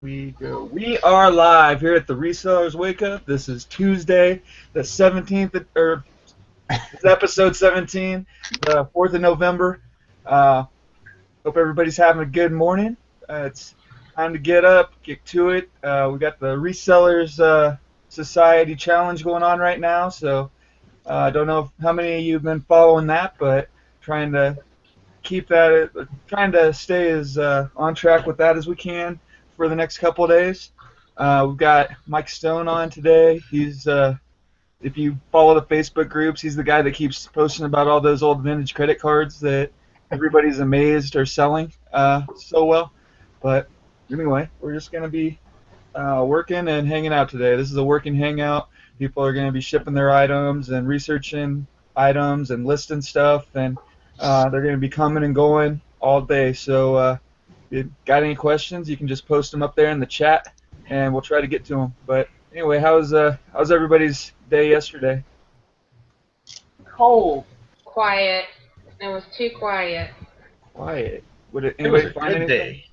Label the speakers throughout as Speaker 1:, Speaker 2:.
Speaker 1: We go. We are live here at the Resellers Wakeup. This is Tuesday, the 17th, or it's episode 17, the 4th of November. Hope everybody's having a good morning. It's time to get up, get to it. We got the Resellers Society Challenge going on right now, so I don't know how many of you have been following that, but trying to trying to stay as on track with that as we can for the next couple of days. We've got Mike Stone on today. He's, if you follow the Facebook groups, he's the guy that keeps posting about all those old vintage credit cards that everybody's amazed are selling so well. But anyway, we're just going to be working and hanging out today. This is a working hangout. People are going to be shipping their items and researching items and listing stuff, and they're going to be coming and going all day. So if you got any questions, you can just post them up there in the chat, and we'll try to get to them. But anyway, how's everybody's day yesterday?
Speaker 2: Cold.
Speaker 3: Quiet. It was too quiet.
Speaker 1: Quiet. Anybody find anything?
Speaker 4: Day.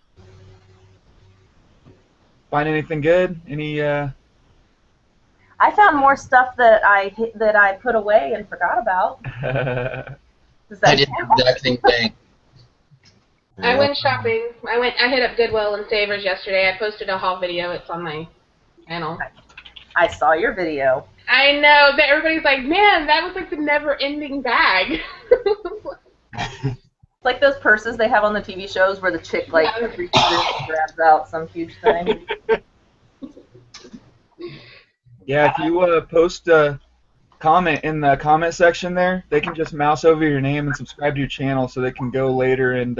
Speaker 1: Find anything good? Any?
Speaker 2: I found more stuff that I put away and forgot about.
Speaker 4: I did the exact same thing.
Speaker 3: I went shopping. I hit up Goodwill and Savers yesterday. I posted a haul video. It's on my channel.
Speaker 2: I saw your video.
Speaker 3: I know, but everybody's like, man, that was like the never-ending bag.
Speaker 2: Like those purses they have on the TV shows where the chick like grabs out some huge thing.
Speaker 1: Yeah, if you post a comment in the comment section there, they can just mouse over your name and subscribe to your channel so they can go later and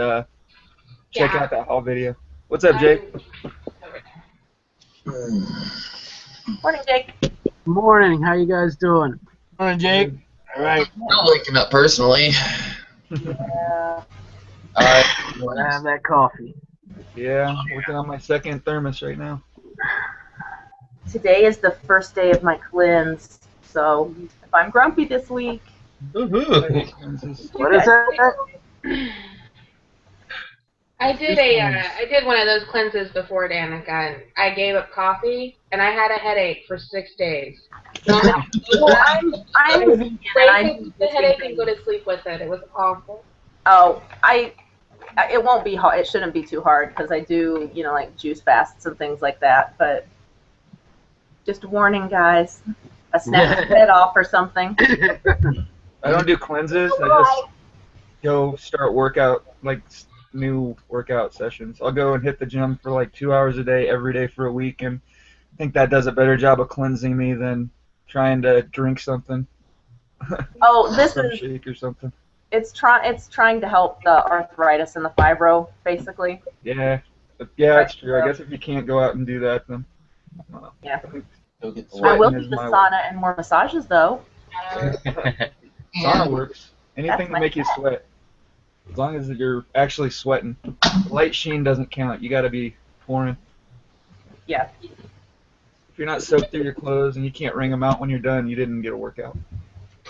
Speaker 1: check out that haul video. What's up, Jake?
Speaker 2: Morning, Jake.
Speaker 5: Morning. How you guys doing?
Speaker 1: Morning, Jake.
Speaker 4: All right. Not waking up personally.
Speaker 2: Yeah.
Speaker 4: All right.
Speaker 5: I have that coffee.
Speaker 1: Yeah, working on my second thermos right now.
Speaker 2: Today is the first day of my cleanse, so if I'm grumpy this week.
Speaker 5: What is that?
Speaker 3: I did one of those cleanses before, Danica, and I gave up coffee, and I had a headache for 6 days. So
Speaker 2: I'm vegan, and I do
Speaker 3: the headache and go to sleep with it. It was awful.
Speaker 2: Oh, it won't be hard. It shouldn't be too hard because I do, like juice fasts and things like that. But just a warning, guys. A snap head off or something.
Speaker 1: I don't do cleanses. I just go start new workout sessions. I'll go and hit the gym for like 2 hours a day, every day for a week, and I think that does a better job of cleansing me than trying to drink something.
Speaker 2: Oh,
Speaker 1: Some shake or something.
Speaker 2: It's trying to help the arthritis and the fibro, basically.
Speaker 1: Yeah, that's true. I guess if you can't go out and do that, then
Speaker 2: yeah.
Speaker 4: I
Speaker 2: will do the sauna and more massages, though.
Speaker 1: Sauna works. Anything to make you sweat. As long as you're actually sweating. Light sheen doesn't count. You got to be pouring.
Speaker 2: Yeah.
Speaker 1: If you're not soaked through your clothes and you can't wring them out when you're done, you didn't get a workout.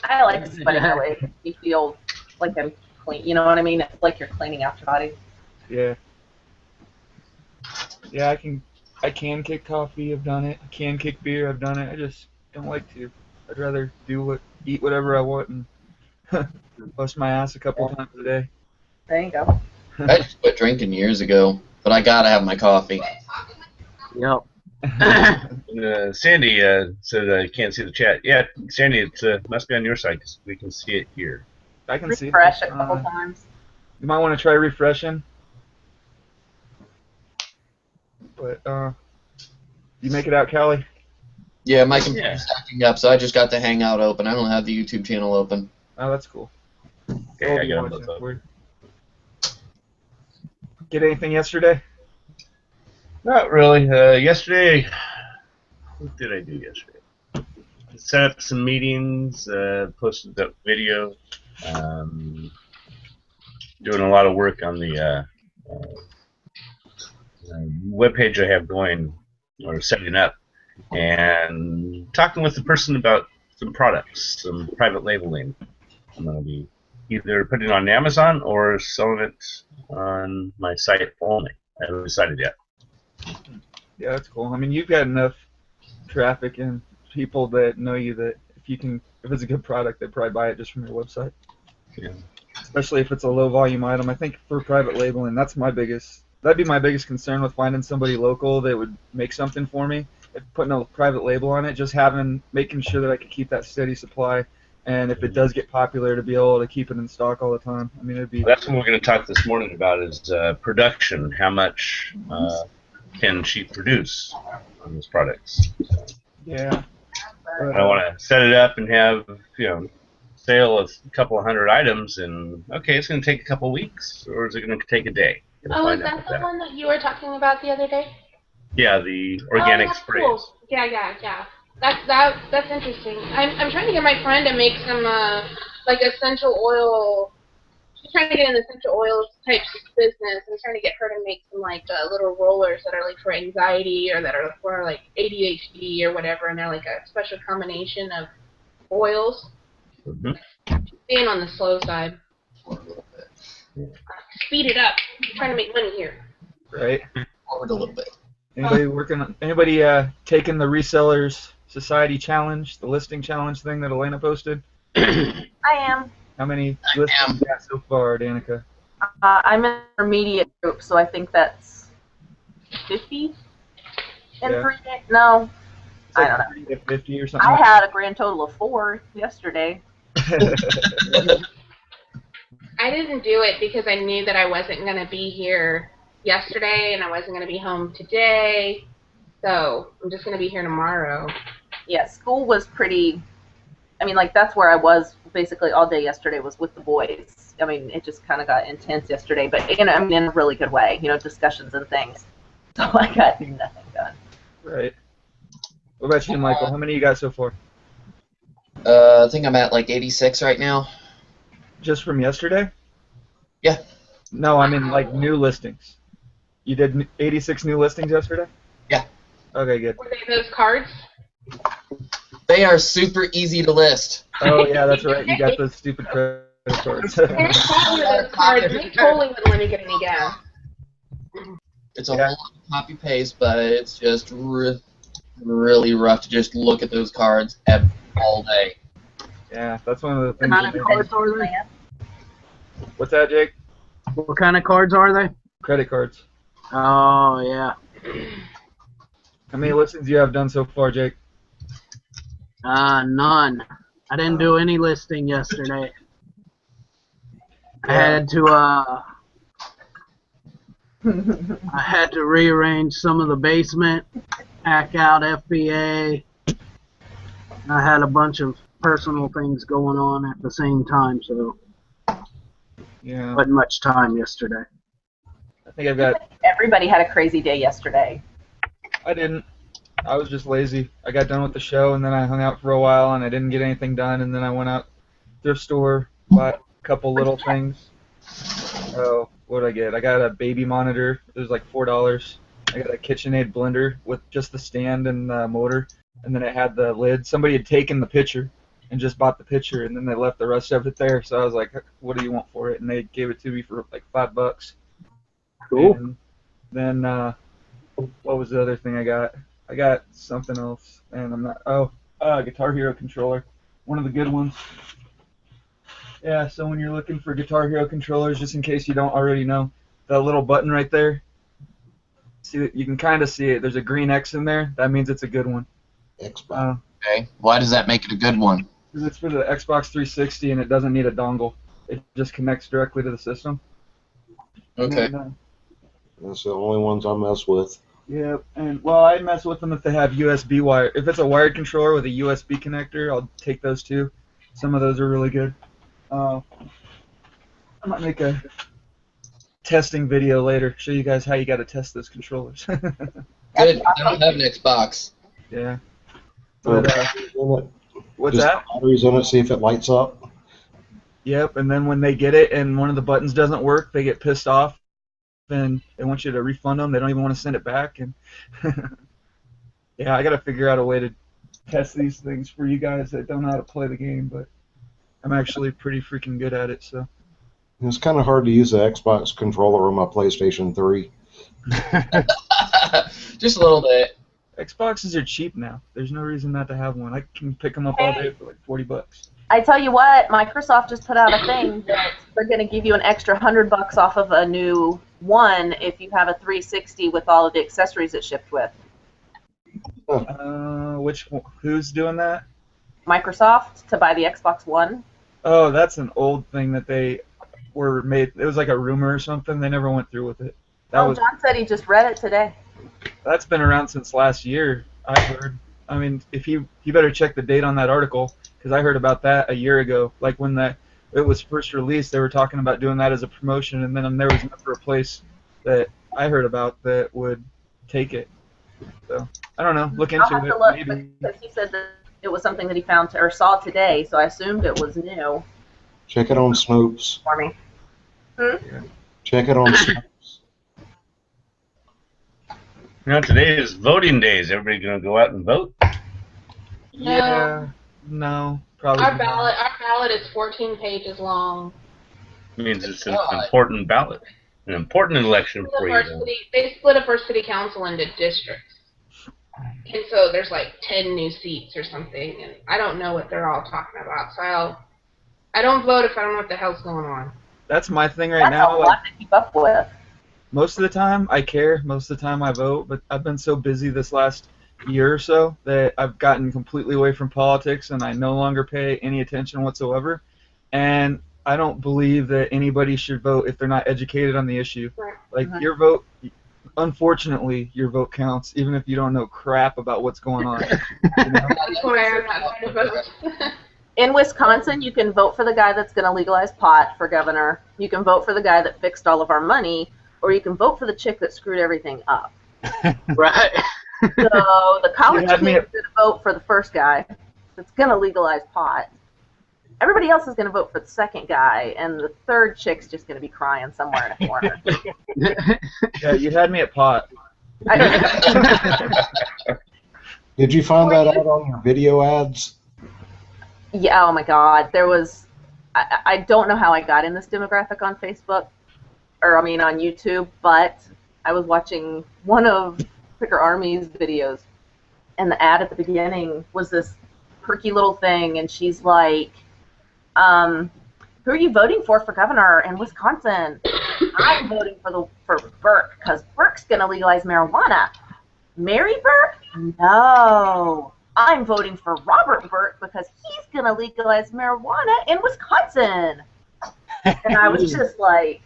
Speaker 2: I like sweating that way. You feel like I'm clean. You know what I mean? It's like you're cleaning out your body.
Speaker 1: Yeah. Yeah, I can kick coffee. I've done it. I can kick beer. I've done it. I just don't like to. I'd rather eat whatever I want and bust my ass a couple times a day.
Speaker 2: There you go.
Speaker 4: I just quit drinking years ago, but I gotta have my coffee.
Speaker 5: Yep.
Speaker 6: Sandy said I can't see the chat. Yeah, Sandy, it must be on your side because we can see it here.
Speaker 1: I can see it.
Speaker 2: Refresh a couple times.
Speaker 1: You might want to try refreshing. But you make it out, Callie?
Speaker 4: Yeah, my computer's acting up, so I just got the Hangout open. I don't have the YouTube channel open.
Speaker 1: Oh, that's cool.
Speaker 6: Okay, I got it up.
Speaker 1: Get anything yesterday?
Speaker 6: Not really. Yesterday, what did I do yesterday? Set up some meetings, posted that video, doing a lot of work on the webpage I have going, or setting up, and talking with the person about some products, some private labeling. I'm going to be either putting it on Amazon or selling it on my site only. I haven't decided yet.
Speaker 1: Yeah, that's cool. I mean, you've got enough traffic and people that know you that if it's a good product, they probably buy it just from your website.
Speaker 6: Yeah.
Speaker 1: Especially if it's a low volume item. I think for private labeling, that'd be my biggest concern with finding somebody local that would make something for me. If putting a private label on it, just making sure that I can keep that steady supply, and if it does get popular, to be able to keep it in stock all the time. I mean, it'd be.
Speaker 6: Well, that's what we're going to talk this morning about is production. How much can she produce on these products?
Speaker 1: Yeah.
Speaker 6: I want to set it up and have sale of a couple of hundred items, and okay, it's going to take a couple of weeks, or is it going to take a day?
Speaker 3: Oh, is that the one that you were talking about the other day?
Speaker 6: Yeah, the organic sprays.
Speaker 3: Cool. Yeah. That's interesting. I'm trying to get my friend to make some like essential oil. She's trying to get in the essential oils type business. I'm trying to get her to make some like little rollers that are like for anxiety or that are for like ADHD or whatever, and they're like a special combination of oils.
Speaker 6: Mm-hmm.
Speaker 3: Being on the slow side. Speed it up. I'm trying to make money here.
Speaker 1: Right.
Speaker 4: Forward a little bit.
Speaker 1: Anybody taking the Resellers Society Challenge, the listing challenge thing that Elena posted?
Speaker 2: I am.
Speaker 1: How many listings you got so far, Danica?
Speaker 2: I'm in an intermediate group, so I think that's 50 in 3 days. No, I don't know.
Speaker 1: 30 to 50 or something.
Speaker 2: I had a grand total of 4 yesterday.
Speaker 3: I didn't do it because I knew that I wasn't going to be here yesterday and I wasn't going to be home today. So I'm just going to be here tomorrow.
Speaker 2: Yeah, school was pretty. I mean, like, that's where I was basically all day yesterday was with the boys. I mean, it just kind of got intense yesterday, but I mean, in a really good way, discussions and things. So I got nothing done.
Speaker 1: Right. What about you, Michael? How many you got so far?
Speaker 4: I think I'm at like 86 right now.
Speaker 1: Just from yesterday?
Speaker 4: Yeah.
Speaker 1: No, I mean like new listings. You did 86 new listings yesterday?
Speaker 4: Yeah.
Speaker 1: Okay, good.
Speaker 3: Were they those cards?
Speaker 4: They are super easy to list.
Speaker 1: Oh yeah, that's right. You got those stupid credit cards.
Speaker 3: Those cards, they totally wouldn't let me get any gas.
Speaker 4: It's a whole lot of copy paste, but it's just really rough to just look at those cards all day.
Speaker 1: Yeah, that's one of the things.
Speaker 5: What kind of cards are they?
Speaker 1: What's that, Jake?
Speaker 5: What kind of cards are they?
Speaker 1: Credit cards.
Speaker 5: Oh, yeah.
Speaker 1: How many listings do you have done so far, Jake?
Speaker 5: None. I didn't do any listing yesterday. I had to rearrange some of the basement, hack out FBA. I had a bunch of personal things going on at the same time, so
Speaker 1: Yeah.
Speaker 5: wasn't much time yesterday.
Speaker 1: I think I've got.
Speaker 2: Everybody had a crazy day yesterday.
Speaker 1: I didn't. I was just lazy. I got done with the show, and then I hung out for a while, and I didn't get anything done, and then I went out thrift store, bought a couple little things. Oh, what did I get? I got a baby monitor. It was like $4. I got a KitchenAid blender with just the stand and the motor, and then it had the lid. Somebody had taken the picture and just bought the picture, and then they left the rest of it there. So I was like, "What do you want for it?" And they gave it to me for like $5.
Speaker 5: Cool.
Speaker 1: And then what was the other thing I got? I got something else, and I'm not. Oh, Guitar Hero controller, one of the good ones. Yeah, so when you're looking for Guitar Hero controllers, just in case you don't already know, that little button right there. See, you can kind of see it. There's a green X in there. That means it's a good one.
Speaker 7: Xbox.
Speaker 4: Okay. Why does that make it a good one?
Speaker 1: Because it's for the Xbox 360 and it doesn't need a dongle. It just connects directly to the system.
Speaker 4: Okay.
Speaker 1: And,
Speaker 7: That's the only ones I mess with.
Speaker 1: yeah, and well, I mess with them if they have USB wire. If it's a wired controller with a USB connector, I'll take those too. Some of those are really good. I might make a testing video later, show you guys how you got to test those controllers.
Speaker 4: Good. I don't have an Xbox.
Speaker 1: Yeah. But, what's
Speaker 7: Just
Speaker 1: that?
Speaker 7: batteries in it, see if it lights up.
Speaker 1: Yep, and then when they get it and one of the buttons doesn't work, they get pissed off and they want you to refund them. They don't even want to send it back. And yeah, I got to figure out a way to test these things for you guys that don't know how to play the game, but I'm actually pretty freaking good at it. So
Speaker 7: It's kind of hard to use the Xbox controller on my PlayStation 3.
Speaker 4: Just a little bit.
Speaker 1: Xboxes are cheap now. There's no reason not to have one. I can pick them up all day for like $40.
Speaker 2: I tell you what, Microsoft just put out a thing that they're going to give you an extra $100 off of a new one if you have a 360 with all of the accessories it shipped with.
Speaker 1: Who's doing that?
Speaker 2: Microsoft to buy the Xbox One.
Speaker 1: Oh, that's an old thing that they were made. It was like a rumor or something. They never went through with it.
Speaker 2: John said he just read it today.
Speaker 1: That's been around since last year, I heard. I mean, if you better check the date on that article, because I heard about that a year ago. Like when it was first released, they were talking about doing that as a promotion, and then there was never a place that I heard about that would take it. So I don't know. Look into
Speaker 2: I'll have
Speaker 1: it.
Speaker 2: to look
Speaker 1: Maybe.
Speaker 2: because he said that it was something that he found or saw today, so I assumed it was new
Speaker 7: Check it on Snopes.
Speaker 2: for me.
Speaker 7: Check it on Snopes.
Speaker 6: You know, today is voting day. Is everybody going to go out and vote?
Speaker 1: Yeah. No. Probably.
Speaker 3: Our ballot is 14 pages long.
Speaker 6: It means it's an important ballot, an important election for you.
Speaker 3: They split up our city council into districts. And so there's like 10 new seats or something, and I don't know what they're all talking about. So I don't vote if I don't know what the hell's going on.
Speaker 1: That's my thing right
Speaker 2: That's
Speaker 1: now.
Speaker 2: a lot to keep up with.
Speaker 1: Most of the time, I care. Most of the time, I vote. But I've been so busy this last year or so that I've gotten completely away from politics, and I no longer pay any attention whatsoever. And I don't believe that anybody should vote if they're not educated on the issue.
Speaker 3: Right.
Speaker 1: Like, your vote, unfortunately, your vote counts, even if you don't know crap about what's going on. You know?
Speaker 3: That's why I'm not going to vote.
Speaker 2: In Wisconsin, you can vote for the guy that's going to legalize pot for governor. You can vote for the guy that fixed all of our money, or you can vote for the chick that screwed everything up.
Speaker 5: Right.
Speaker 2: So the college
Speaker 1: You had
Speaker 2: kid
Speaker 1: me
Speaker 2: is going to vote for the first guy that's going to legalize pot. Everybody else is going to vote for the second guy, and the third chick's just going to be crying somewhere in a corner.
Speaker 1: Yeah, you had me at pot.
Speaker 2: I don't know.
Speaker 7: Did you find that out on your video ads?
Speaker 2: Yeah, oh my God. There was, I don't know how I got in this demographic on Facebook, or I mean on YouTube, but I was watching one of Picker Army's videos, and the ad at the beginning was this perky little thing, and she's like, who are you voting for governor in Wisconsin? I'm voting for Burke, because Burke's going to legalize marijuana. Mary Burke? No. I'm voting for Robert Burke because he's going to legalize marijuana in Wisconsin. And I was just like,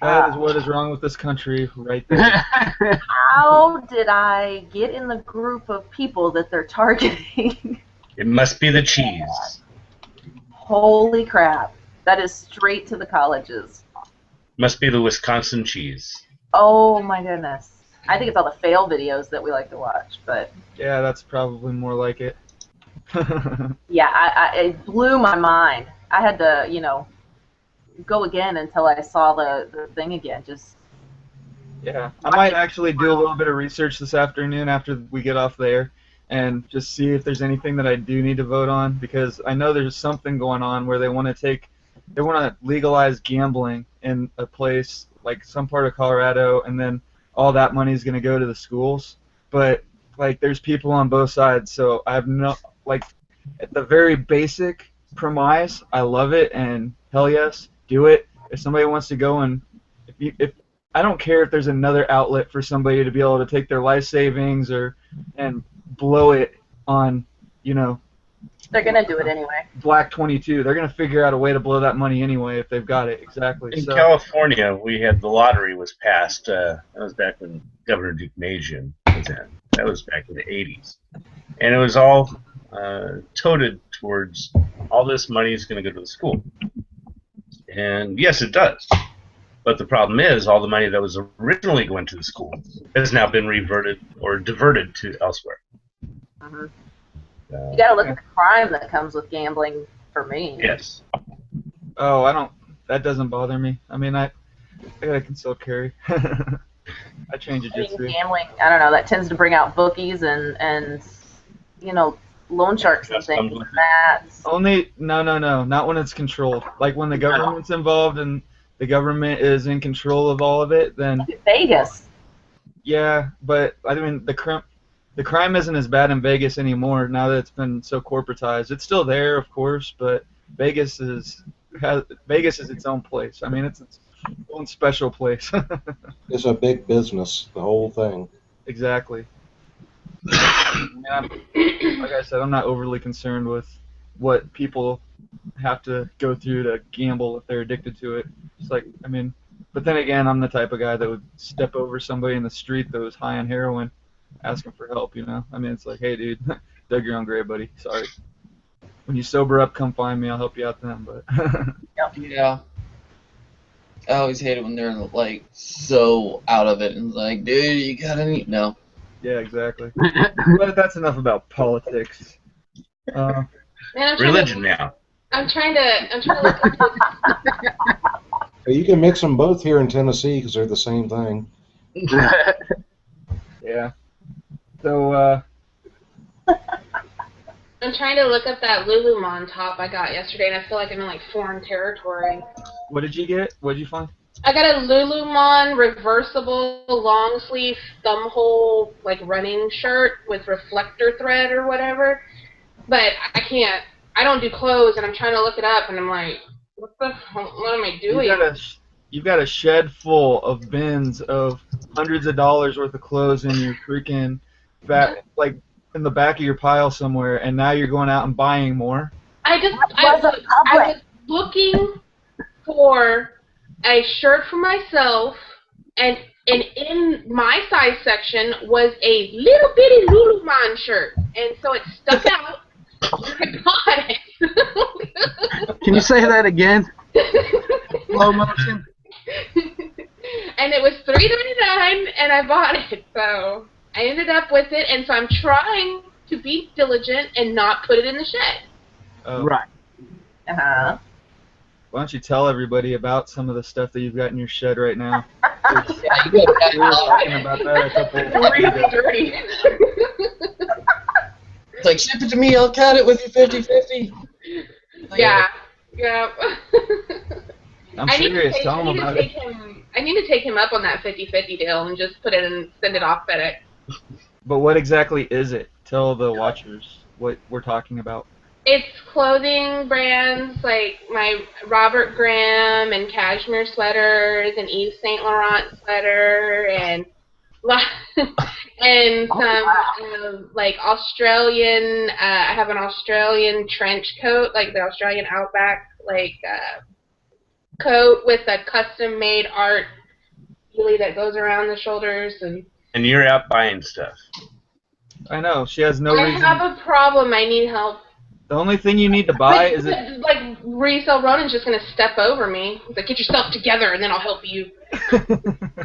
Speaker 1: That is what is wrong with this country right there.
Speaker 2: how did I get in the group of people that they're targeting?
Speaker 6: It must be the cheese.
Speaker 2: Holy crap. That is straight to the colleges.
Speaker 6: Must be the Wisconsin cheese.
Speaker 2: Oh my goodness. I think it's all the fail videos that we like to watch, but
Speaker 1: Yeah, that's probably more like it.
Speaker 2: yeah, it blew my mind. I had to, go again until I saw the thing again. Just
Speaker 1: Yeah, I might actually do a little bit of research this afternoon after we get off there and just see if there's anything that I do need to vote on, because I know there's something going on where they want to legalize gambling in a place like some part of Colorado, and then all that money is going to go to the schools. But like, there's people on both sides, so I have no, like, at the very basic premise, I love it, and hell yes, do it. If somebody wants to go and if I don't care if there's another outlet for somebody to be able to take their life savings and blow it on,
Speaker 2: they're gonna do it anyway.
Speaker 1: Black 22. They're gonna figure out a way to blow that money anyway if they've got it. Exactly.
Speaker 6: In California, we had the lottery was passed. That was back when Governor Duke Majan was in. That was back in the 80s. And it was all toted towards all this money is going to go to the school. And yes, it does. But the problem is all the money that was originally going to the school has now been reverted or diverted to elsewhere.
Speaker 2: Mm-hmm. You gotta look at the crime that comes with gambling for me.
Speaker 6: Yes.
Speaker 1: Oh, that doesn't bother me. I mean, I can still carry. I train jiu-jitsu.
Speaker 2: Gambling, I don't know, that tends to bring out bookies and loan sharks and things like that.
Speaker 1: Only, no, not when it's controlled. Like when the government's involved and the government is in control of all of it, then...
Speaker 2: Vegas.
Speaker 1: Yeah, but I mean the crime isn't as bad in Vegas anymore now that it's been so corporatized. It's still there, of course, but Vegas is its own place. I mean, it's its own special place.
Speaker 7: It's a big business, the whole thing.
Speaker 1: Exactly. I mean, like I said, I'm not overly concerned with what people have to go through to gamble if they're addicted to it. It's like, I mean, but then again, I'm the type of guy that would step over somebody in the street that was high on heroin, asking for help, you know? I mean, it's like, hey, dude, dug your own grave, buddy. Sorry. When you sober up, come find me. I'll help you out then, but...
Speaker 4: Yeah. I always hate it when they're, like, so out of it and like, dude, you gotta need... No.
Speaker 1: Yeah, exactly. But that's enough about politics.
Speaker 3: Man,
Speaker 6: Religion now.
Speaker 3: I'm trying to look at this.
Speaker 7: You can mix them both here in Tennessee because they're the same thing.
Speaker 1: Yeah. So,
Speaker 3: I'm trying to look up that Lululemon top I got yesterday, and I feel like I'm in like foreign territory.
Speaker 1: what did you get? What did you find?
Speaker 3: I got a Lululemon reversible long sleeve thumb hole like running shirt with reflector thread or whatever, but I can't. I don't do clothes, and I'm trying to look it up, and I'm like, what am I doing?
Speaker 1: You've got a shed full of bins of hundreds of dollars worth of clothes in your freaking like in the back of your pile somewhere, and now you're going out and buying more.
Speaker 3: I was looking for a shirt for myself, and in my size section was a little bitty Lululemon shirt, and so it stuck out. I bought it.
Speaker 5: Can you say that again? Slow motion.
Speaker 3: And it was $3.99, and I bought it. So I ended up with it, and so I'm trying to be diligent and not put it in the shed.
Speaker 5: Right.
Speaker 2: Uh-huh.
Speaker 1: Why don't you tell everybody about some of the stuff that you've got in your shed right now?
Speaker 4: You
Speaker 1: We were talking about that a couple of
Speaker 3: Really
Speaker 1: days ago.
Speaker 3: dirty.
Speaker 4: It's like, ship it to me, I'll cut it with you 50-50.
Speaker 3: Yeah. Yeah.
Speaker 1: I'm serious. Tell them about it.
Speaker 3: I need to take him up on that 50-50 deal and just put it and send it off FedEx.
Speaker 1: But what exactly is it? Tell the watchers what we're talking about.
Speaker 3: It's clothing brands like my Robert Graham and cashmere sweaters and Yves Saint Laurent sweater and and some like Australian. I have an Australian trench coat, like the Australian Outback, like coat with a custom-made art really that goes around the shoulders and.
Speaker 6: And you're out buying stuff.
Speaker 1: I know. She has no reason.
Speaker 3: I have a problem. I need help.
Speaker 1: The only thing you need to buy is it.
Speaker 3: Like, Resale Ronin's just going to step over me. He's like, get yourself together, and then I'll help you.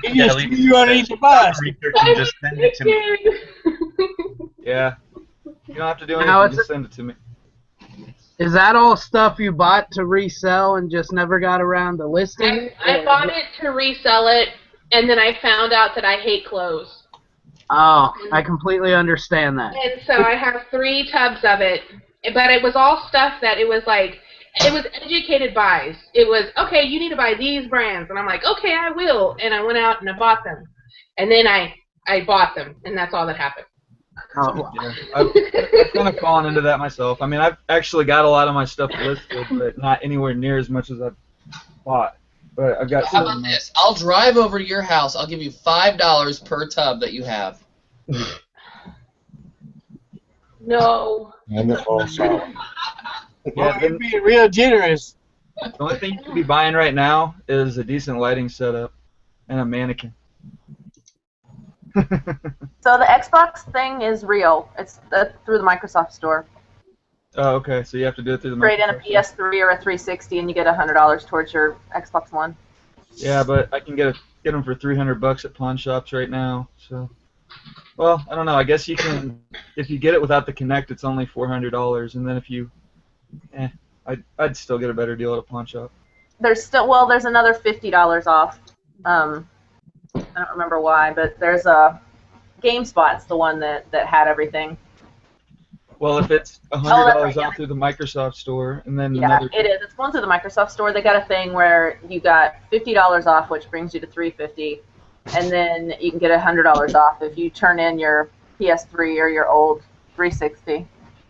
Speaker 6: Yeah, you underneath the bus. Research and just send it to me.
Speaker 1: Yeah. You don't have to do
Speaker 5: Now
Speaker 1: anything. Just send it to me.
Speaker 5: Is that all stuff you bought to resell and just never got around to listing it?
Speaker 3: I bought it to resell it, and then I found out that I hate clothes.
Speaker 5: Oh, I completely understand that.
Speaker 3: And so I have 3 tubs of it, but it was all stuff that it was like, it was educated buys. It was, okay, you need to buy these brands. And I'm like, okay, I will. And I went out and I bought them. And then I bought them, and that's all that happened.
Speaker 5: Oh,
Speaker 1: Yeah. I've kind of fallen into that myself. I mean, I've actually got a lot of my stuff listed, but not anywhere near as much as I've bought. But I've got
Speaker 4: How
Speaker 1: some.
Speaker 4: about this? I'll drive over to your house. I'll give you $5 per tub that you have.
Speaker 3: No.
Speaker 7: And it falls solid.
Speaker 1: Yeah,
Speaker 8: You're being real generous.
Speaker 1: the only thing you can be buying right now is a decent lighting setup and a mannequin.
Speaker 2: So the Xbox thing is real. It's through the Microsoft Store.
Speaker 1: Oh, okay. So you have to do it through the
Speaker 2: Trade in a
Speaker 1: Microsoft Store.
Speaker 2: PS3 or a 360, and you get $100 towards your Xbox One.
Speaker 1: Yeah, but I can get them for $300 at pawn shops right now. So, well, I don't know. I guess you can. If you get it without the Kinect, it's only $400, and then if you, I'd still get a better deal at a pawn shop.
Speaker 2: There's another $50 off. I don't remember why, but there's a GameSpot's the one that had everything.
Speaker 1: Well, if it's $100 off through the Microsoft Store, and then
Speaker 2: Yeah,
Speaker 1: another.
Speaker 2: it is. It's one through the Microsoft Store. They got a thing where you got $50 off, which brings you to $350, and then you can get $100 off if you turn in your PS3 or your old 360,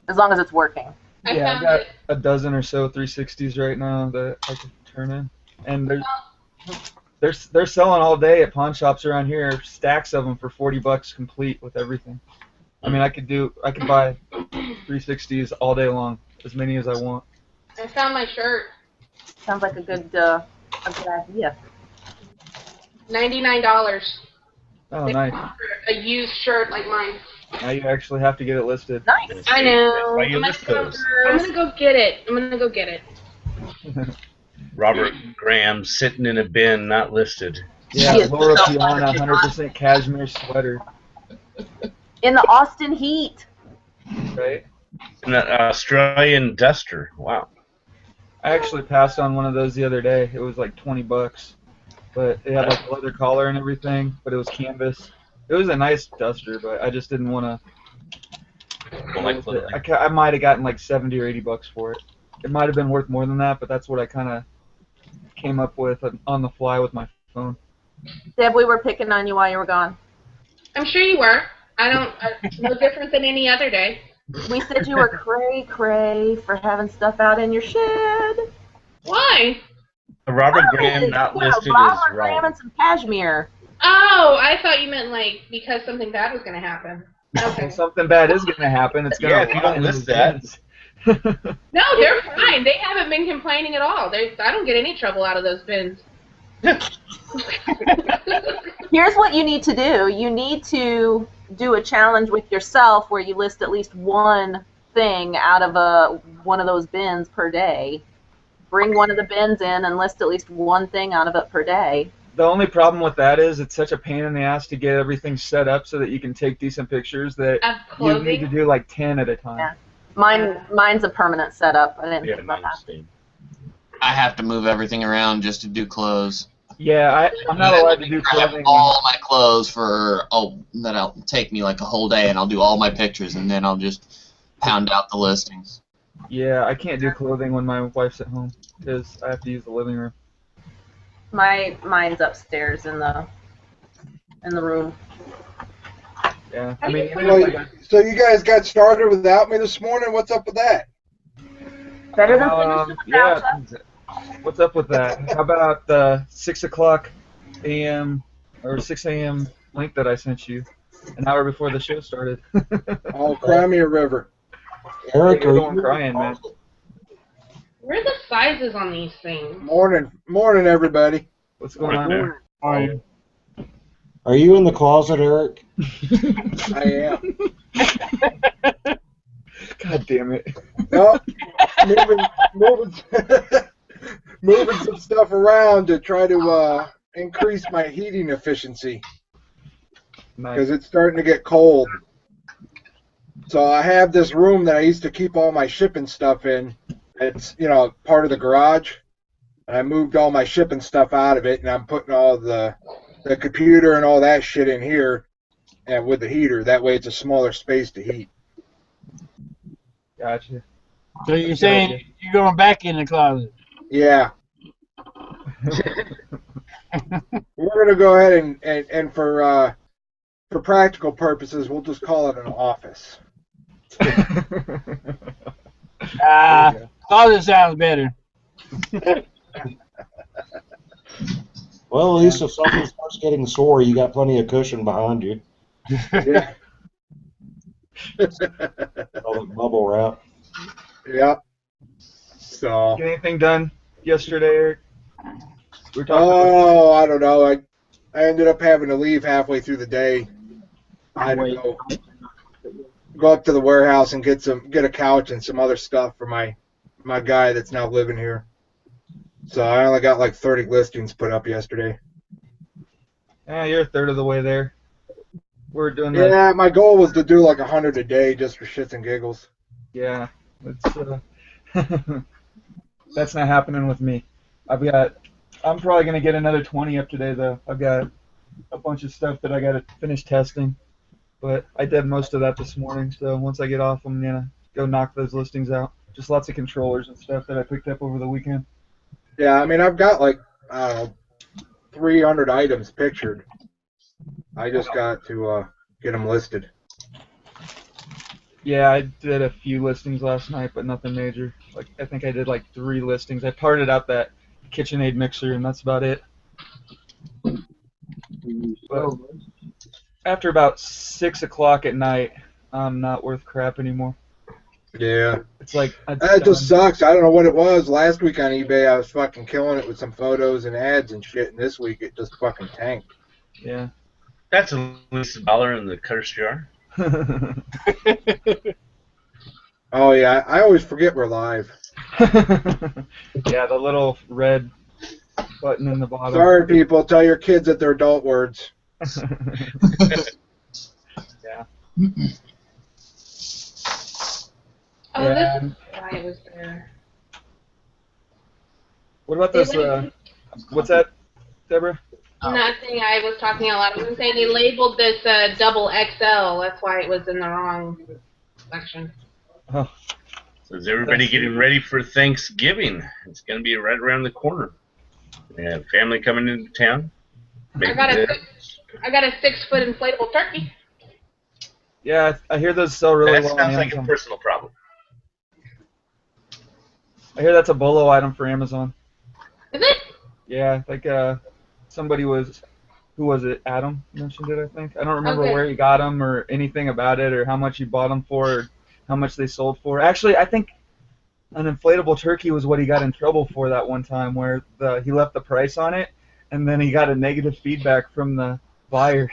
Speaker 2: as long as it's working.
Speaker 3: I
Speaker 1: Yeah, I
Speaker 3: found
Speaker 1: got
Speaker 3: it.
Speaker 1: a dozen or so 360s right now that I can turn in, and they're selling all day at pawn shops around here, stacks of them for $40 complete with everything. I mean, I could buy 360s all day long, as many as I want.
Speaker 3: I found my shirt.
Speaker 2: Sounds like a good idea.
Speaker 3: $99
Speaker 1: Oh, nice.
Speaker 3: for a used shirt like mine.
Speaker 1: Now you actually have to get it listed.
Speaker 2: Nice.
Speaker 3: I know.
Speaker 6: That's why you
Speaker 3: I'm
Speaker 6: list
Speaker 3: gonna
Speaker 6: those.
Speaker 3: I'm gonna go get it. I'm gonna go get it.
Speaker 6: Robert Graham sitting in a bin, not listed.
Speaker 1: Yeah,
Speaker 2: She is
Speaker 1: Laura
Speaker 2: so
Speaker 1: Piana,
Speaker 2: funny.
Speaker 1: 100% cashmere sweater,
Speaker 2: In the Austin heat.
Speaker 1: right?
Speaker 6: And an Australian duster. Wow.
Speaker 1: I actually passed on one of those the other day. It was like $20, but it had like a leather collar and everything, but it was canvas. It was a nice duster, but I just didn't want to. I might have gotten like 70 or $80 for it. It might have been worth more than that, but that's what I kind of came up with on the fly with my phone.
Speaker 2: Deb, we were picking on you while you were gone.
Speaker 3: I'm sure you were. No different than any other day.
Speaker 2: We said you were cray for having stuff out in your shed.
Speaker 3: Why?
Speaker 6: Robert Graham not listed is
Speaker 2: Robert Graham
Speaker 6: wrong.
Speaker 2: and some cashmere.
Speaker 3: Oh, I thought you meant like because something bad was gonna happen. Okay.
Speaker 1: If something bad is going to happen, it's going to
Speaker 6: Yeah, if you don't list that.
Speaker 3: No, they're fine. They haven't been complaining at all. I don't get any trouble out of those bins.
Speaker 2: Here's what you need to do. You need to do a challenge with yourself where you list at least one thing out of one of those bins per day. Bring one of the bins in and list at least one thing out of it per day.
Speaker 1: The only problem with that is it's such a pain in the ass to get everything set up so that you can take decent pictures that you need to do like 10 at a time.
Speaker 2: Yeah. Mine's a permanent setup. I didn't
Speaker 6: Yeah,
Speaker 2: think about
Speaker 6: mine's
Speaker 2: that.
Speaker 6: the same.
Speaker 4: I have to move everything around just to do clothes.
Speaker 1: Yeah, I'm not allowed to do
Speaker 4: Grab
Speaker 1: clothing.
Speaker 4: all my clothes that'll take me like a whole day, and I'll do all my pictures, and then I'll just pound out the listings.
Speaker 1: Yeah, I can't do clothing when my wife's at home because I have to use the living room.
Speaker 2: Mine's upstairs in the room.
Speaker 1: Yeah, I mean, even
Speaker 8: Well,
Speaker 1: if I got,
Speaker 8: so you guys got started without me this morning? What's up with that?
Speaker 2: Better than finishing without
Speaker 1: yeah. What's up with that? How about the 6 o'clock a.m. or 6 a.m. link that I sent you an hour before the show started?
Speaker 8: Oh, cry me a river.
Speaker 7: Eric,
Speaker 1: You're
Speaker 7: are
Speaker 1: the one
Speaker 7: you
Speaker 1: crying, man.
Speaker 3: Where are the sizes on these things?
Speaker 8: Morning, everybody.
Speaker 1: What's going on there?
Speaker 7: are you in the closet, Eric?
Speaker 8: I am.
Speaker 1: God damn it.
Speaker 8: No, moving some stuff around to try to increase my heating efficiency
Speaker 1: Nice.
Speaker 8: because it's starting to get cold. So I have this room that I used to keep all my shipping stuff in. It's, part of the garage. And I moved all my shipping stuff out of it, and I'm putting all the computer and all that shit in here and with the heater. That way it's a smaller space to heat.
Speaker 1: Gotcha.
Speaker 9: So you're saying you're going back in the closet?
Speaker 8: Yeah. We're going to go ahead and for practical purposes, we'll just call it an office.
Speaker 9: Closet sounds better.
Speaker 7: Well, at least if something starts getting sore, you got plenty of cushion behind you.
Speaker 8: Yeah.
Speaker 7: All the bubble wrap.
Speaker 8: Yeah. So.
Speaker 1: Get anything done yesterday, Eric? We were talking
Speaker 8: Oh, I don't know. I ended up having to leave halfway through the day. I had to go up to the warehouse and get a couch and some other stuff for my guy that's now living here. So I only got like 30 listings put up yesterday.
Speaker 1: Yeah, you're a third of the way there. We're doing that.
Speaker 8: Yeah, my goal was to do like 100 a day just for shits and giggles.
Speaker 1: Yeah, it's that's not happening with me. I'm probably gonna get another 20 up today though. I've got a bunch of stuff that I gotta finish testing, but I did most of that this morning. So once I get off, I'm gonna go knock those listings out. Just lots of controllers and stuff that I picked up over the weekend.
Speaker 8: Yeah, I mean I've got like I don't know 300 items pictured. I just got to get them listed.
Speaker 1: Yeah, I did a few listings last night, but nothing major. Like I think I did like 3 listings. I parted out that KitchenAid mixer, and that's about it. But after about 6 o'clock at night, I'm not worth crap anymore.
Speaker 8: Yeah.
Speaker 1: It's like
Speaker 8: That just sucks. I don't know what it was. Last week on eBay, I was fucking killing it with some photos and ads and shit, and this week it just fucking tanked.
Speaker 1: Yeah.
Speaker 6: That's at least $1 in the curse jar.
Speaker 8: Oh yeah, I always forget we're live.
Speaker 1: Yeah, the little red button in the bottom.
Speaker 8: Sorry, people. Tell your kids that they're adult words.
Speaker 1: Yeah.
Speaker 3: Oh,
Speaker 1: Yeah.
Speaker 3: this is why it was there.
Speaker 1: What about this? What's that, Deborah?
Speaker 3: Nothing. I was talking a lot. I was saying they labeled this double XL. That's why it was in the wrong section.
Speaker 1: Oh.
Speaker 6: So is everybody getting ready for Thanksgiving? It's going to be right around the corner. We have family coming into town.
Speaker 3: I got a 6-foot inflatable turkey.
Speaker 1: Yeah, I hear those sell really
Speaker 6: That
Speaker 1: well on
Speaker 6: sounds like
Speaker 1: Amazon.
Speaker 6: a personal problem.
Speaker 1: I hear that's a bolo item for Amazon.
Speaker 3: Is it?
Speaker 1: Yeah, like somebody was, who was it? Adam mentioned it, I think. I don't remember
Speaker 3: Okay.
Speaker 1: where he got them or anything about it or how much he bought them for or how much they sold for. Actually, I think an inflatable turkey was what he got in trouble for that one time, where he left the price on it and then he got a negative feedback from the buyer.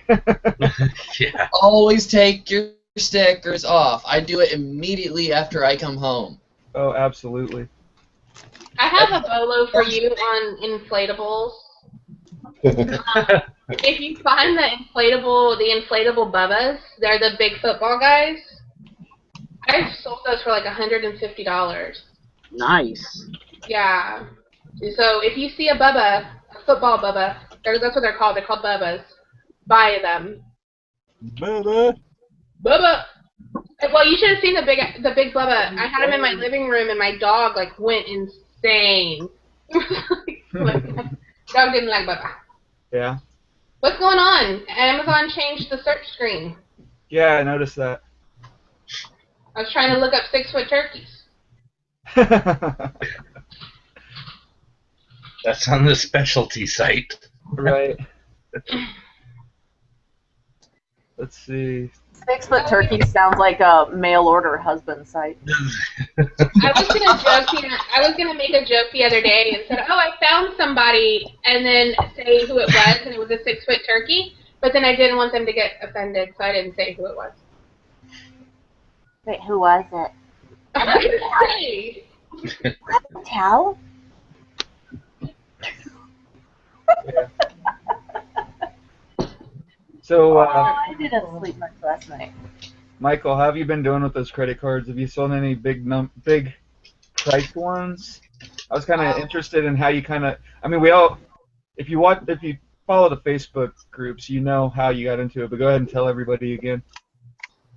Speaker 6: Yeah.
Speaker 4: Always take your stickers off. I do it immediately after I come home.
Speaker 1: Oh, absolutely.
Speaker 3: I have a bolo for you on inflatables. If you find the inflatable Bubbas, they're the big football guys. I've sold those for like $150.
Speaker 5: Nice.
Speaker 3: Yeah. So if you see a Bubba, a football Bubba, that's what they're called. They're called Bubbas. Buy them.
Speaker 9: Bubba.
Speaker 3: Bubba. Well, you should have seen the big Bubba. I had him in my living room, and my dog like went insane. Dog didn't like Bubba.
Speaker 1: Yeah.
Speaker 3: What's going on? Amazon changed the search screen.
Speaker 1: Yeah, I noticed that.
Speaker 3: I was trying to look up 6-foot turkeys.
Speaker 6: That's on the specialty site.
Speaker 1: Right. Let's see.
Speaker 2: 6-foot turkey sounds like a mail order husband site.
Speaker 3: I was gonna make a joke the other day and said, "Oh, I found somebody," and then say who it was, and it was a 6-foot turkey. But then I didn't want them to get offended, so I didn't say who it was.
Speaker 2: Wait, who was it?
Speaker 3: Hey.
Speaker 2: Tell?
Speaker 1: So,
Speaker 2: I didn't sleep much last night.
Speaker 1: Michael, how have you been doing with those credit cards? Have you sold any big priced ones? I was kind of interested in how you kind of. I mean, if you follow the Facebook groups, you know how you got into it. But go ahead and tell everybody again.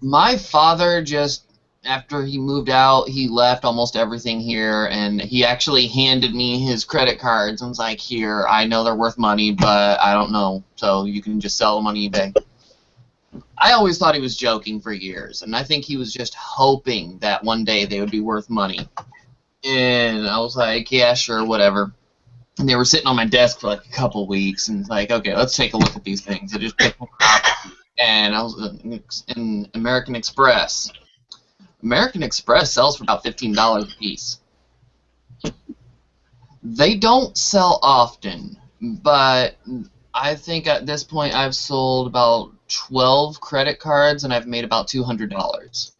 Speaker 4: My father just, after he moved out, he left almost everything here, and he actually handed me his credit cards and was like, "Here, I know they're worth money, but I don't know, so you can just sell them on eBay." I always thought he was joking for years, and I think he was just hoping that one day they would be worth money. And I was like, yeah, sure, whatever. And they were sitting on my desk for like a couple weeks, and it's like, okay, let's take a look at these things. I just picked them up, and I was in American Express. American Express sells for about $15 a piece. They don't sell often, but I think at this point I've sold about 12 credit cards, and I've made about $200.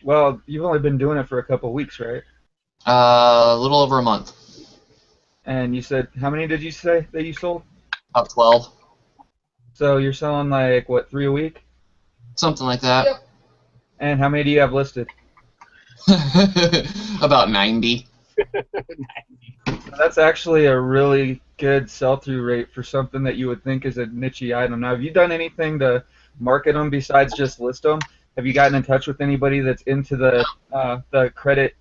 Speaker 1: Well, you've only been doing it for a couple weeks, right?
Speaker 4: A little over a month.
Speaker 1: And you said, how many did you say that you sold?
Speaker 4: About 12.
Speaker 1: So you're selling like, what, 3 a week?
Speaker 4: Something like that.
Speaker 3: Yep.
Speaker 1: And how many do you have listed?
Speaker 4: About 90.
Speaker 1: That's actually a really good sell-through rate for something that you would think is a niche item. Now, have you done anything to market them besides just list them? Have you gotten in touch with anybody that's into the credit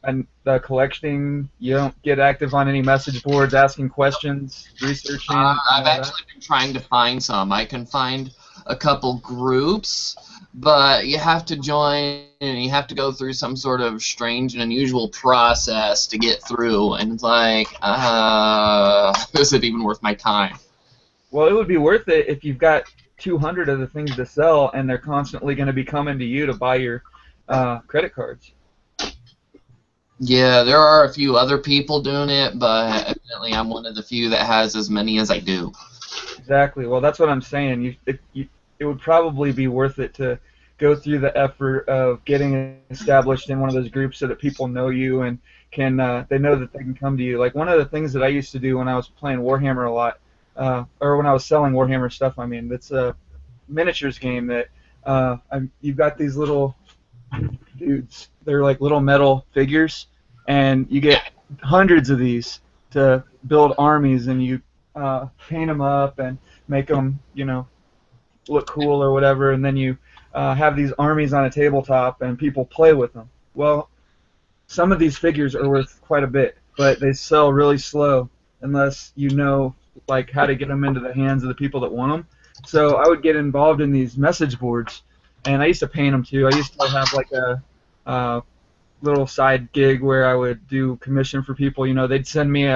Speaker 1: and the collecting, you don't get active on any message boards, asking questions, researching.
Speaker 4: I've actually been trying to find some. I can find a couple groups, but you have to join and you have to go through some sort of strange and unusual process to get through. And it's like, is it even worth my time?
Speaker 1: Well, it would be worth it if you've got 200 of the things to sell, and they're constantly going to be coming to you to buy your credit cards.
Speaker 4: Yeah, there are a few other people doing it, but evidently I'm one of the few that has as many as I do.
Speaker 1: Exactly. Well, that's what I'm saying. It would probably be worth it to go through the effort of getting established in one of those groups so that people know you and can they know that they can come to you. Like one of the things that I used to do when I was playing Warhammer a lot, or when I was selling Warhammer stuff. I mean, it's a miniatures game that you've got these little dudes. They're like little metal figures, and you get hundreds of these to build armies, and you paint them up and make them, look cool or whatever, and then you have these armies on a tabletop, and people play with them. Well, some of these figures are worth quite a bit, but they sell really slow unless you know like how to get them into the hands of the people that want them. So I would get involved in these message boards, and I used to paint them too. I used to have like a little side gig where I would do commission for people. They'd send me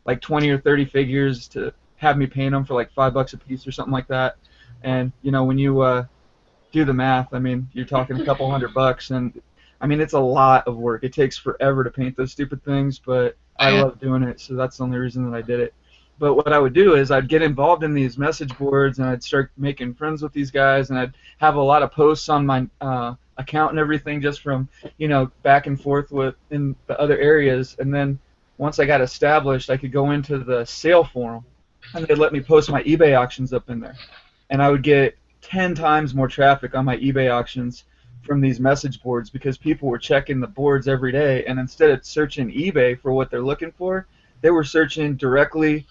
Speaker 1: like 20 or 30 figures to have me paint them for like $5 a piece or something like that. And when you do the math, I mean, you're talking a couple $100, and I mean it's a lot of work. It takes forever to paint those stupid things, but I love doing it, so that's the only reason that I did it. But what I would do is I'd get involved in these message boards, and I'd start making friends with these guys, and I'd have a lot of posts on my account and everything just from, back and forth in the other areas. And then once I got established, I could go into the sale forum, and they'd let me post my eBay auctions up in there. And I would get 10 times more traffic on my eBay auctions from these message boards because people were checking the boards every day, and instead of searching eBay for what they're looking for, they were searching directly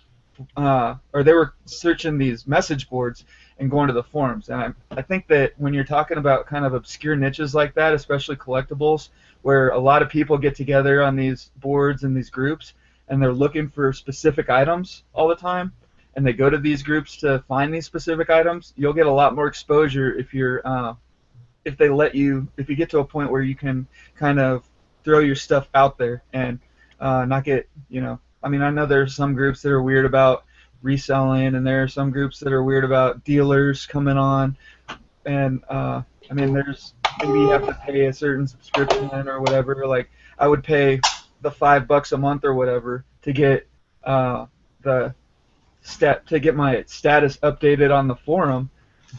Speaker 1: or they were searching these message boards and going to the forums. And I think that when you're talking about kind of obscure niches like that, especially collectibles, where a lot of people get together on these boards and these groups, and they're looking for specific items all the time, and they go to these groups to find these specific items, you'll get a lot more exposure if you get to a point where you can kind of throw your stuff out there and not get, I mean, I know there's some groups that are weird about reselling, and there are some groups that are weird about dealers coming on, and I mean, there's maybe you have to pay a certain subscription or whatever. Like I would pay the $5 a month or whatever to get to get my status updated on the forum,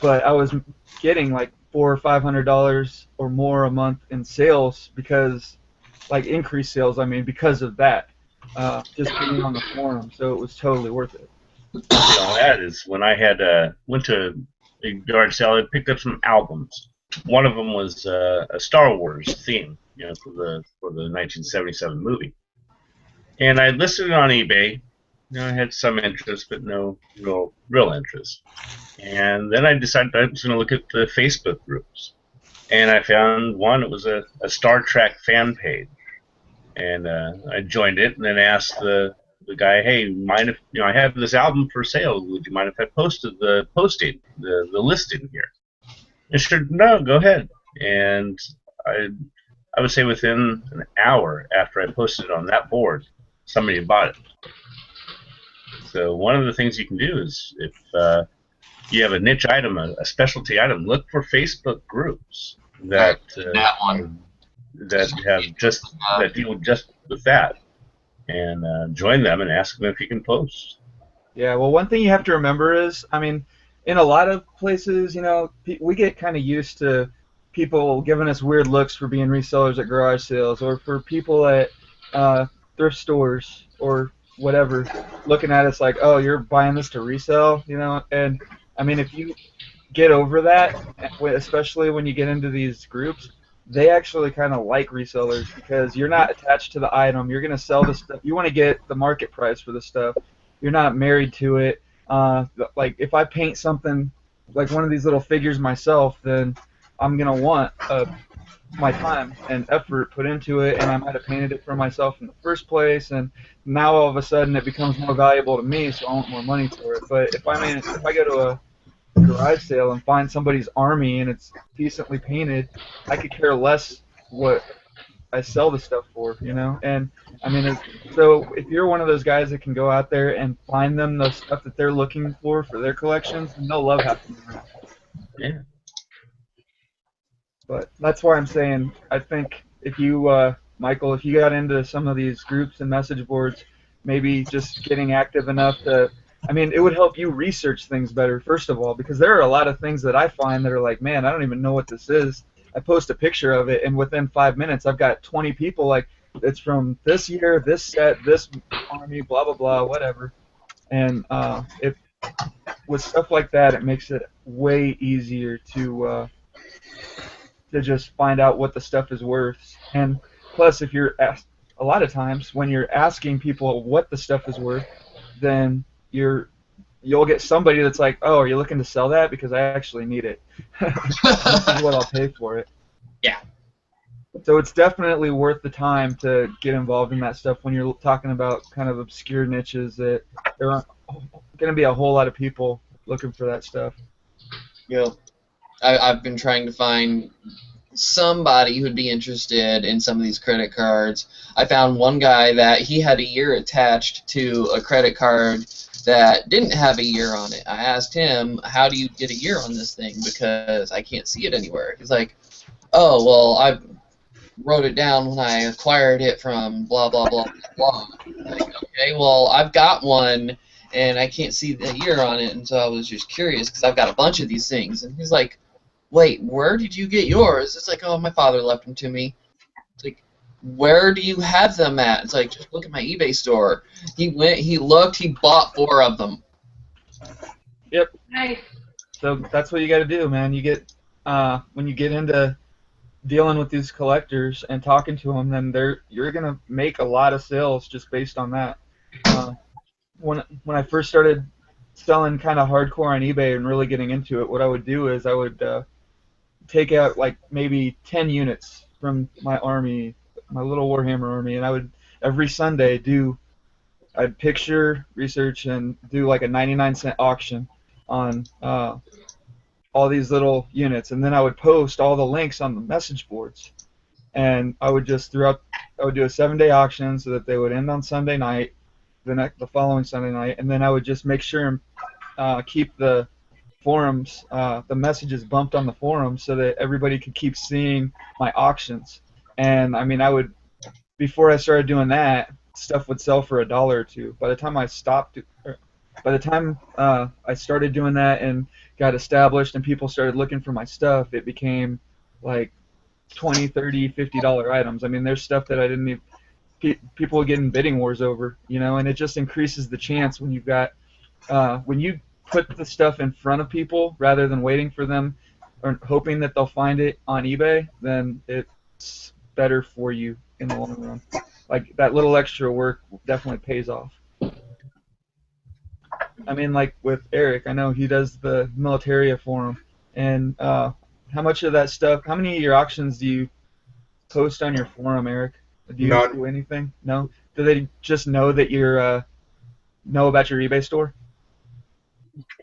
Speaker 1: but I was getting like $400 or $500 or more a month in sales because, like increased sales, I mean, because of that. Just being on the forum, so it was totally worth it.
Speaker 6: That is when I had went to a yard sale. I picked up some albums. One of them was a Star Wars theme, for the 1977 movie. And I listed it on eBay. I had some interest, but no real interest. And then I decided I was going to look at the Facebook groups, and I found one. It was a Star Trek fan page. And I joined it, and then asked the guy, "Hey, mind if I have this album for sale? Would you mind if I posted the listing here?" And she said, "No, go ahead." And I would say within an hour after I posted it on that board, somebody bought it. So one of the things you can do is if you have a niche item, a specialty item, look for Facebook groups that deal just with that, and join them and ask them if you can post.
Speaker 1: Yeah, well, one thing you have to remember is, I mean, in a lot of places, we get kind of used to people giving us weird looks for being resellers at garage sales, or for people at thrift stores or whatever, looking at us like, "Oh, you're buying this to resell," And I mean, if you get over that, especially when you get into these groups, they actually kind of like resellers because you're not attached to the item. You're going to sell the stuff. You want to get the market price for the stuff. You're not married to it. Like if I paint something like one of these little figures myself, then I'm going to want a my time and effort put into it, and I might have painted it for myself in the first place, and now all of a sudden it becomes more valuable to me, so I want more money for it. But if I go to a garage sale and find somebody's army and it's decently painted, I could care less what I sell the stuff for, you know? And I mean, so if you're one of those guys that can go out there and find them the stuff that they're looking for their collections, then they'll love having you around.
Speaker 6: Yeah.
Speaker 1: But that's why I'm saying I think if you, Michael, if you got into some of these groups and message boards, maybe just getting active enough to, I mean, it would help you research things better, first of all, because there are a lot of things that I find that are like, man, I don't even know what this is. I post a picture of it, and within 5 minutes, I've got 20 people like, it's from this year, this set, this army, blah, blah, blah, whatever. And with stuff like that, it makes it way easier to just find out what the stuff is worth. And plus, if you're asked, a lot of times when you're asking people what the stuff is worth, then you'll get somebody that's like, oh, are you looking to sell that? Because I actually need it. This is what I'll pay for it.
Speaker 4: Yeah.
Speaker 1: So it's definitely worth the time to get involved in that stuff when you're talking about kind of obscure niches that there aren't going to be a whole lot of people looking for that stuff.
Speaker 4: Yeah. I've been trying to find somebody who'd be interested in some of these credit cards. I found one guy that he had a year attached to a credit card that didn't have a year on it. I asked him, how do you get a year on this thing? Because I can't see it anywhere. He's like, oh, well, I wrote it down when I acquired it from blah, blah, blah, blah. Like, okay, well, I've got one, and I can't see the year on it, and so I was just curious because I've got a bunch of these things. And he's like, wait, where did you get yours? It's like, oh, my father left them to me. It's like, where do you have them at? It's like, just look at my eBay store. He went, he looked, he bought 4 of them.
Speaker 1: Yep.
Speaker 3: Nice.
Speaker 1: So that's what you got to do, man. You get when you get into dealing with these collectors and talking to them, then you're gonna make a lot of sales just based on that. When I first started selling kind of hardcore on eBay and really getting into it, what I would do is I would take out like maybe 10 units from my army, my little Warhammer army, and I would every Sunday I'd picture, research, and do like a 99-cent auction on all these little units, and then I would post all the links on the message boards, and I would do a 7-day auction so that they would end on Sunday night, the following Sunday night, and then I would just make sure and keep the forums, the messages bumped on the forums so that everybody could keep seeing my auctions. And I mean, before I started doing that, stuff would sell for $1 or $2. By the time I started doing that and got established and people started looking for my stuff, it became like $20, $30, $50 items. I mean, there's stuff that I didn't even people would get in bidding wars over, you know, and it just increases the chance when you've got when you put the stuff in front of people rather than waiting for them or hoping that they'll find it on eBay, then it's better for you in the long run. Like that little extra work definitely pays off. I mean, like with Eric, I know he does the Militaria forum, and how much of that stuff, how many of your auctions do you post on your forum, Eric? Do you do anything? No? Do they just know that you're know about your eBay store?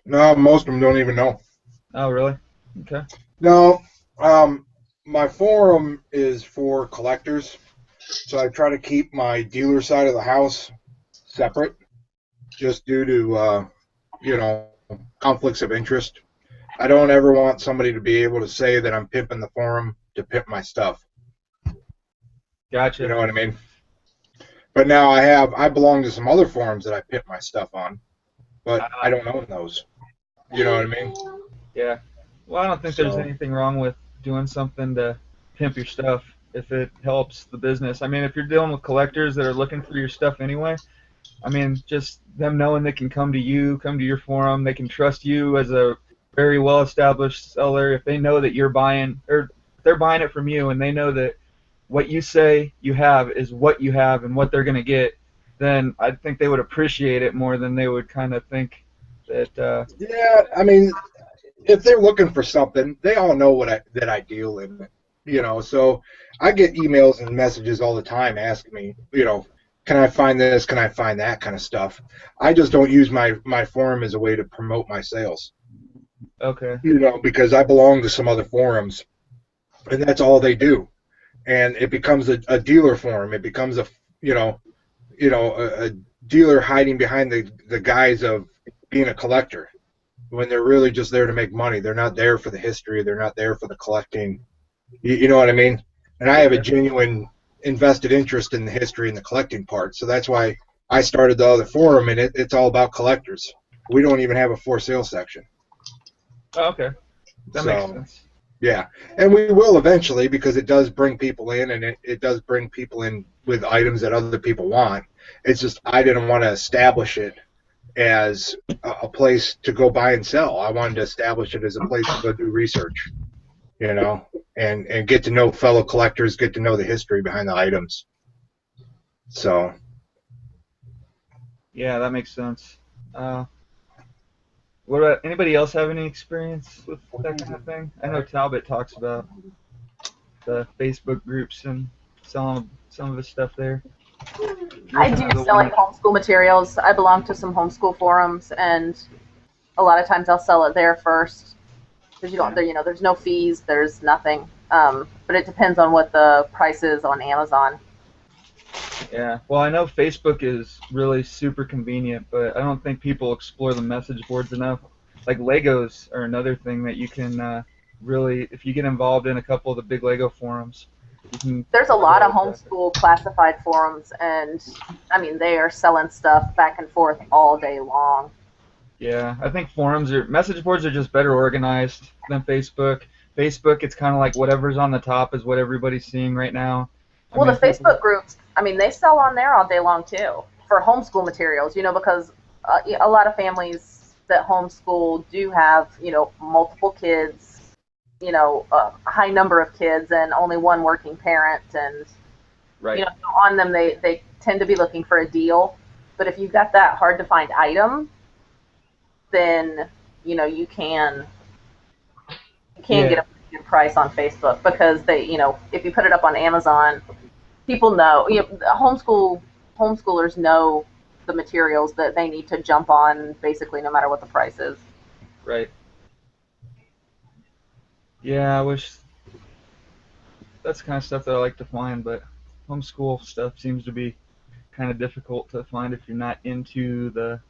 Speaker 8: No, most of them don't even know.
Speaker 1: Oh, really? Okay.
Speaker 8: No, my forum is for collectors, so I try to keep my dealer side of the house separate, just due to conflicts of interest. I don't ever want somebody to be able to say that I'm pimping the forum to pimp my stuff.
Speaker 1: Gotcha.
Speaker 8: You know what I mean? But now I belong to some other forums that I pimp my stuff on, but I don't own those. You know what I mean?
Speaker 1: Yeah. Well, I don't think there's anything wrong with doing something to pimp your stuff if it helps the business. I mean, if you're dealing with collectors that are looking for your stuff anyway, I mean, just them knowing they can come to your forum, they can trust you as a very well-established seller. If they know that you're buying, or they're buying it from you, and they know that what you say you have is what you have and what they're going to get, then I think they would appreciate it more than they would kind of think that.
Speaker 8: Yeah, I mean, if they're looking for something, they all know that I deal in it. So I get emails and messages all the time asking me, can I find this? Can I find that kind of stuff? I just don't use my forum as a way to promote my sales.
Speaker 1: Okay.
Speaker 8: Because I belong to some other forums, and that's all they do. And it becomes a dealer forum. It becomes a dealer hiding behind the guise of being a collector when they're really just there to make money. They're not there for the history. They're not there for the collecting. You know what I mean? And I have a genuine invested interest in the history and the collecting part. So that's why I started the other forum, and it's all about collectors. We don't even have a for sale section.
Speaker 1: Oh, okay. That makes sense.
Speaker 8: Yeah, and we will eventually, because it does bring people in, and it does bring people in with items that other people want. It's just I didn't want to establish it as a place to go buy and sell. I wanted to establish it as a place to go do research, and get to know fellow collectors, get to know the history behind the items. So.
Speaker 1: Yeah, that makes sense. What about anybody else have any experience with that kind of thing? I know Talbot talks about the Facebook groups and selling some of his stuff there.
Speaker 2: I do selling homeschool materials. I belong to some homeschool forums, and a lot of times I'll sell it there first because there's no fees, there's nothing. But it depends on what the price is on Amazon.
Speaker 1: Yeah, well, I know Facebook is really super convenient, but I don't think people explore the message boards enough. Like Legos are another thing that you can really, if you get involved in a couple of the big Lego forums, you can.
Speaker 2: There's a lot of homeschool classified forums, and I mean they are selling stuff back and forth all day long.
Speaker 1: Yeah, I think message boards are just better organized than Facebook. Facebook, it's kind of like whatever's on the top is what everybody's seeing right now.
Speaker 2: Well, the Facebook groups, I mean, they sell on there all day long, too, for homeschool materials, because a lot of families that homeschool do have, multiple kids, a high number of kids and only one working parent. And,
Speaker 1: right.
Speaker 2: On them, they tend to be looking for a deal. But if you've got that hard-to-find item, then, you can get a good price on Facebook because they, if you put it up on Amazon, people know, homeschoolers know the materials that they need to jump on basically no matter what the price is.
Speaker 1: Right. Yeah, I wish that's the kind of stuff that I like to find, but homeschool stuff seems to be kind of difficult to find if you're not into the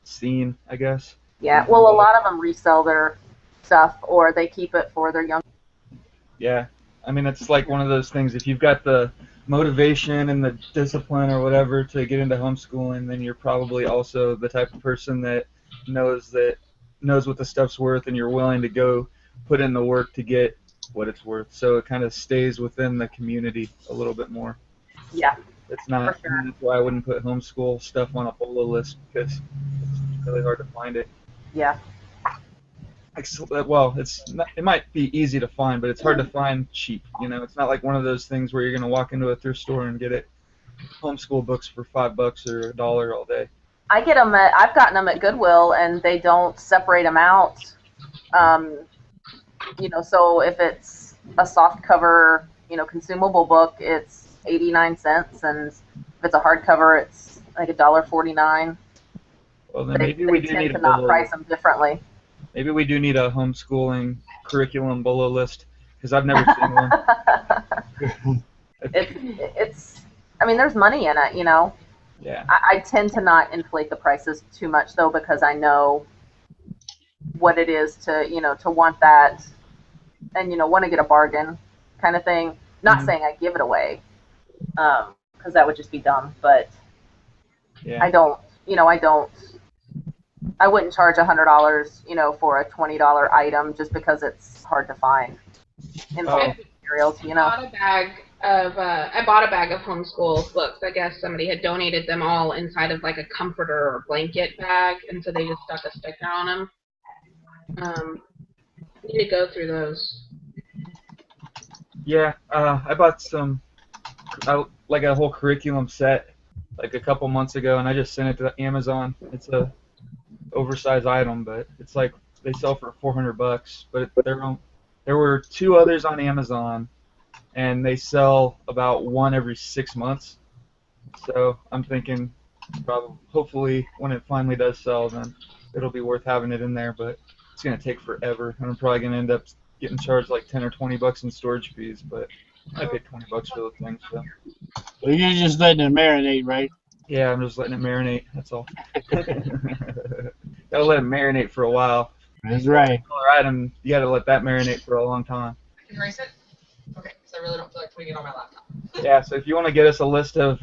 Speaker 1: scene, I guess.
Speaker 2: Yeah, well, a lot of them resell their stuff or they keep it for their young.
Speaker 1: Yeah, I mean, it's like one of those things, if you've got the motivation and the discipline or whatever to get into homeschooling, then you're probably also the type of person that knows what the stuff's worth and you're willing to go put in the work to get what it's worth. So it kind of stays within the community a little bit more.
Speaker 2: Yeah.
Speaker 1: It's not,
Speaker 2: for sure.
Speaker 1: That's why I wouldn't put homeschool stuff on a bolo list because it's really hard to find it.
Speaker 2: Yeah.
Speaker 1: Well, it might be easy to find, but it's hard to find cheap. It's not like one of those things where you're going to walk into a thrift store and get homeschool books for $5 or $1 all day.
Speaker 2: I've gotten them at Goodwill, and they don't separate them out. So if it's a soft cover, consumable book, it's 89 cents, and if it's a hardcover, it's like $1.49.
Speaker 1: Well, then maybe we do
Speaker 2: tend
Speaker 1: need
Speaker 2: to
Speaker 1: a
Speaker 2: not
Speaker 1: bolo.
Speaker 2: price them differently.
Speaker 1: Maybe we do need a homeschooling curriculum bolo list because I've never seen one.
Speaker 2: I mean, there's money in it,
Speaker 1: Yeah.
Speaker 2: I tend to not inflate the prices too much though because I know what it is to want that and want to get a bargain kind of thing. Not saying I give it away because that would just be dumb, but
Speaker 1: Yeah.
Speaker 2: I wouldn't charge $100, for a $20 item just because it's hard to find in materials,
Speaker 3: I bought a bag of homeschool books. I guess somebody had donated them all inside of like a comforter or blanket bag, and so they just stuck a sticker on them. Need to go through those.
Speaker 1: Yeah, I bought like a whole curriculum set like a couple months ago, and I just sent it to Amazon. It's a oversized item, but it's like they sell for $400. But there were two others on Amazon and they sell about one every 6 months. So I'm thinking, hopefully, when it finally does sell, then it'll be worth having it in there. But it's gonna take forever, and I'm probably gonna end up getting charged like $10 or $20 in storage fees. But I paid $20 for the thing, so.
Speaker 5: Well, you're just letting it marinate, right?
Speaker 1: Yeah, I'm just letting it marinate. That's all. Gotta let it marinate for a while.
Speaker 5: That's right.
Speaker 1: All right, and you gotta let that marinate for a long time.
Speaker 10: I can erase it? Okay, because I really don't feel like putting it on my laptop.
Speaker 1: Yeah, so if you want to get us a list of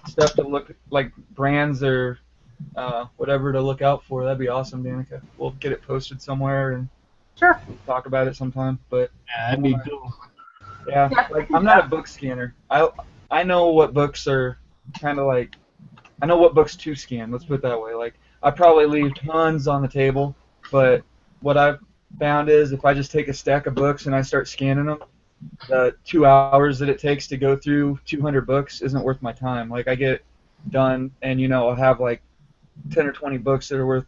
Speaker 1: stuff to look like brands or whatever to look out for, that'd be awesome, Danica. We'll get it posted somewhere and
Speaker 2: Sure.
Speaker 1: talk about it sometime. But
Speaker 5: Yeah, that'd be cool.
Speaker 1: yeah, like I'm not a book scanner. I know what books are kind of like. I know what books to scan. Let's put it that way. Like I probably leave tons on the table, but what I've found is if I just take a stack of books and I start scanning them, the 2 hours that it takes to go through 200 books isn't worth my time. Like I get done, and I'll have like 10 or 20 books that are worth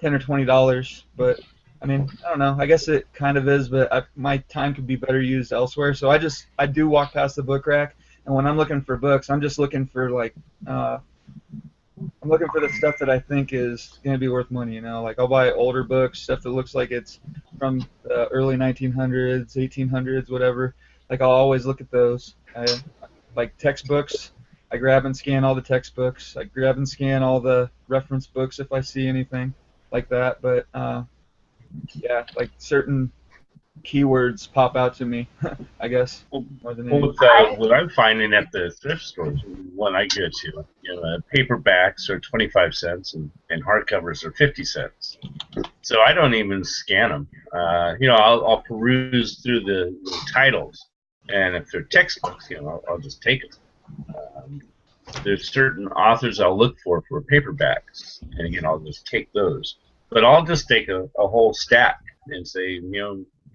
Speaker 1: $10 or $20. But I mean, I don't know. I guess it kind of is, but my time could be better used elsewhere. So I do walk past the book rack, and when I'm looking for books, I'm just looking for like I'm looking for the stuff that I think is going to be worth money. Like I'll buy older books, stuff that looks like it's from the early 1900s, 1800s, whatever. Like I'll always look at those. Like textbooks, I grab and scan all the textbooks. I grab and scan all the reference books if I see anything like that. But yeah, like certain keywords pop out to me, I guess. More than anything.
Speaker 6: What I'm finding at the thrift stores, when I go to, paperbacks are 25 cents and hardcovers are 50 cents. So I don't even scan them. I'll peruse through the titles, and if they're textbooks, I'll just take them. There's certain authors I'll look for paperbacks, and again, I'll just take those. But I'll just take a whole stack and say,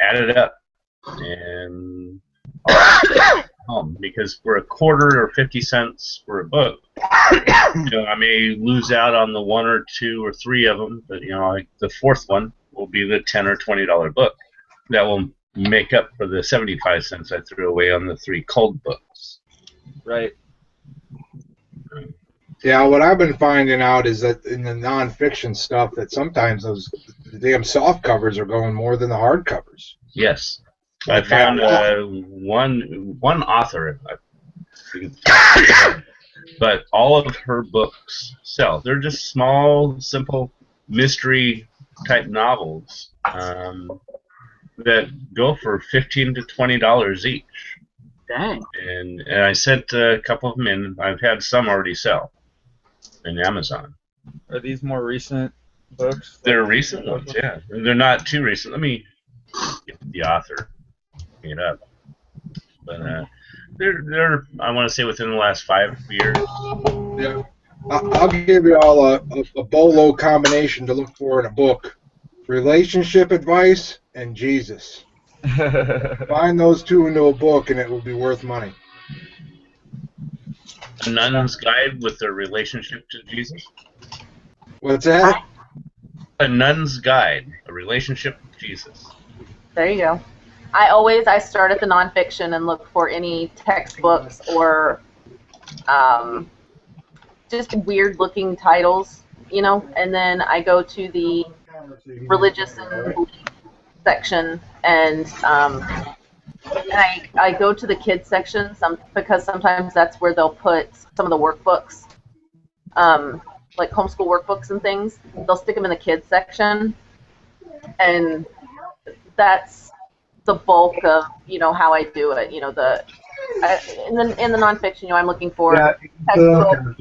Speaker 6: add it up, and home, because for a quarter or 50 cents for a book, I may lose out on the one or two or three of them, but like the fourth one will be the $10 or $20 book that will make up for the 75 cents I threw away on the 3 cold books.
Speaker 1: Right.
Speaker 8: Yeah, what I've been finding out is that in the nonfiction stuff, that sometimes the damn soft covers are going more than the hard covers.
Speaker 6: Yes, I found one author, but all of her books sell. They're just small, simple mystery type novels that go for $15 to $20 each.
Speaker 5: Dang.
Speaker 6: And I sent a couple of them in. I've had some already sell in Amazon.
Speaker 1: Are these more recent books?
Speaker 6: They're recent ones, yeah. They're not too recent. Let me get the author. Bring it up. But they're I want to say within the last 5 years.
Speaker 8: Yeah. I'll give you all a bolo combination to look for in a book: relationship advice and Jesus. Find those two into a book, and it will be worth money.
Speaker 6: A Nun's Guide with their relationship to Jesus.
Speaker 8: What's that?
Speaker 6: A Nun's Guide, a relationship with Jesus.
Speaker 2: There you go. I start at the nonfiction and look for any textbooks or just weird-looking titles, and then I go to the religious and belief section, and I go to the kids section because sometimes that's where they'll put some of the workbooks, like homeschool workbooks and things. They'll stick them in the kids section, and that's the bulk of how I do it. In the nonfiction, I'm looking for textbooks,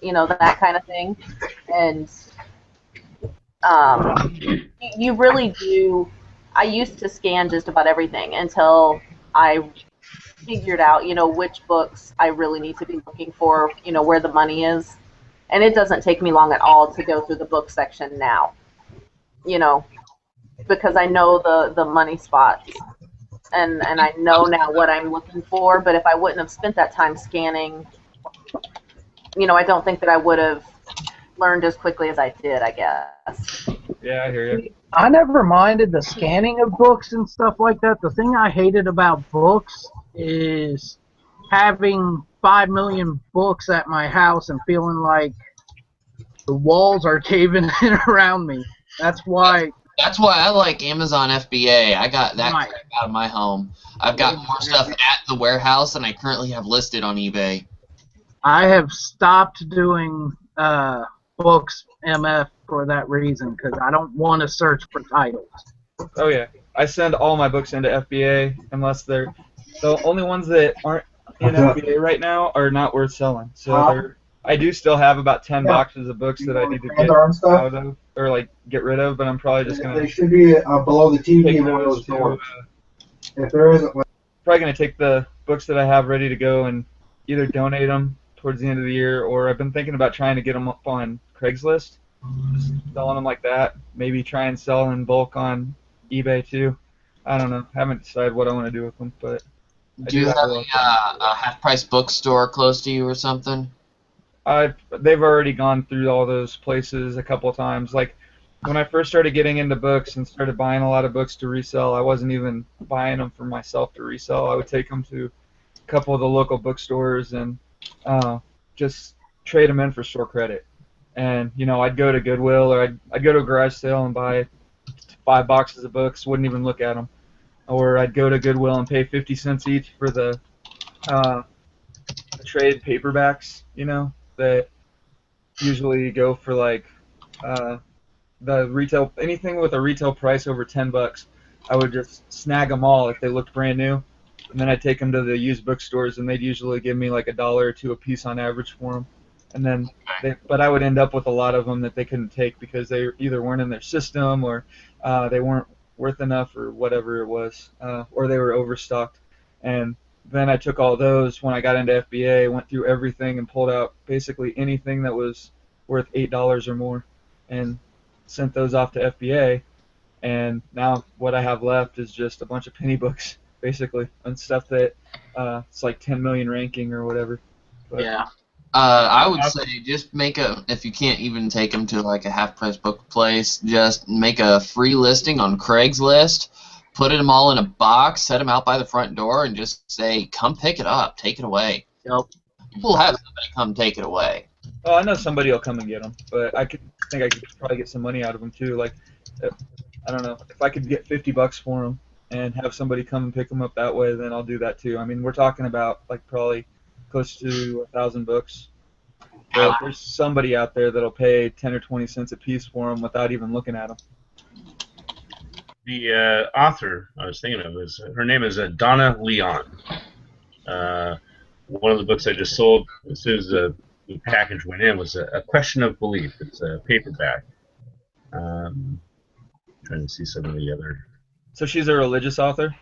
Speaker 2: that kind of thing, and you really do. I used to scan just about everything until I figured out, which books I really need to be looking for, where the money is. And it doesn't take me long at all to go through the book section now, because I know the money spots. And I know now what I'm looking for. But if I wouldn't have spent that time scanning, I don't think that I would have learned as quickly as I did, I guess.
Speaker 1: Yeah, I hear you.
Speaker 5: I never minded the scanning of books and stuff like that. The thing I hated about books is having 5 million books at my house and feeling like the walls are caving in around me. That's why
Speaker 4: I like Amazon FBA. I got that
Speaker 5: Right.
Speaker 4: crap out of my home. I've got more stuff at the warehouse than I currently have listed on eBay.
Speaker 5: I have stopped doing books MF for that reason, because I don't want to search for titles.
Speaker 1: Oh yeah, I send all my books into FBA unless they're the only ones that aren't in FBA right now are not worth selling. So I do still have about 10 boxes of books that I need to get out of or like get rid of, but I'm probably just gonna.
Speaker 11: They should be below the TV
Speaker 1: take
Speaker 11: in one of
Speaker 1: those
Speaker 11: those
Speaker 1: to,
Speaker 11: doors. If there isn't one,
Speaker 1: probably gonna take the books that I have ready to go and either donate them towards the end of the year, or I've been thinking about trying to get them up on Craigslist, just selling them like that. Maybe try and sell in bulk on eBay too. I don't know. Haven't decided what I want to do with them, but
Speaker 4: Do you have a half-price bookstore close to you or something?
Speaker 1: They've already gone through all those places a couple times. Like when I first started getting into books and started buying a lot of books to resell, I wasn't even buying them for myself to resell. I would take them to a couple of the local bookstores and just trade them in for store credit. And I'd go to Goodwill or I'd go to a garage sale and buy 5 boxes of books, wouldn't even look at them. Or I'd go to Goodwill and pay 50 cents each for the trade paperbacks, that usually go for like the retail, anything with a retail price over $10. I would just snag them all if they looked brand new, and then I'd take them to the used bookstores, and they'd usually give me like $1 or $2 a piece on average for them. And then, but I would end up with a lot of them that they couldn't take because they either weren't in their system or they weren't worth enough or whatever it was, or they were overstocked. And then I took all those when I got into FBA, went through everything and pulled out basically anything that was worth $8 or more, and sent those off to FBA. And now what I have left is just a bunch of penny books, basically, and stuff that it's like 10 million ranking or whatever. But,
Speaker 5: yeah.
Speaker 4: I would say just if you can't even take them to like a half-price book place, just make a free listing on Craigslist, put them all in a box, set them out by the front door, and just say, come pick it up, take it away.
Speaker 5: Yep.
Speaker 4: We'll have somebody come take it away.
Speaker 1: Oh, I know somebody will come and get them, but I think I could probably get some money out of them too. Like, I don't know, if I could get $50 for them and have somebody come and pick them up that way, then I'll do that too. I mean, we're talking about like probably close to 1,000 books. So there's somebody out there that'll pay 10 or 20 cents a piece for them without even looking at them.
Speaker 6: The author I was thinking of her name is Donna Leon. One of the books I just sold as soon as the package went in was A Question of Belief. It's a paperback. Trying to see some of the other.
Speaker 1: So she's a religious author?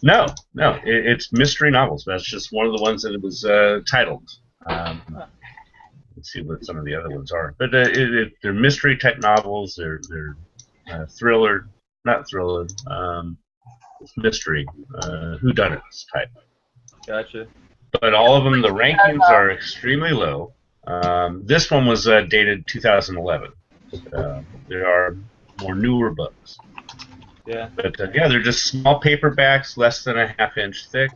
Speaker 6: No, it's mystery novels. That's just one of the ones that it was titled. Let's see what some of the other ones are. But they're mystery type novels. They're thriller, not thriller. It's mystery, whodunits type.
Speaker 1: Gotcha.
Speaker 6: But all of them, the rankings are extremely low. This one was dated 2011. There are more newer books.
Speaker 1: Yeah.
Speaker 6: But they're just small paperbacks, less than a half-inch thick.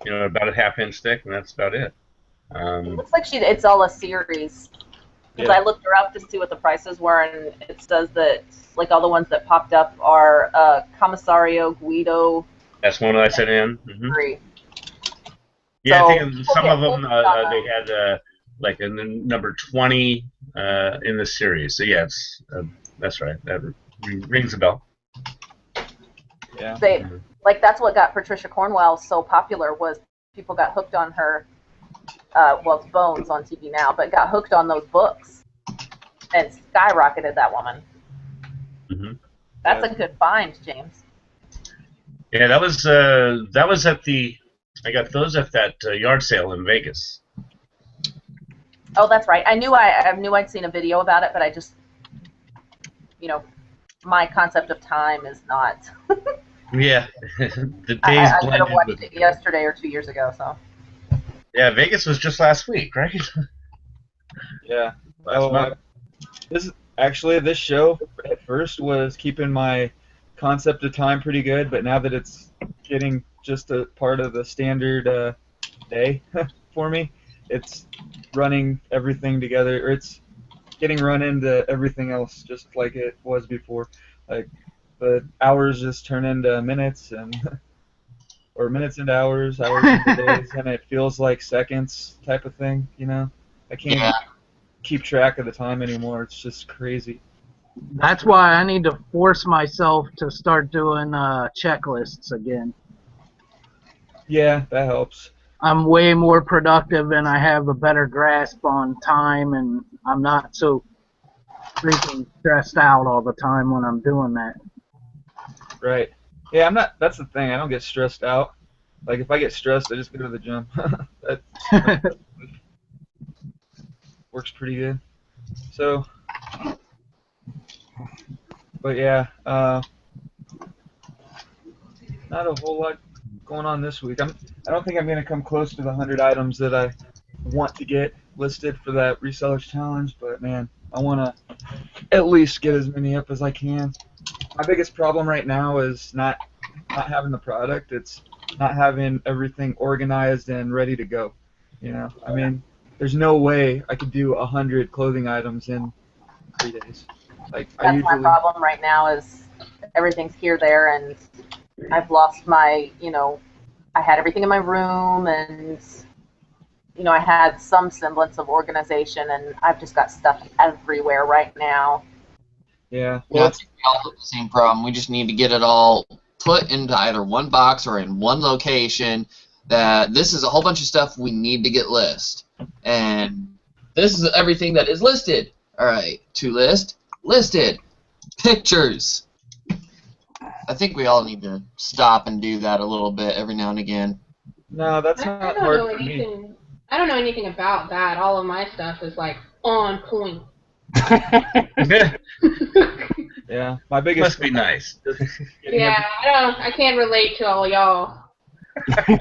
Speaker 6: About a half-inch thick, and that's about it.
Speaker 2: It looks like it's all a series. Because I looked her up to see what the prices were, and it says that like all the ones that popped up are Commissario Guido.
Speaker 6: That's one that I sent in. Mm-hmm.
Speaker 2: 3.
Speaker 6: Yeah,
Speaker 2: So,
Speaker 6: I think some of them they had like a number 20 in the series. So yeah, that's right. That rings a bell.
Speaker 1: Yeah.
Speaker 2: That's what got Patricia Cornwell so popular, was people got hooked on her. Well, it's Bones on TV now, but got hooked on those books and skyrocketed that woman.
Speaker 6: Mm-hmm.
Speaker 2: That's a good find, James.
Speaker 6: Yeah, that was at the. I got those at that yard sale in Vegas.
Speaker 2: Oh, that's right. I knew I'd seen a video about it, but I just, my concept of time is not.
Speaker 6: Yeah, the days
Speaker 2: I could
Speaker 6: blended.
Speaker 2: have watched it yesterday or 2 years ago. So.
Speaker 6: Yeah, Vegas was just last week, right?
Speaker 1: Yeah.
Speaker 6: Last month.
Speaker 1: This show first was keeping my concept of time pretty good, but now that it's getting just a part of the standard day for me, it's running everything together, or it's getting run into everything else just like it was before. Like the hours just turn into minutes or minutes into hours, hours into days, and it feels like seconds type of thing, you know? I can't even keep track of the time anymore. It's just crazy.
Speaker 5: That's why I need to force myself to start doing checklists again.
Speaker 1: Yeah, that helps.
Speaker 5: I'm way more productive and I have a better grasp on time, and I'm not so freaking stressed out all the time when I'm doing that.
Speaker 1: Right. Yeah, I'm not. That's the thing. I don't get stressed out. Like if I get stressed, I just go to the gym. That works pretty good. So, but yeah, not a whole lot going on this week. I don't think I'm gonna come close to the 100 items that I want to get listed for that resellers challenge. But man, I want to at least get as many up as I can. My biggest problem right now is not having the product. It's not having everything organized and ready to go. You know, I mean, there's no way I could do 100 clothing items in 3 days. Like
Speaker 2: That's my problem right now is everything's here, there, and I've lost my, I had everything in my room, and, I had some semblance of organization, and I've just got stuff everywhere right now.
Speaker 1: Yeah.
Speaker 4: Well, I think we all have the same problem. We just need to get it all put into either one box or in one location. That this is a whole bunch of stuff we need to get listed, and this is everything that is listed. All right, to list, listed, pictures. I think we all need to stop and do that a little bit every now and again.
Speaker 1: No, that's not hard for me.
Speaker 3: I don't know anything about that. All of my stuff is like on point.
Speaker 1: Yeah, my biggest
Speaker 6: must be nice.
Speaker 3: Yeah, I can't relate to all y'all.
Speaker 4: I've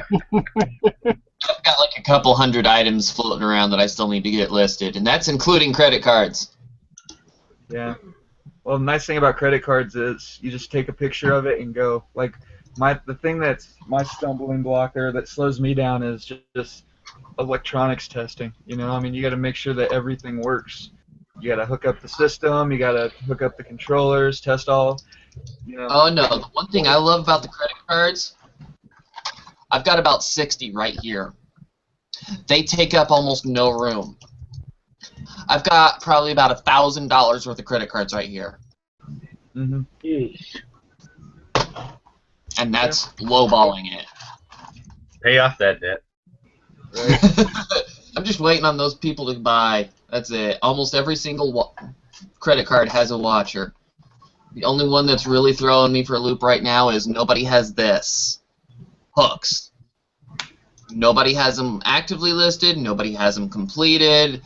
Speaker 4: got like a couple hundred items floating around that I still need to get listed, and that's including credit cards.
Speaker 1: Yeah. Well, the nice thing about credit cards is you just take a picture of it and go. Like the thing that's my stumbling block there that slows me down is just electronics testing. I mean, you got to make sure that everything works. You got to hook up the system. You got to hook up the controllers. Test all.
Speaker 4: Oh no! The one thing I love about the credit cards, I've got about 60 right here. They take up almost no room. I've got probably about $1,000 worth of credit cards right here.
Speaker 1: Mm-hmm.
Speaker 4: And that's lowballing it.
Speaker 6: Pay off that debt.
Speaker 1: Right.
Speaker 4: I'm just waiting on those people to buy. That's it. Almost every single credit card has a watcher. The only one that's really throwing me for a loop right now is nobody has this. Hooks. Nobody has them actively listed. Nobody has them completed.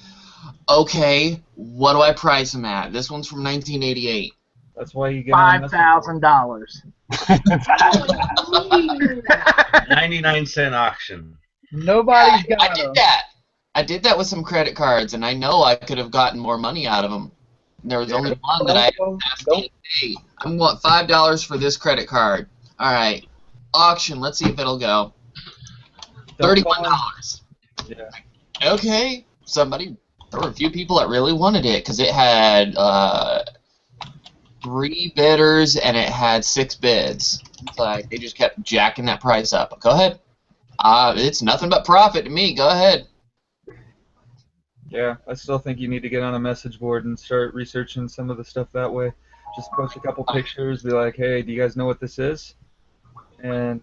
Speaker 4: Okay, what do I price them at? This one's from 1988.
Speaker 1: That's why you get
Speaker 5: $5,000.
Speaker 6: 99-cent auction.
Speaker 11: Nobody's got
Speaker 4: I did that. I did that with some credit cards, and I know I could have gotten more money out of them. There was only one that I asked me, hey, I want $5 for this credit card. All right, auction. Let's see if it'll go. $31.
Speaker 1: Yeah.
Speaker 4: Okay, there were a few people that really wanted it because it had 3 bidders and it had 6 bids. It's like they just kept jacking that price up. Go ahead. It's nothing but profit to me. Go ahead.
Speaker 1: Yeah, I still think you need to get on a message board and start researching some of the stuff that way. Just post a couple pictures, be like, hey, do you guys know what this is? And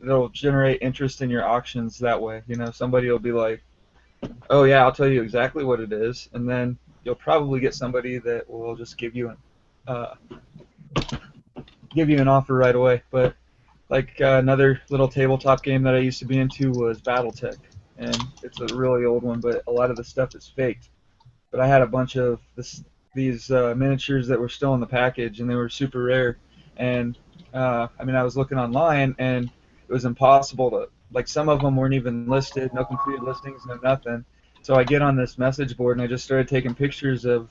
Speaker 1: it'll generate interest in your auctions that way. Somebody will be like, oh yeah, I'll tell you exactly what it is, and then you'll probably get somebody that will just give you an offer right away. But like another little tabletop game that I used to be into was BattleTech, and it's a really old one, but a lot of the stuff is faked. But I had a bunch of these miniatures that were still in the package, and they were super rare. And I was looking online, and it was impossible to, like, some of them weren't even listed, no completed listings, no nothing. So I get on this message board, and I just started taking pictures of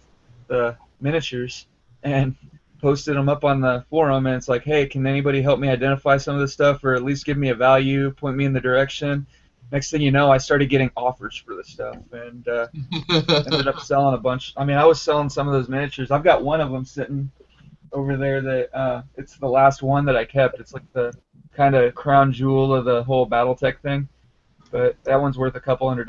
Speaker 1: the miniatures, and posted them up on the forum, and it's like, hey, can anybody help me identify some of this stuff, or at least give me a value, point me in the direction? Next thing you know, I started getting offers for the stuff, and ended up selling a bunch. I mean, I was selling some of those miniatures. I've got one of them sitting over there that it's the last one that I kept. It's like the kind of crown jewel of the whole BattleTech thing, but that one's worth a couple $100.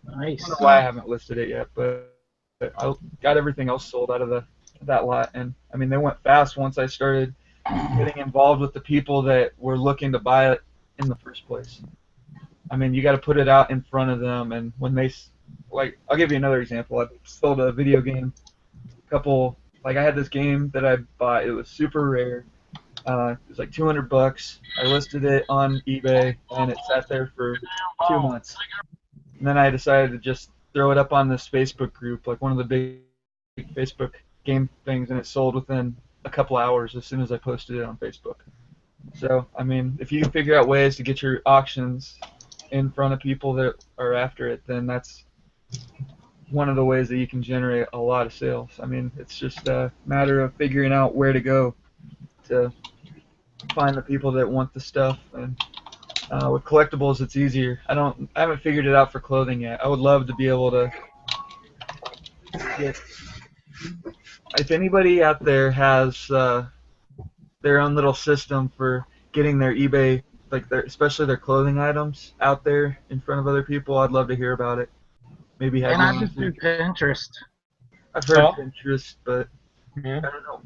Speaker 5: Nice.
Speaker 1: I don't know why I haven't listed it yet, but I got everything else sold out of that lot, and I mean they went fast once I started getting involved with the people that were looking to buy it in the first place. I mean, you got to put it out in front of them, and when they like, I'll give you another example. I sold a video game, I had this game that I bought. It was super rare. It was like $200. I listed it on eBay, and it sat there for 2 months. And then I decided to just throw it up on this Facebook group, like one of the big Facebook game things, and it sold within a couple hours as soon as I posted it on Facebook. So, I mean, if you can figure out ways to get your auctions in front of people that are after it, then that's one of the ways that you can generate a lot of sales. I mean, it's just a matter of figuring out where to go to find the people that want the stuff. And with collectibles, it's easier. I haven't figured it out for clothing yet. I would love to be able to get. If anybody out there has their own little system for getting their eBay, especially their clothing items, out there in front of other people, I'd love to hear about it. Maybe have
Speaker 5: And
Speaker 1: you
Speaker 5: I
Speaker 1: on
Speaker 5: just do
Speaker 1: here.
Speaker 5: Pinterest.
Speaker 1: I've heard of Pinterest, but I don't know.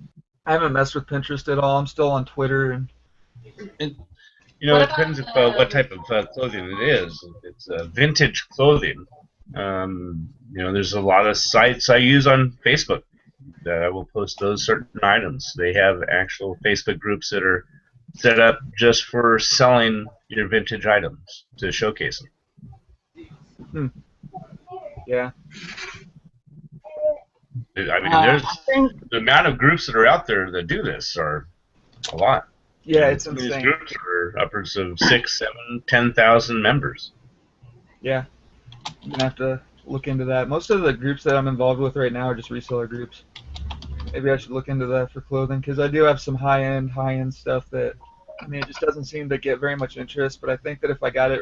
Speaker 1: I haven't messed with Pinterest at all. I'm still on Twitter and.
Speaker 6: You know, it depends what type of clothing it is. If it's vintage clothing, you know, there's a lot of sites I use on Facebook that I will post those certain items. They have actual Facebook groups that are set up just for selling your vintage items to showcase them.
Speaker 1: Yeah.
Speaker 6: I mean, the amount of groups that are out there that do this are a lot.
Speaker 1: Yeah, it's
Speaker 6: These
Speaker 1: insane.
Speaker 6: groups are upwards of 6, 7, 10,000 members.
Speaker 1: Yeah, I'm gonna have to look into that. Most of the groups that I'm involved with right now are just reseller groups. Maybe I should look into that for clothing, because I do have some high-end stuff that, I mean, it just doesn't seem to get very much interest. But I think that if I got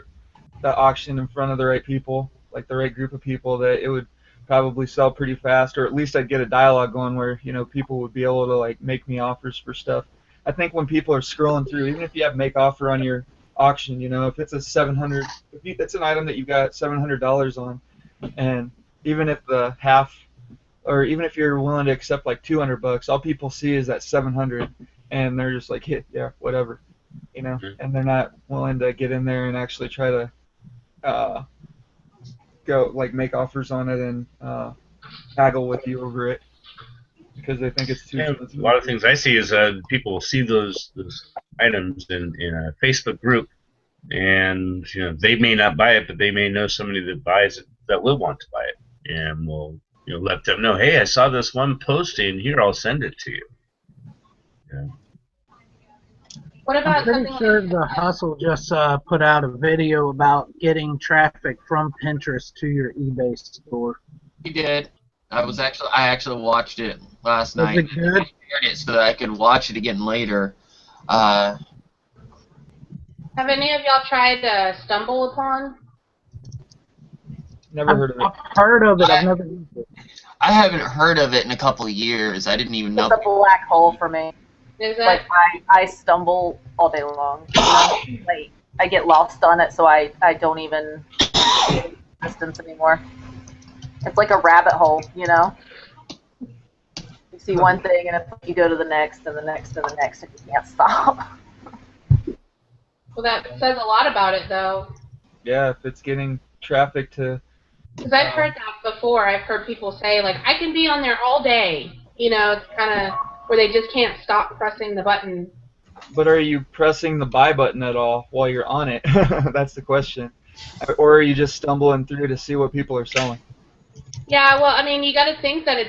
Speaker 1: that auction in front of the right people, like the right group of people, that it would probably sell pretty fast, or at least I'd get a dialogue going where, you know, people would be able to like make me offers for stuff. I think when people are scrolling through, even if you have make offer on your auction, you know, if it's it's an item that you got $700 on, and even if even if you're willing to accept like $200, all people see is that 700, and they're just like, yeah, whatever, you know, and they're not willing to get in there and actually try to go like make offers on it and haggle with you over it, because they think it's too expensive.
Speaker 6: A lot of things I see is people see those items in a Facebook group, and you know they may not buy it, but they may know somebody that buys it that will want to buy it, and will let them know, hey, I saw this one posting here, I'll send it to you. Yeah.
Speaker 3: What about
Speaker 5: I'm pretty
Speaker 3: something
Speaker 5: sure
Speaker 3: like
Speaker 5: the Hustle just put out a video about getting traffic from Pinterest to your eBay store.
Speaker 4: He did. I actually watched it last
Speaker 5: Was
Speaker 4: night.
Speaker 5: it good?
Speaker 4: I shared it so that I could watch it again later.
Speaker 3: Have any of y'all tried Stumble Upon?
Speaker 1: Never heard of it.
Speaker 5: I've heard of it. I've never used it.
Speaker 4: I haven't heard of it in a couple of years. I didn't even know.
Speaker 2: It's a black hole for me.
Speaker 3: Is
Speaker 2: Like
Speaker 3: that
Speaker 2: I stumble all day long. You know? Like I get lost on it, so I don't even distance anymore. It's like a rabbit hole, you know. You see one thing, and you go to the next, and the next, and the next, and you can't stop.
Speaker 3: well, that says a lot about it, though.
Speaker 1: Yeah, if it's getting traffic to.
Speaker 3: Because I've heard that before. I've heard people say, like, I can be on there all day. You know, it's kind of where they just can't stop pressing the button.
Speaker 1: But are you pressing the buy button at all while you're on it? That's the question. Or are you just stumbling through to see what people are selling?
Speaker 3: Yeah, well, I mean, you got to think that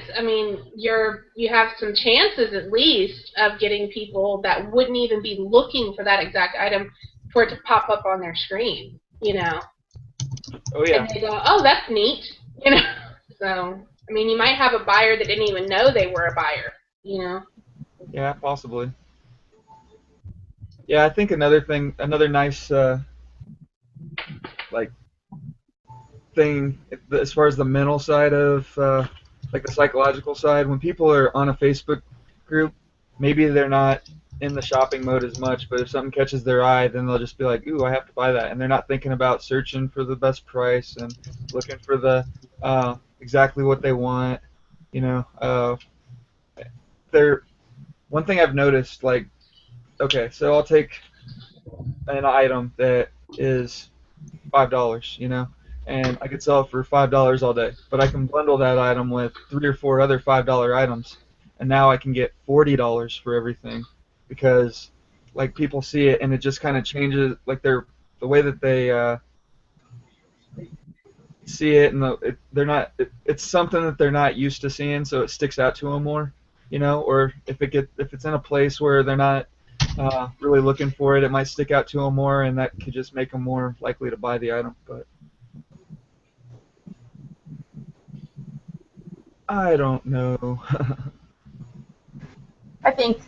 Speaker 3: you have some chances at least of getting people that wouldn't even be looking for that exact item for it to pop up on their screen, you know.
Speaker 1: Oh yeah.
Speaker 3: And they go, oh, that's neat, you know. So, I mean, you might have a buyer that didn't even know they were a buyer, You know.
Speaker 1: Yeah, possibly. Yeah, I think another nice like thing as far as the mental side of like the psychological side, when people are on a Facebook group, maybe they're not in the shopping mode as much, but if something catches their eye, then they'll just be like, ooh, I have to buy that, and they're not thinking about searching for the best price and looking for the exactly what they want. You know, they're one thing I've noticed, like, okay, so I'll take an item that is $5, you know, and I could sell it for $5 all day. But I can bundle that item with 3 or 4 other $5 items, and now I can get $40 for everything, because like people see it and it just kind of changes like the way that they see it, and they're not it's something that they're not used to seeing, so it sticks out to them more, you know. Or if it's in a place where they're not really looking for it, it might stick out to them more, and that could just make them more likely to buy the item. But I don't know.
Speaker 2: I think,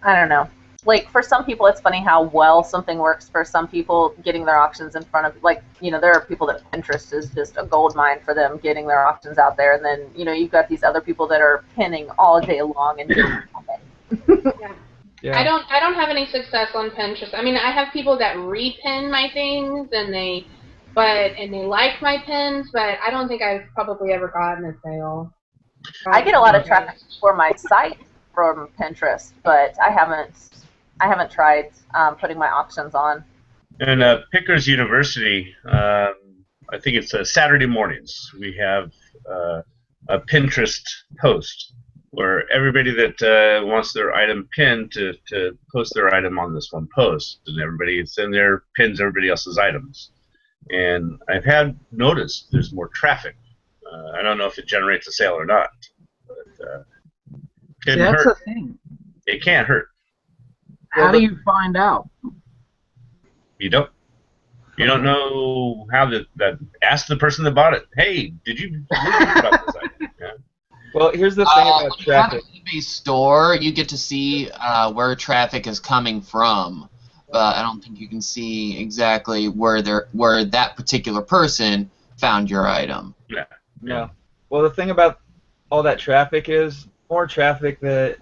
Speaker 2: I don't know. Like, for some people, it's funny how well something works for some people, getting their auctions in front of, like, you know, there are people that Pinterest is just a gold mine for them, getting their auctions out there. And then, you know, you've got these other people that are pinning all day long and doing nothing.
Speaker 3: Yeah.
Speaker 1: Yeah.
Speaker 3: I don't have any success on Pinterest. I mean, I have people that repin my things and they like my pins, but I don't think I've probably ever gotten a sale.
Speaker 2: I get a lot of traffic for my site from Pinterest, but I haven't tried putting my auctions on.
Speaker 6: And Pickers University, I think it's Saturday mornings. We have a Pinterest post where everybody that wants their item pinned to post their item on this one post, and everybody in there pins everybody else's items. And I've noticed there's more traffic. I don't know if it generates a sale or not, but
Speaker 5: That's
Speaker 6: hurt.
Speaker 5: the thing.
Speaker 6: It can't hurt.
Speaker 5: How do you find out?
Speaker 6: You don't. You don't know how that. Ask the person that bought it. Hey, did you hear about this item? Yeah.
Speaker 1: Well, here's the thing about
Speaker 4: When you have an
Speaker 1: traffic.
Speaker 4: eBay store, you get to see where traffic is coming from, but I don't think you can see exactly where that particular person found your item.
Speaker 6: Yeah.
Speaker 1: No. Well, the thing about all that traffic is, the more traffic that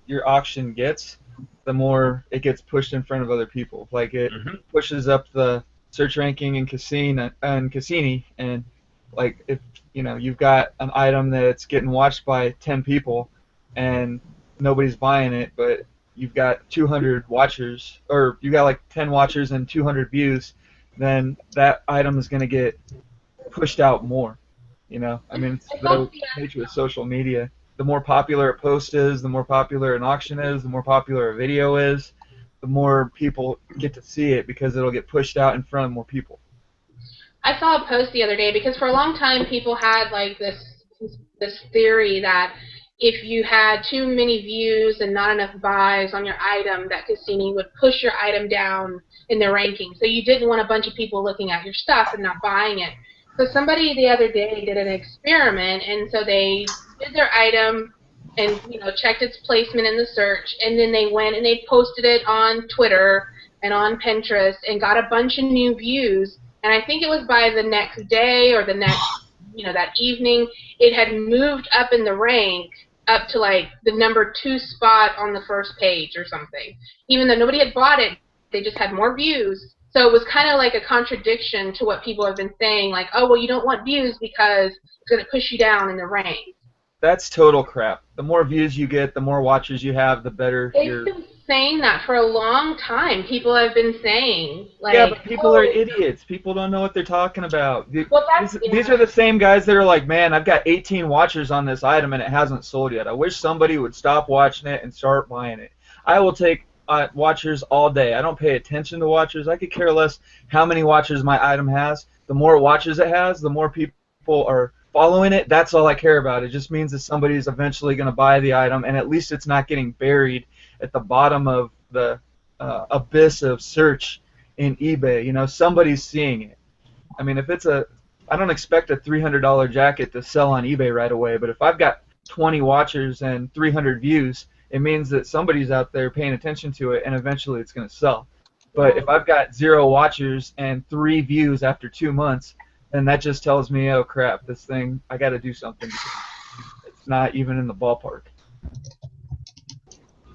Speaker 1: your auction gets, the more it gets pushed in front of other people. Like, it pushes up the search ranking in Cassini, and like, if you know you've got an item that's getting watched by 10 people and nobody's buying it, but you've got 200 watchers, or you got like 10 watchers and 200 views, then that item is going to get pushed out more. You know, I mean, it's the nature of social media. The more popular a post is, the more popular an auction is, the more popular a video is, the more people get to see it, because it'll get pushed out in front of more people.
Speaker 3: I saw a post the other day because for a long time people had like this theory that if you had too many views and not enough buys on your item, that Cassini would push your item down in the ranking. So you didn't want a bunch of people looking at your stuff and not buying it. So somebody the other day did an experiment, and so they did their item and, you know, checked its placement in the search, and then they went and they posted it on Twitter and on Pinterest and got a bunch of new views. And I think it was by the next day or the next, you know, that evening, it had moved up in the rank up to like the #2 spot on the first page or something. Even though nobody had bought it, they just had more views. So it was kind of like a contradiction to what people have been saying, like, oh, well, you don't want views because it's going to push you down in the rank.
Speaker 1: That's total crap. The more views you get, the more watchers you have, the better
Speaker 3: They've been saying that for a long time. People have been saying, like,
Speaker 1: yeah, but people are idiots. People don't know what they're talking about.
Speaker 3: Well,
Speaker 1: These are the same guys that are like, man, I've got 18 watchers on this item and it hasn't sold yet. I wish somebody would stop watching it and start buying it. I will take watchers all day. I don't pay attention to watchers. I could care less how many watchers my item has. The more watchers it has, the more people are following it. That's all I care about. It just means that somebody's eventually going to buy the item, and at least it's not getting buried at the bottom of the abyss of search in eBay. You know, somebody's seeing it. I mean, if it's I don't expect a $300 jacket to sell on eBay right away, but if I've got 20 watchers and 300 views, it means that somebody's out there paying attention to it, and eventually it's going to sell. But if I've got 0 watchers and 3 views after 2 months, then that just tells me, oh crap, this thing, I got to do something. It's not even in the ballpark.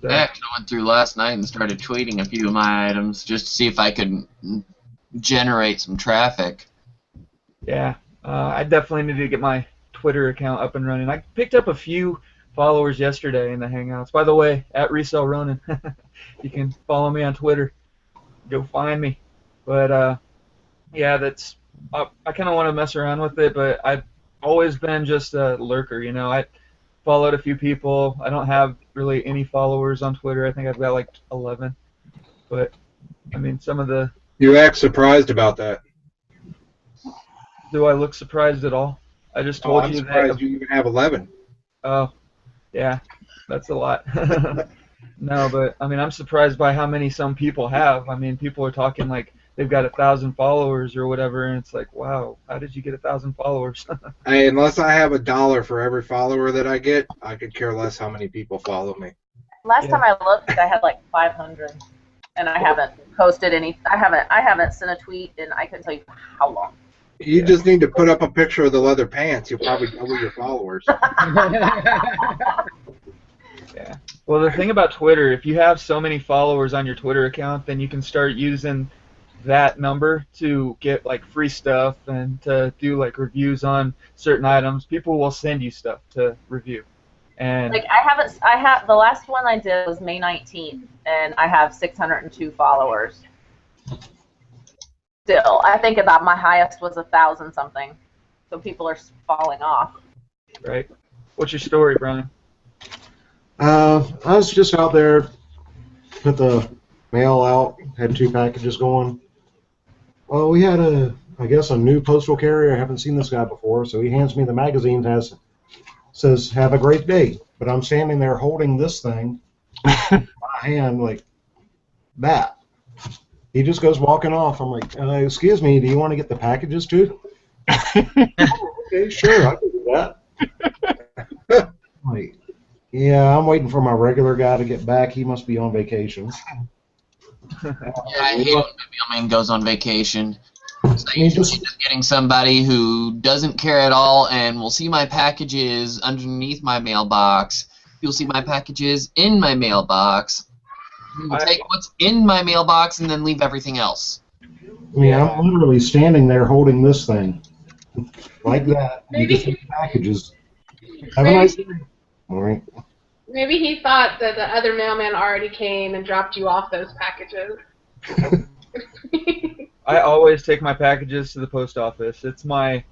Speaker 1: So,
Speaker 4: I actually went through last night and started tweeting a few of my items just to see if I could generate some traffic.
Speaker 1: yeah, I definitely need to get my Twitter account up and running. I picked up a few followers yesterday in the Hangouts. By the way, at Resale Ronin, you can follow me on Twitter. Go find me. But yeah, that's I kind of want to mess around with it, but I've always been just a lurker. You know, I followed a few people. I don't have really any followers on Twitter. I think I've got like 11. But I mean, some of the.
Speaker 8: You act surprised about that.
Speaker 1: Do I look surprised at all? I just told
Speaker 8: I'm
Speaker 1: you
Speaker 8: surprised
Speaker 1: that.
Speaker 8: you even have 11.
Speaker 1: Oh, yeah, that's a lot. No, but I mean, I'm surprised by how many some people have. I mean, people are talking like they've got 1,000 followers or whatever, and it's like, wow, how did you get 1,000 followers?
Speaker 8: Hey, unless I have $1 for every follower that I get, I could care less how many people follow me.
Speaker 2: Last time I looked, I had like 500, and I haven't posted any. I haven't sent a tweet in I couldn't tell you how long.
Speaker 8: You just need to put up a picture of the leather pants. You'll probably double your followers.
Speaker 1: Yeah. Well, the thing about Twitter, if you have so many followers on your Twitter account, then you can start using that number to get like free stuff and to do like reviews on certain items. People will send you stuff to review. And
Speaker 2: like I have the last one I did was May 19th, and I have 602 followers. Still, I think about my highest was 1,000 something. So people are falling off.
Speaker 1: Right. What's your story, Brian?
Speaker 7: I was just out there, put the mail out, had 2 packages going. Well, we had I guess a new postal carrier. I haven't seen this guy before, so he hands me the magazine, says, "Have a great day." But I'm standing there holding this thing in my hand like that. He just goes walking off. I'm like, excuse me, do you want to get the packages too? Oh, okay, sure, I can do that. Like, yeah, I'm waiting for my regular guy to get back. He must be on vacation.
Speaker 4: Yeah, I hate when the mailman goes on vacation. So usually just getting somebody who doesn't care at all and will see my packages underneath my mailbox. You'll see my packages in my mailbox. You'll take what's in my mailbox and then leave everything else.
Speaker 7: Yeah, I'm literally standing there holding this thing. Like that. You just get the packages. Have a nice day. All right.
Speaker 3: Maybe he thought that the other mailman already came and dropped you off those packages.
Speaker 1: I always take my packages to the post office. It's my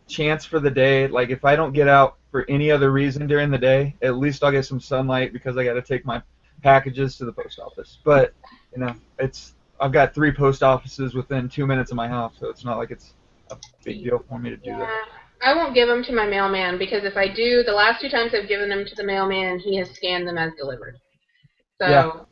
Speaker 1: chance for the day. Like, if I don't get out for any other reason during the day, at least I'll get some sunlight because I got to take my packages to the post office. But, you know, I've got 3 post offices within 2 minutes of my house, so it's not like it's a big deal for me to do that.
Speaker 3: I won't give them to my mailman because if I do, the last 2 times I've given them to the mailman, he has scanned them as delivered. So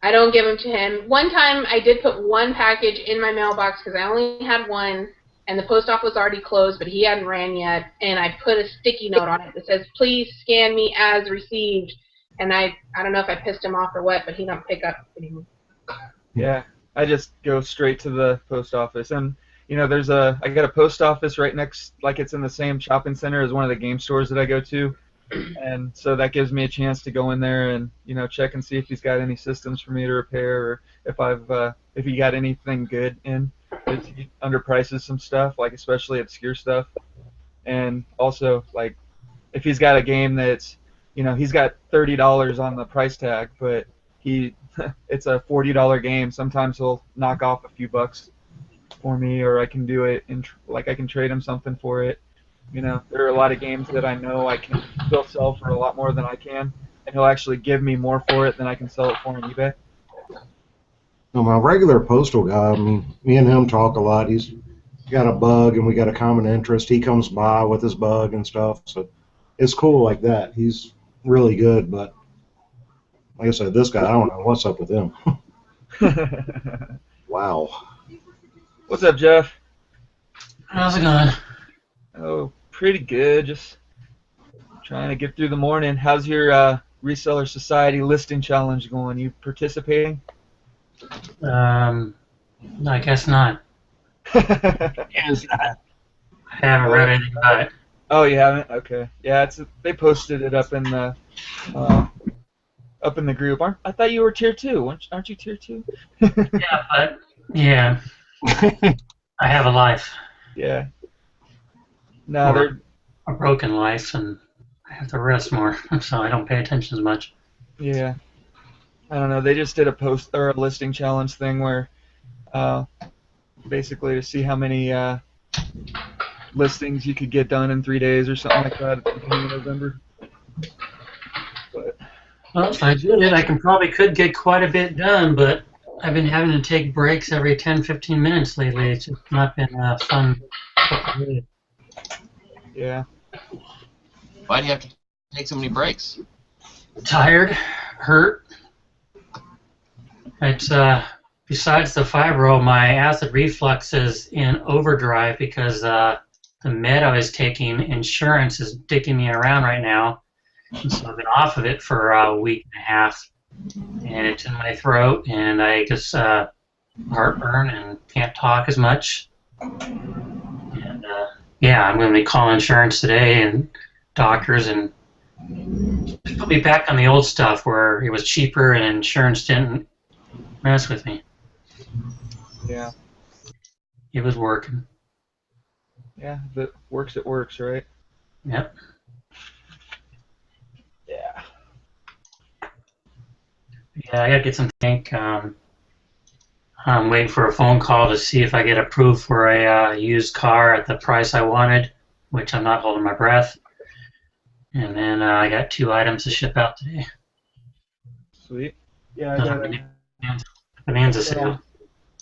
Speaker 3: I don't give them to him. One time I did put 1 package in my mailbox because I only had 1, and the post office was already closed, but he hadn't ran yet, and I put a sticky note on it that says, "Please scan me as received." And I don't know if I pissed him off or what, but he don't pick up anymore.
Speaker 1: Yeah, I just go straight to the post office, and you know, I got a post office right next, like it's in the same shopping center as one of the game stores that I go to, and so that gives me a chance to go in there and, you know, check and see if he's got any systems for me to repair, or if he got anything good in. He underprices some stuff, like especially obscure stuff, and also like if he's got a game that's, you know, he's got $30 on the price tag, but it's a $40 game. Sometimes he'll knock off a few bucks for me, or I can do it I can trade him something for it. You know, there are a lot of games that I know he'll sell for a lot more than I can, and he'll actually give me more for it than I can sell it for on eBay.
Speaker 7: Well, my regular postal guy, I mean, me and him talk a lot. He's got a bug, and we got a common interest. He comes by with his bug and stuff, so it's cool like that. He's really good, but like I said, this guy, I don't know what's up with him. Wow.
Speaker 1: What's up, Jeff?
Speaker 12: How's it going?
Speaker 1: Oh, pretty good. Just Trying to get through the morning. How's your Reseller Society listing challenge going? You participating?
Speaker 12: I guess not.
Speaker 5: Yes.
Speaker 12: I haven't read anything about it.
Speaker 1: Oh, you haven't? Okay. Yeah, they posted it up in the group. I thought you were tier 2. Aren't you tier 2?
Speaker 12: Yeah, but yeah, I have a life.
Speaker 1: Yeah. No,
Speaker 12: Or
Speaker 1: they're
Speaker 12: a broken life, and I have to rest more, so I don't pay attention as much.
Speaker 1: yeah. I don't know. They just did a listing challenge thing where basically to see how many listings you could get done in 3 days or something like that at the beginning of November. But
Speaker 12: Well, if I did it, I could get quite a bit done, but I've been having to take breaks every 10-15 minutes lately. It's just not been fun.
Speaker 1: yeah.
Speaker 4: Why do you have to take so many breaks?
Speaker 12: Tired, hurt. It's besides the fibro, my acid reflux is in overdrive because the med I was taking, insurance is dicking me around right now. And so I've been off of it for a week and a half, and it's in my throat, and I just heartburn and can't talk as much. And yeah, I'm going to be calling insurance today and doctors, and just put me back on the old stuff where it was cheaper and insurance didn't mess with me.
Speaker 1: Yeah.
Speaker 12: It was working.
Speaker 1: Yeah, if it works, right?
Speaker 12: Yep.
Speaker 1: Yeah.
Speaker 12: Yeah, I gotta get some tank. I'm waiting for a phone call to see if I get approved for a used car at the price I wanted, which I'm not holding my breath. And then I got 2 items to ship out today.
Speaker 1: Sweet. Yeah, I got
Speaker 12: Bonanza sale.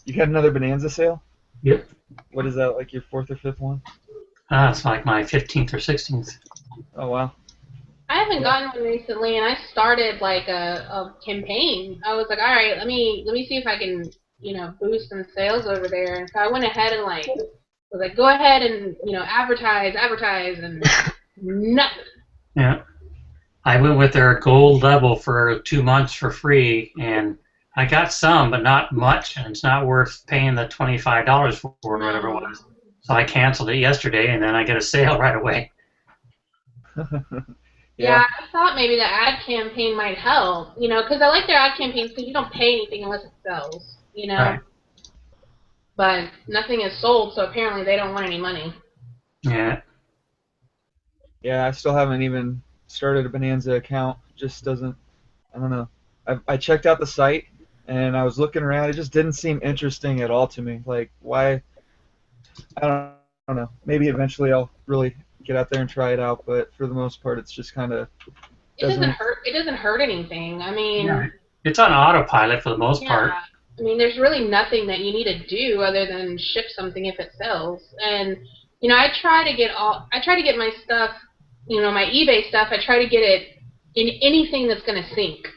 Speaker 1: You got another Bonanza sale?
Speaker 12: Yep.
Speaker 1: What is that, like your 4th or 5th one?
Speaker 12: It's like my 15th or 16th.
Speaker 1: Oh, wow.
Speaker 3: I haven't gotten one recently, and I started like a campaign. I was like, all right, let me see if I can, boost some sales over there. And so I went ahead and was like, go ahead and advertise, and nothing.
Speaker 12: Yeah. I went with their gold level for 2 months for free, and I got some, but not much, and it's not worth paying the $25 for or whatever it was. So I canceled it yesterday, and then I get a sale right away.
Speaker 3: Yeah, I thought maybe the ad campaign might help, because I like their ad campaigns because you don't pay anything unless it sells,
Speaker 12: Right.
Speaker 3: But nothing is sold, so apparently they don't want any money.
Speaker 12: Yeah.
Speaker 1: Yeah, I still haven't even started a Bonanza account. Just doesn't, I don't know. I checked out the site, and I was looking around. It just didn't seem interesting at all to me. Like, why? I don't know. Maybe eventually I'll really get out there and try it out, but for the most part, it's just kind of
Speaker 3: It doesn't hurt anything. I mean,
Speaker 12: Yeah. It's on autopilot for the most part.
Speaker 3: I mean, there's really nothing that you need to do other than ship something if it sells. And I try to get my stuff, my eBay stuff. I try to get it in anything that's going to sync.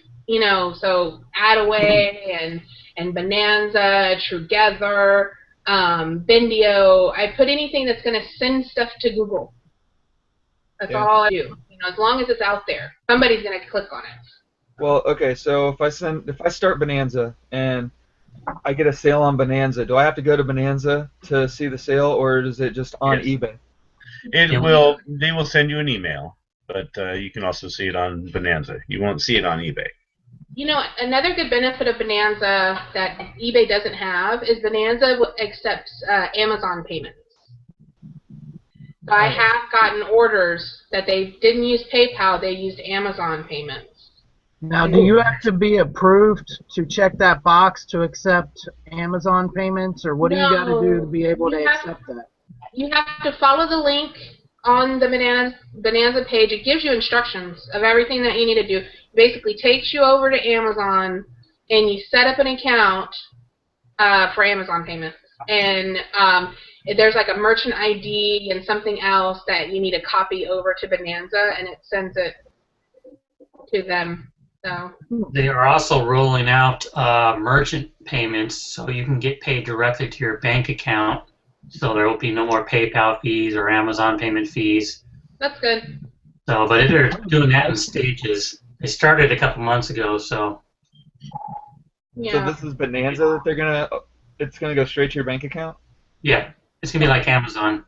Speaker 3: So Adaway and Bonanza, Together, Bendio. I put anything that's going to send stuff to Google. That's all I do. As long as it's out there, somebody's going to click on it.
Speaker 1: Well, okay. So if I start Bonanza and I get a sale on Bonanza, do I have to go to Bonanza to see the sale, or is it just on eBay?
Speaker 6: They will send you an email, but you can also see it on Bonanza. You won't see it on eBay.
Speaker 3: Another good benefit of Bonanza that eBay doesn't have is Bonanza accepts Amazon payments. So I have gotten orders that they didn't use PayPal, they used Amazon payments.
Speaker 5: Now, do you have to be approved to check that box to accept Amazon payments, or what do you got to do to be able to accept that?
Speaker 3: You have to follow the link on the Bonanza page. It gives you instructions of everything that you need to do. It basically takes you over to Amazon, and you set up an account for Amazon payments. And there's like a merchant ID and something else that you need to copy over to Bonanza, and it sends it to them. So
Speaker 12: They are also rolling out merchant payments, so you can get paid directly to your bank account. So there will be no more PayPal fees or Amazon payment fees.
Speaker 3: that's good.
Speaker 12: So, but they're doing that in stages. They started a couple months ago, so
Speaker 3: Yeah.
Speaker 1: So this is Bonanza that they're gonna. It's gonna go straight to your bank account.
Speaker 12: yeah, it's gonna be like Amazon.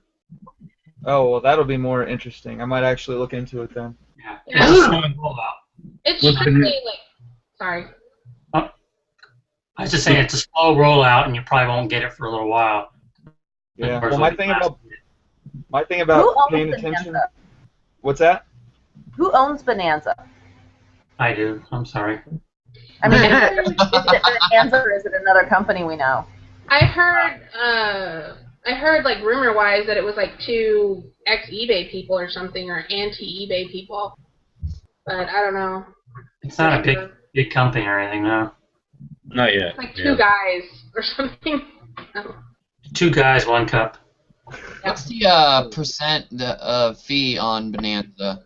Speaker 1: Oh well, that'll be more interesting. I might actually look into it then.
Speaker 12: Yeah,
Speaker 3: Yeah.
Speaker 12: it's a small rollout.
Speaker 3: It's
Speaker 6: What's
Speaker 3: strictly
Speaker 6: the-
Speaker 3: like, sorry.
Speaker 12: I was just saying it's a slow rollout, and you probably won't get it for a little while.
Speaker 1: Yeah.
Speaker 12: Ours
Speaker 1: Well,
Speaker 12: will be fast.
Speaker 1: my thing
Speaker 2: Who
Speaker 1: about
Speaker 2: owns
Speaker 1: paying
Speaker 2: Bonanza?
Speaker 1: attention. What's that?
Speaker 2: Who owns Bonanza?
Speaker 12: I do. I'm sorry.
Speaker 2: I mean, is it Bonanza or is it another company we know?
Speaker 3: I heard like rumor wise that it was like 2 ex-eBay people or something, or anti-eBay people. But I don't know.
Speaker 12: It's not a big company or anything, no.
Speaker 6: Not yet.
Speaker 3: It's like 2 guys or something. Oh.
Speaker 12: 2 guys, 1 cup.
Speaker 4: What's the percent fee on Bonanza?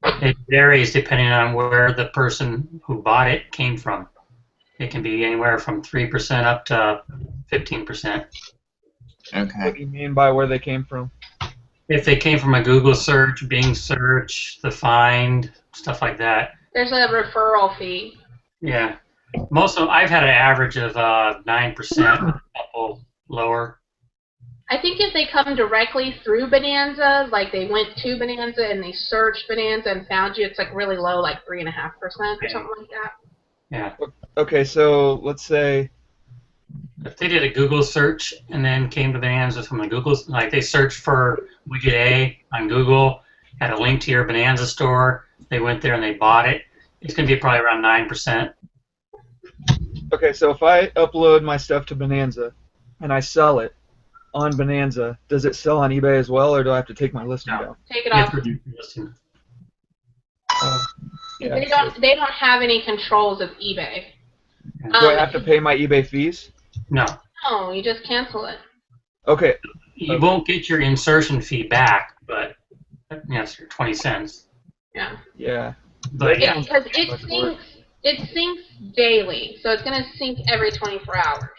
Speaker 12: It varies depending on where the person who bought it came from. It can be anywhere from 3% up to 15%.
Speaker 4: Okay.
Speaker 1: What do you mean by where they came from?
Speaker 12: If they came from a Google search, Bing search, the find, stuff like that.
Speaker 3: There's a referral fee.
Speaker 12: Yeah. Most of them, I've had an average of 9%, a couple lower.
Speaker 3: I think if they come directly through Bonanza, like they went to Bonanza and they searched Bonanza and found you, it's like really low, like 3.5% or something like that.
Speaker 12: Yeah.
Speaker 1: Okay, so let's say.
Speaker 12: If they did a Google search and then came to Bonanza from the Google, like they searched for widget A on Google, had a link to your Bonanza store, they went there and they bought it, it's going to be probably around 9%.
Speaker 1: Okay, so if I upload my stuff to Bonanza and I sell it on Bonanza, does it sell on eBay as well, or do I have to take my listing down?
Speaker 3: Take it
Speaker 12: You have
Speaker 3: off.
Speaker 12: to reduce your listing.
Speaker 1: Yeah,
Speaker 3: They don't have any controls of eBay.
Speaker 1: Do I have to pay my eBay fees?
Speaker 12: No.
Speaker 3: No, you just cancel it.
Speaker 1: Okay.
Speaker 12: You won't get your insertion fee back, but yes, your 20 cents.
Speaker 3: Yeah.
Speaker 1: Yeah.
Speaker 12: But yeah,
Speaker 3: Because it syncs daily, so it's going to sync every 24 hours.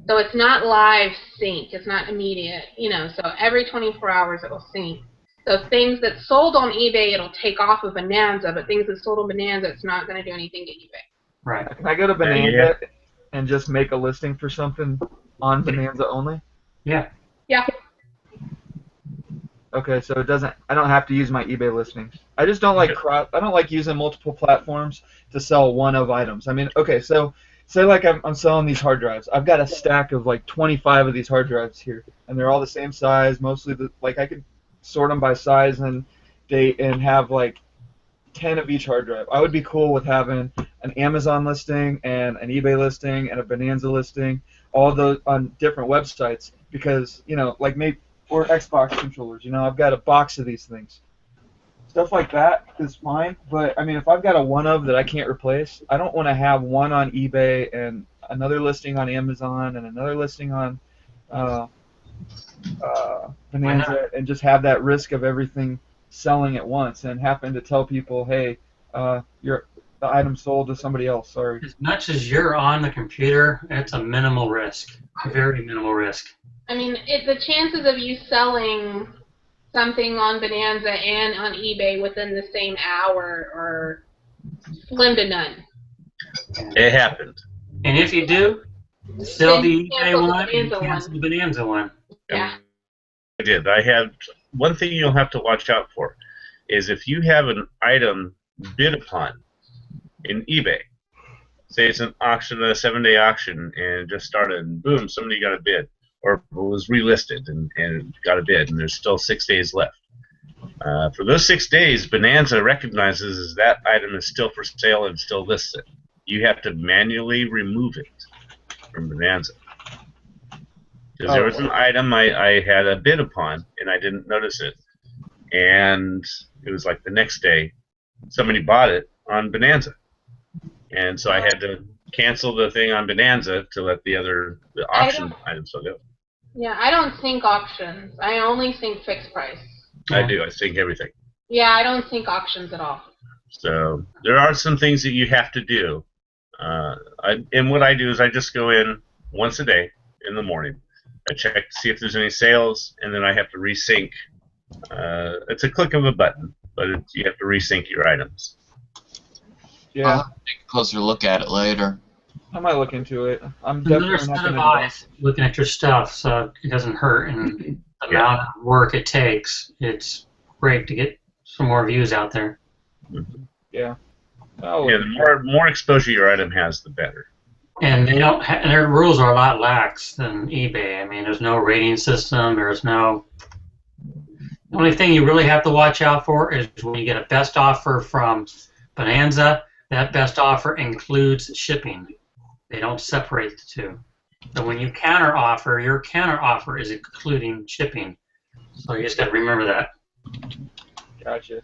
Speaker 3: So it's not live sync, it's not immediate, so every 24 hours it will sync. So things that sold on eBay, it'll take off of Bonanza, but things that sold on Bonanza, it's not going to do anything to eBay.
Speaker 12: right.
Speaker 1: Can I go to Bonanza and just make a listing for something on Bonanza only?
Speaker 12: Yeah.
Speaker 3: Yeah.
Speaker 1: Okay, so I don't have to use my eBay listings. I just don't like I don't like using multiple platforms to sell one of items. I mean, okay, so say like I'm selling these hard drives. I've got a stack of like 25 of these hard drives here, and they're all the same size. Mostly I could sort them by size and date and have like 10 of each hard drive. I would be cool with having an Amazon listing and an eBay listing and a Bonanza listing, all those on different websites, because like maybe or Xbox controllers. I've got a box of these things. Stuff like that is fine, but I mean, if I've got a one of that I can't replace, I don't want to have one on eBay and another listing on Amazon and another listing on Bonanza, and just have that risk of everything selling at once and happen to tell people, hey, the item sold to somebody else. Sorry.
Speaker 12: As much as you're on the computer, it's a minimal risk, very minimal risk.
Speaker 3: I mean, the chances of you selling something on Bonanza and on eBay within the same hour are slim to none.
Speaker 6: It happened.
Speaker 12: And if you do, sell the eBay
Speaker 3: cancel the
Speaker 12: one and
Speaker 3: Bonanza
Speaker 12: cancel the Bonanza one.
Speaker 3: Yeah.
Speaker 6: I did. I have one thing you'll have to watch out for is if you have an item bid upon in eBay. Say it's an auction, a 7-day auction, and it just started, and boom, somebody got a bid, or was relisted and got a bid, and there's still 6 days left. For those 6 days, Bonanza recognizes that item is still for sale and still lists it. You have to manually remove it from Bonanza. Because there was an item I had a bid upon, and I didn't notice it. And it was like the next day, somebody bought it on Bonanza. And so I had to cancel the thing on Bonanza to let the auction item still go.
Speaker 3: Yeah, I don't sync auctions. I only sync fixed price.
Speaker 6: I do. I sync everything.
Speaker 3: Yeah, I don't sync auctions at all.
Speaker 6: So there are some things that you have to do. And what I do is I just go in once a day in the morning. I check to see if there's any sales, and then I have to resync. It's a click of a button. but you have to resync your items.
Speaker 1: Yeah,
Speaker 4: I'll have to take a closer look at it later.
Speaker 1: I might look into it. I'm
Speaker 12: Another
Speaker 1: definitely not
Speaker 12: set
Speaker 1: going
Speaker 12: of
Speaker 1: to.
Speaker 12: eyes looking at your stuff, so it doesn't hurt. And the amount of work it takes, it's great to get some more views out there.
Speaker 1: Yeah. Oh,
Speaker 6: Yeah, the more exposure your item has, the better.
Speaker 12: And they don't. And their rules are a lot lax than eBay. I mean, there's no rating system. There's no. The only thing you really have to watch out for is when you get a best offer from Bonanza. That best offer includes shipping. They don't separate the two. So when you counter offer, your counter offer is including shipping. So you just got to remember that.
Speaker 1: Gotcha.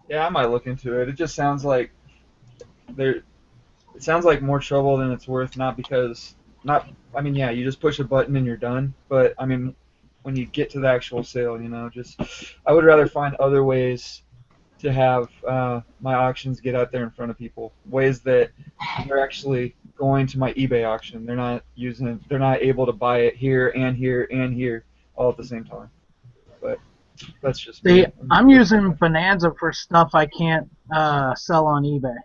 Speaker 1: Yeah, I might look into it. It just sounds like it sounds like more trouble than it's worth. Not because I mean, yeah, you just push a button and you're done. But I mean, when you get to the actual sale, I would rather find other ways to have my auctions get out there in front of people. Ways that they're actually going to my eBay auction. They're not able to buy it here and here and here all at the same time. But that's just
Speaker 5: See,
Speaker 1: me.
Speaker 5: I'm using Bonanza for stuff I can't sell on eBay.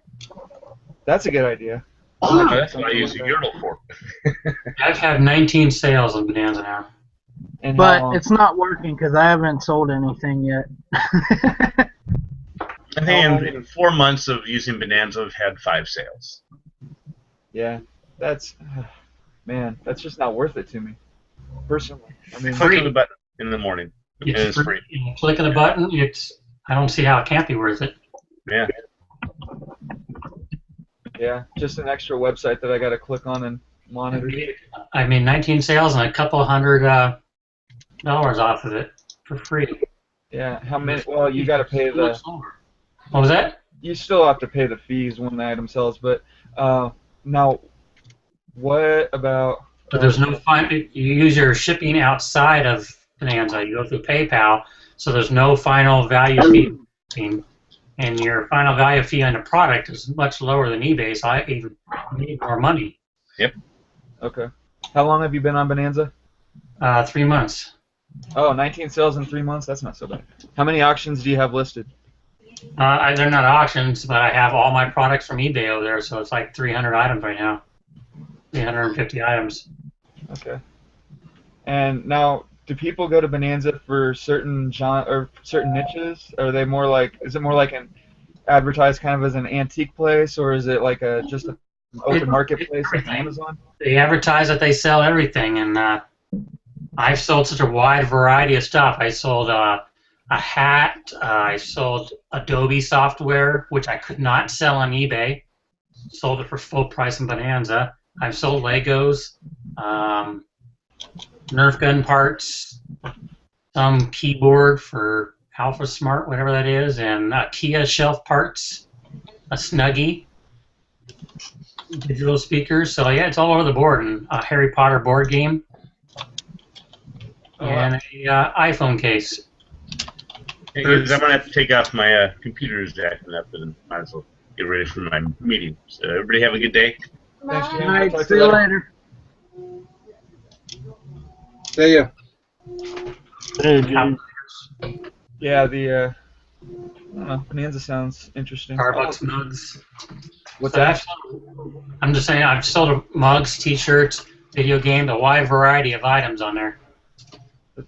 Speaker 1: That's a good idea.
Speaker 6: That's what I use a Yordle for.
Speaker 12: I've had 19 sales on Bonanza now.
Speaker 1: And
Speaker 5: But it's not working because I haven't sold anything yet.
Speaker 6: I think in 4 months of using Bonanza, I've had 5 sales.
Speaker 1: Yeah, that's just not worth it to me, personally. I mean,
Speaker 6: Click on the button in the morning, and it's free.
Speaker 12: You click on the button. I don't see how it can't be worth it.
Speaker 6: Yeah.
Speaker 1: Yeah, just an extra website that I got to click on and monitor.
Speaker 12: I mean, 19 sales and a couple $100 off of it for free.
Speaker 1: Yeah, how many? Well, you got to pay the.
Speaker 12: What was that?
Speaker 1: You still have to pay the fees when the item sells, but now, what about?
Speaker 12: But there's no fine. You use your shipping outside of Bonanza. You go through PayPal, so there's no final value fee. And your final value fee on the product is much lower than eBay, so I even need more money.
Speaker 6: Yep.
Speaker 1: Okay. How long have you been on Bonanza?
Speaker 12: 3 months.
Speaker 1: Oh, 19 sales in 3 months? That's not so bad. How many auctions do you have listed?
Speaker 12: They're not auctions, but I have all my products from eBay over there, so it's like 300 items right now. 350 items.
Speaker 1: Okay. And now, do people go to Bonanza for certain certain niches? Are they more like? Is it more like an advertised kind of as an antique place, or is it like just an open marketplace like Amazon?
Speaker 12: They advertise that they sell everything, and I've sold such a wide variety of stuff. I sold a hat. I sold Adobe software, which I could not sell on eBay. Sold it for full price in Bonanza. I've sold Legos, Nerf gun parts, some keyboard for Alpha Smart, whatever that is, and Kia shelf parts, a Snuggie, digital speakers. So yeah, it's all over the board, and a Harry Potter board game, and a iPhone case.
Speaker 6: Hey, guys, I'm gonna have to take off my computer's acting up, and might as well get ready for my meeting. So everybody have a good day.
Speaker 1: Thanks,
Speaker 5: Good
Speaker 1: Jim.
Speaker 5: night.
Speaker 1: Talk to
Speaker 5: See you later.
Speaker 8: See ya.
Speaker 9: Hey, dude.
Speaker 1: Yeah, the I don't know, Bonanza sounds interesting.
Speaker 12: Starbucks mugs.
Speaker 1: What's
Speaker 12: So
Speaker 1: that?
Speaker 12: I'm just saying, I've sold mugs, T-shirts, video games, a wide variety of items on there.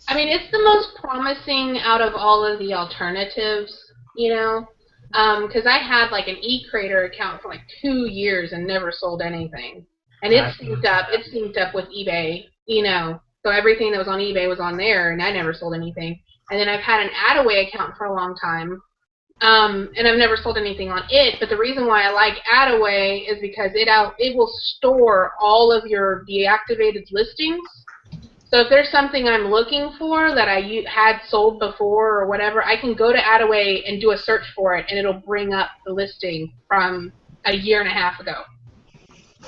Speaker 3: I mean, it's the most promising out of all of the alternatives, because I had like an e-Crater account for like 2 years and never sold anything, and it synced up with eBay, so everything that was on eBay was on there, and I never sold anything. And then I've had an Attaway account for a long time, and I've never sold anything on it. But the reason why I like Attaway is because it will store all of your deactivated listings. So if there's something I'm looking for that I had sold before or whatever, I can go to Attaway and do a search for it, and it'll bring up the listing from a year and a half ago.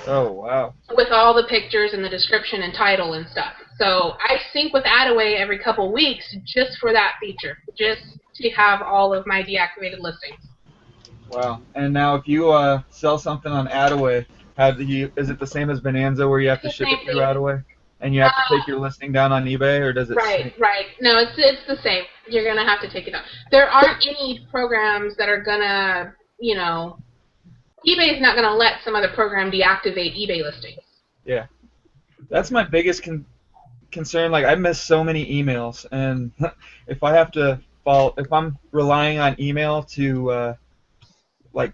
Speaker 1: Oh, wow.
Speaker 3: With all the pictures and the description and title and stuff. So I sync with Attaway every couple weeks just for that feature, just to have all of my deactivated listings.
Speaker 1: Wow. And now if you sell something on Attaway, is it the same as Bonanza where you have to ship it through Attaway? And you have to take your listing down on eBay, or does it?
Speaker 3: Right. No, it's the same. you're gonna have to take it down. There aren't any programs that are gonna, you know, eBay is not gonna let some other program deactivate eBay listings.
Speaker 1: Yeah, that's my biggest concern. Like, I miss so many emails, and if I have to if I'm relying on email to like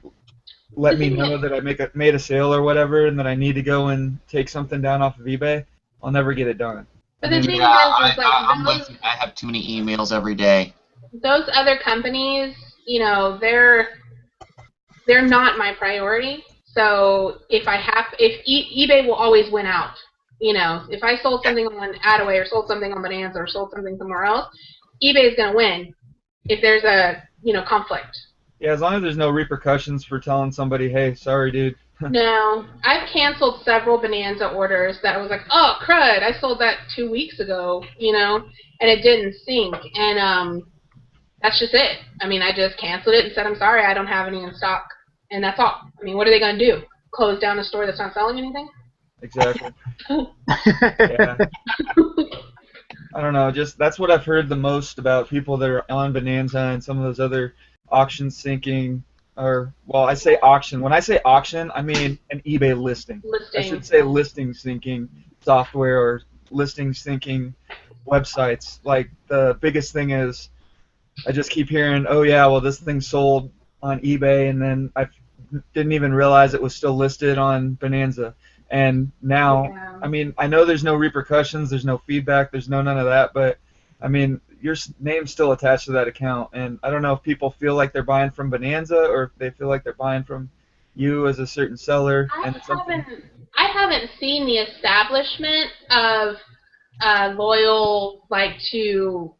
Speaker 1: let me know that I made a sale or whatever, and that I need to go and take something down off of eBay, I'll never get it done.
Speaker 3: But the thing is,
Speaker 4: I'm with you. I have too many emails every day.
Speaker 3: Those other companies, you know, they're not my priority. So if eBay will always win out. You know, if I sold something on Attaway or sold something on Bonanza or sold something somewhere else, eBay is going to win if there's a, you know, conflict.
Speaker 1: Yeah, as long as there's no repercussions for telling somebody, hey, sorry, dude.
Speaker 3: No, I've canceled several Bonanza orders that I was like, oh, crud, I sold that 2 weeks ago, you know, and it didn't sync. And that's just it. I mean, I just canceled it and said, I'm sorry, I don't have any in stock. And that's all. I mean, what are they going to do? Close down a store that's not selling anything?
Speaker 1: Exactly. Yeah. I don't know. Just that's what I've heard the most about people that are on Bonanza and some of those other auction syncing, or well, I say auction. When I say auction, I mean an eBay listing. I should say listing syncing software or listing syncing websites. Like the biggest thing is, I just keep hearing, oh yeah, well this thing sold on eBay, and then I didn't even realize it was still listed on Bonanza. And now, I mean, I know there's no repercussions, there's no feedback, there's none of that, but I mean, your name's still attached to that account, and I don't know if people feel like they're buying from Bonanza or if they feel like they're buying from you as a certain seller.
Speaker 3: I haven't seen the establishment of loyal, like the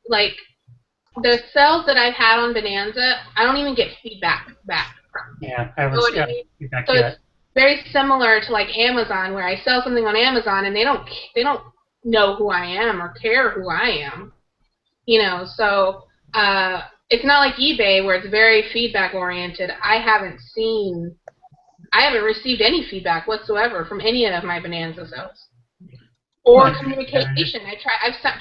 Speaker 3: sales that I've had on Bonanza, I don't even get feedback back from.
Speaker 12: Yeah, I haven't got feedback
Speaker 3: so
Speaker 12: yet.
Speaker 3: It's very similar to like Amazon, where I sell something on Amazon and they don't know who I am or care who I am, you know. So it's not like eBay where it's very feedback oriented. I haven't received any feedback whatsoever from any of my Bonanza sales or communication.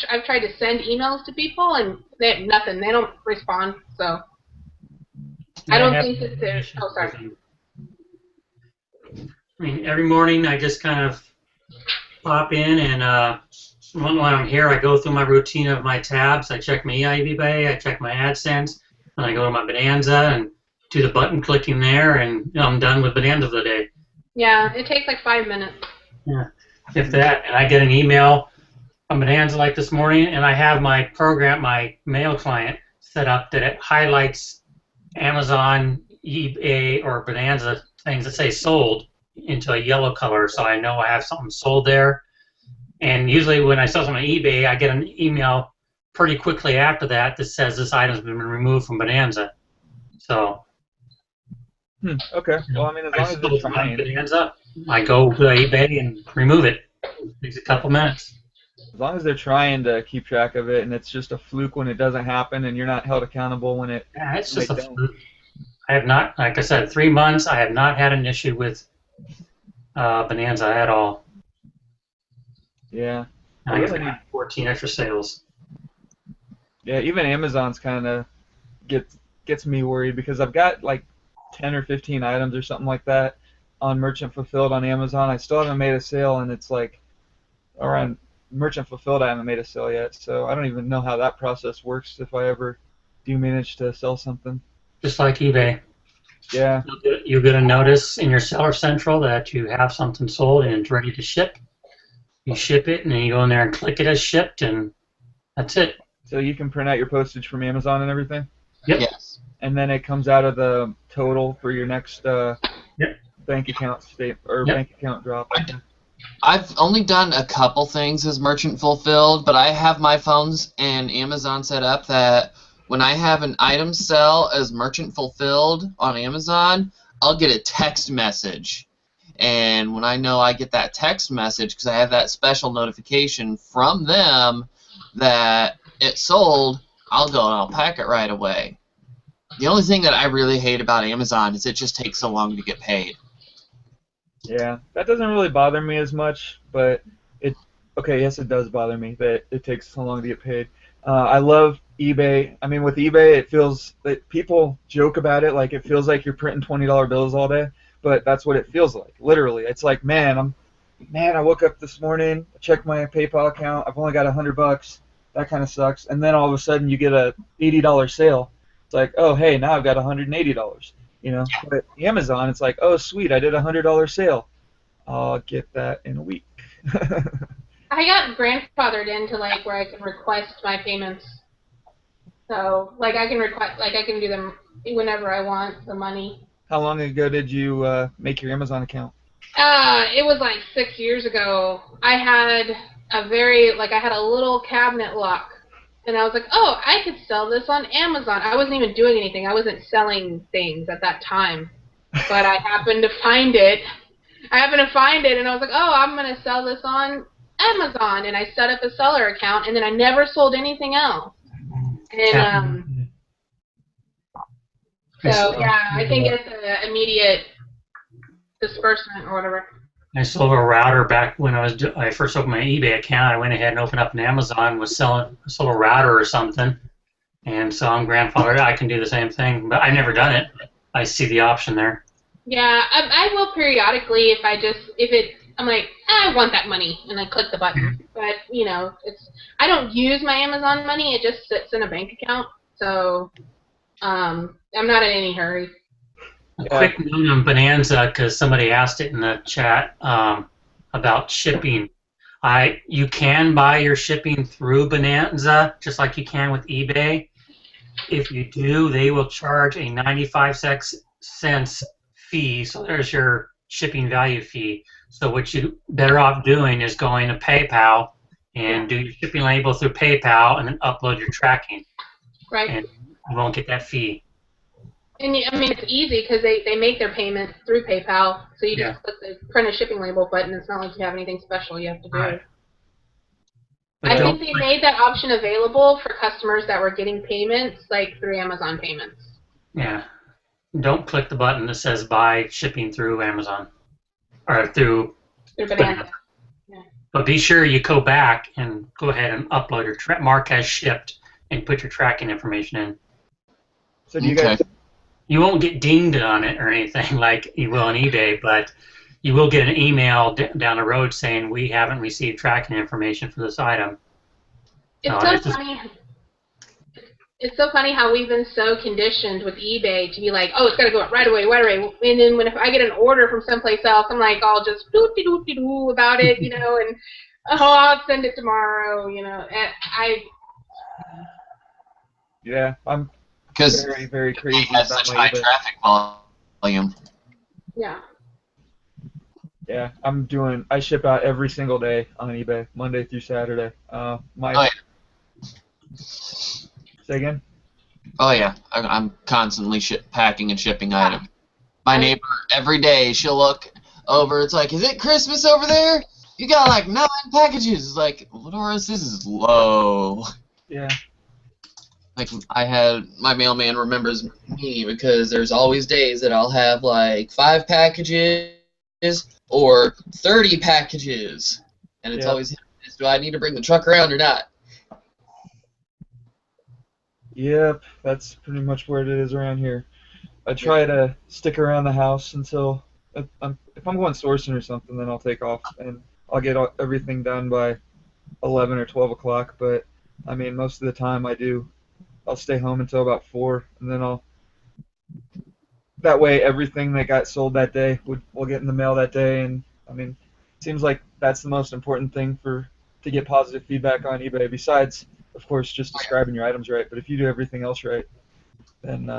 Speaker 3: I've tried to send emails to people and they have nothing. They don't respond. So I don't think that there's. Oh, sorry.
Speaker 12: I mean, every morning I just kind of pop in, and when I'm here, I go through my routine of my tabs. I check my eBay, I check my AdSense, and I go to my Bonanza and do the button clicking there, and I'm done with Bonanza for the day.
Speaker 3: Yeah, it takes like 5 minutes.
Speaker 12: Yeah, if that. And I get an email on Bonanza like this morning, and I have my program, my mail client set up that it highlights Amazon, eBay, or Bonanza things that say sold into a yellow color, so I know I have something sold there. And usually when I sell something on eBay, I get an email pretty quickly after that that says this item's been removed from Bonanza. So.
Speaker 1: Okay. Well, I mean, as long as they're trying.
Speaker 12: Bonanza, I go to eBay and remove it. It takes a couple minutes.
Speaker 1: As long as they're trying to keep track of it, and it's just a fluke when it doesn't happen, and you're not held accountable when it.
Speaker 12: Yeah, it's just a fluke. I have not, like I said, 3 months. I have not had an issue with Bonanza at all.
Speaker 1: Yeah.
Speaker 12: I guess I need 14 extra sales.
Speaker 1: Yeah, even Amazon's kind of gets me worried because I've got like 10 or 15 items or something like that on Merchant Fulfilled on Amazon. I still haven't made a sale, and it's like, or on Merchant Fulfilled I haven't made a sale yet, so I don't even know how that process works if I ever do manage to sell something.
Speaker 12: Just like eBay.
Speaker 1: Yeah.
Speaker 12: You'll get a notice in your Seller Central that you have something sold and it's ready to ship. You ship it, and then you go in there and click it as shipped, and that's it.
Speaker 1: So you can print out your postage from Amazon and everything?
Speaker 12: Yep.
Speaker 4: Yes.
Speaker 1: And then it comes out of the total for your next bank account bank account drop.
Speaker 4: I've only done a couple things as Merchant Fulfilled, but I have my phones and Amazon set up that when I have an item sell as Merchant Fulfilled on Amazon, I'll get a text message. And when I know I get that text message, because I have that special notification from them that it sold, I'll go and I'll pack it right away. The only thing that I really hate about Amazon is it just takes so long to get paid.
Speaker 1: Yeah, that doesn't really bother me as much, but yes, it does bother me that it takes so long to get paid. I love eBay. I mean, with eBay, it feels that people joke about it like it feels like you're printing $20 bills all day, but that's what it feels like. Literally, it's like, man, I woke up this morning, I checked my PayPal account, I've only got $100. That kind of sucks. And then all of a sudden, you get a $80 sale. It's like, oh, hey, now I've got $180. You know, but Amazon, it's like, oh, sweet, I did a $100 sale. I'll get that in a week.
Speaker 3: I got grandfathered into like where I can request my payments. So like I can request, like I can do them whenever I want the money.
Speaker 1: How long ago did you make your Amazon account?
Speaker 3: It was like 6 years ago. I had I had a little cabinet lock, and I was like, oh, I could sell this on Amazon. I wasn't even doing anything. I wasn't selling things at that time, but I happened to find it. And I was like, oh, I'm gonna sell this on Amazon, and I set up a seller account, and then I never sold anything else. And so yeah, I can get the immediate disbursement or whatever.
Speaker 12: I sold a router back when I first opened my eBay account. I went ahead and opened up an Amazon, sold a router or something, and so I'm grandfathered. I can do the same thing, but I've never done it. I see the option there.
Speaker 3: Yeah, I will periodically I'm like, I want that money, and I click the button. But you know, I don't use my Amazon money; it just sits in a bank account. So I'm not in any hurry.
Speaker 12: A quick note on Bonanza, because somebody asked it in the chat about shipping. You can buy your shipping through Bonanza, just like you can with eBay. If you do, they will charge a 95 cents fee, so there's your shipping value fee. So what you better off doing is going to PayPal and do your shipping label through PayPal and then upload your tracking.
Speaker 3: Right.
Speaker 12: And you won't get that fee.
Speaker 3: And I mean, it's easy because they make their payment through PayPal, so you just click the print a shipping label button. It's not like you have anything special you have to do.
Speaker 12: Right.
Speaker 3: I think they made that option available for customers that were getting payments like through Amazon payments.
Speaker 12: Yeah. Don't click the button that says buy shipping through Amazon or through
Speaker 3: Bonanza. Yeah.
Speaker 12: But be sure you go back and go ahead and upload your mark as shipped and put your tracking information in.
Speaker 1: So do you guys?
Speaker 12: You won't get dinged on it or anything like you will on eBay, but you will get an email down the road saying we haven't received tracking information for this item.
Speaker 3: It's so funny how we've been so conditioned with eBay to be like, oh, it's got to go up right away. And then if I get an order from someplace else, I'm like, I'll just doo-dee-doo-dee-doo about it, you know, and I'll send it tomorrow, you know.
Speaker 1: Yeah, I'm very, very crazy
Speaker 4: it has
Speaker 1: about
Speaker 4: such
Speaker 1: my
Speaker 4: high
Speaker 1: eBay.
Speaker 4: traffic volume.
Speaker 3: Yeah.
Speaker 1: Yeah, I ship out every single day on eBay, Monday through Saturday. Say again?
Speaker 4: Oh yeah, I'm constantly packing and shipping items. My neighbor, every day, she'll look over, it's like, is it Christmas over there? You got like 9 packages. It's like, Dolores, this is low.
Speaker 1: Yeah.
Speaker 4: Like, my mailman remembers me because there's always days that I'll have like 5 packages or 30 packages. And it's always, do I need to bring the truck around or not?
Speaker 1: Yep, that's pretty much where it is around here. I try to stick around the house until, if I'm going sourcing or something, then I'll take off and I'll get everything done by 11 or 12 o'clock. But, I mean, most of the time I'll stay home until about 4, and then that way everything that got sold that day will get in the mail that day. And, I mean, it seems like that's the most important thing to get positive feedback on eBay, besides, of course, just describing your items right. But if you do everything else right, then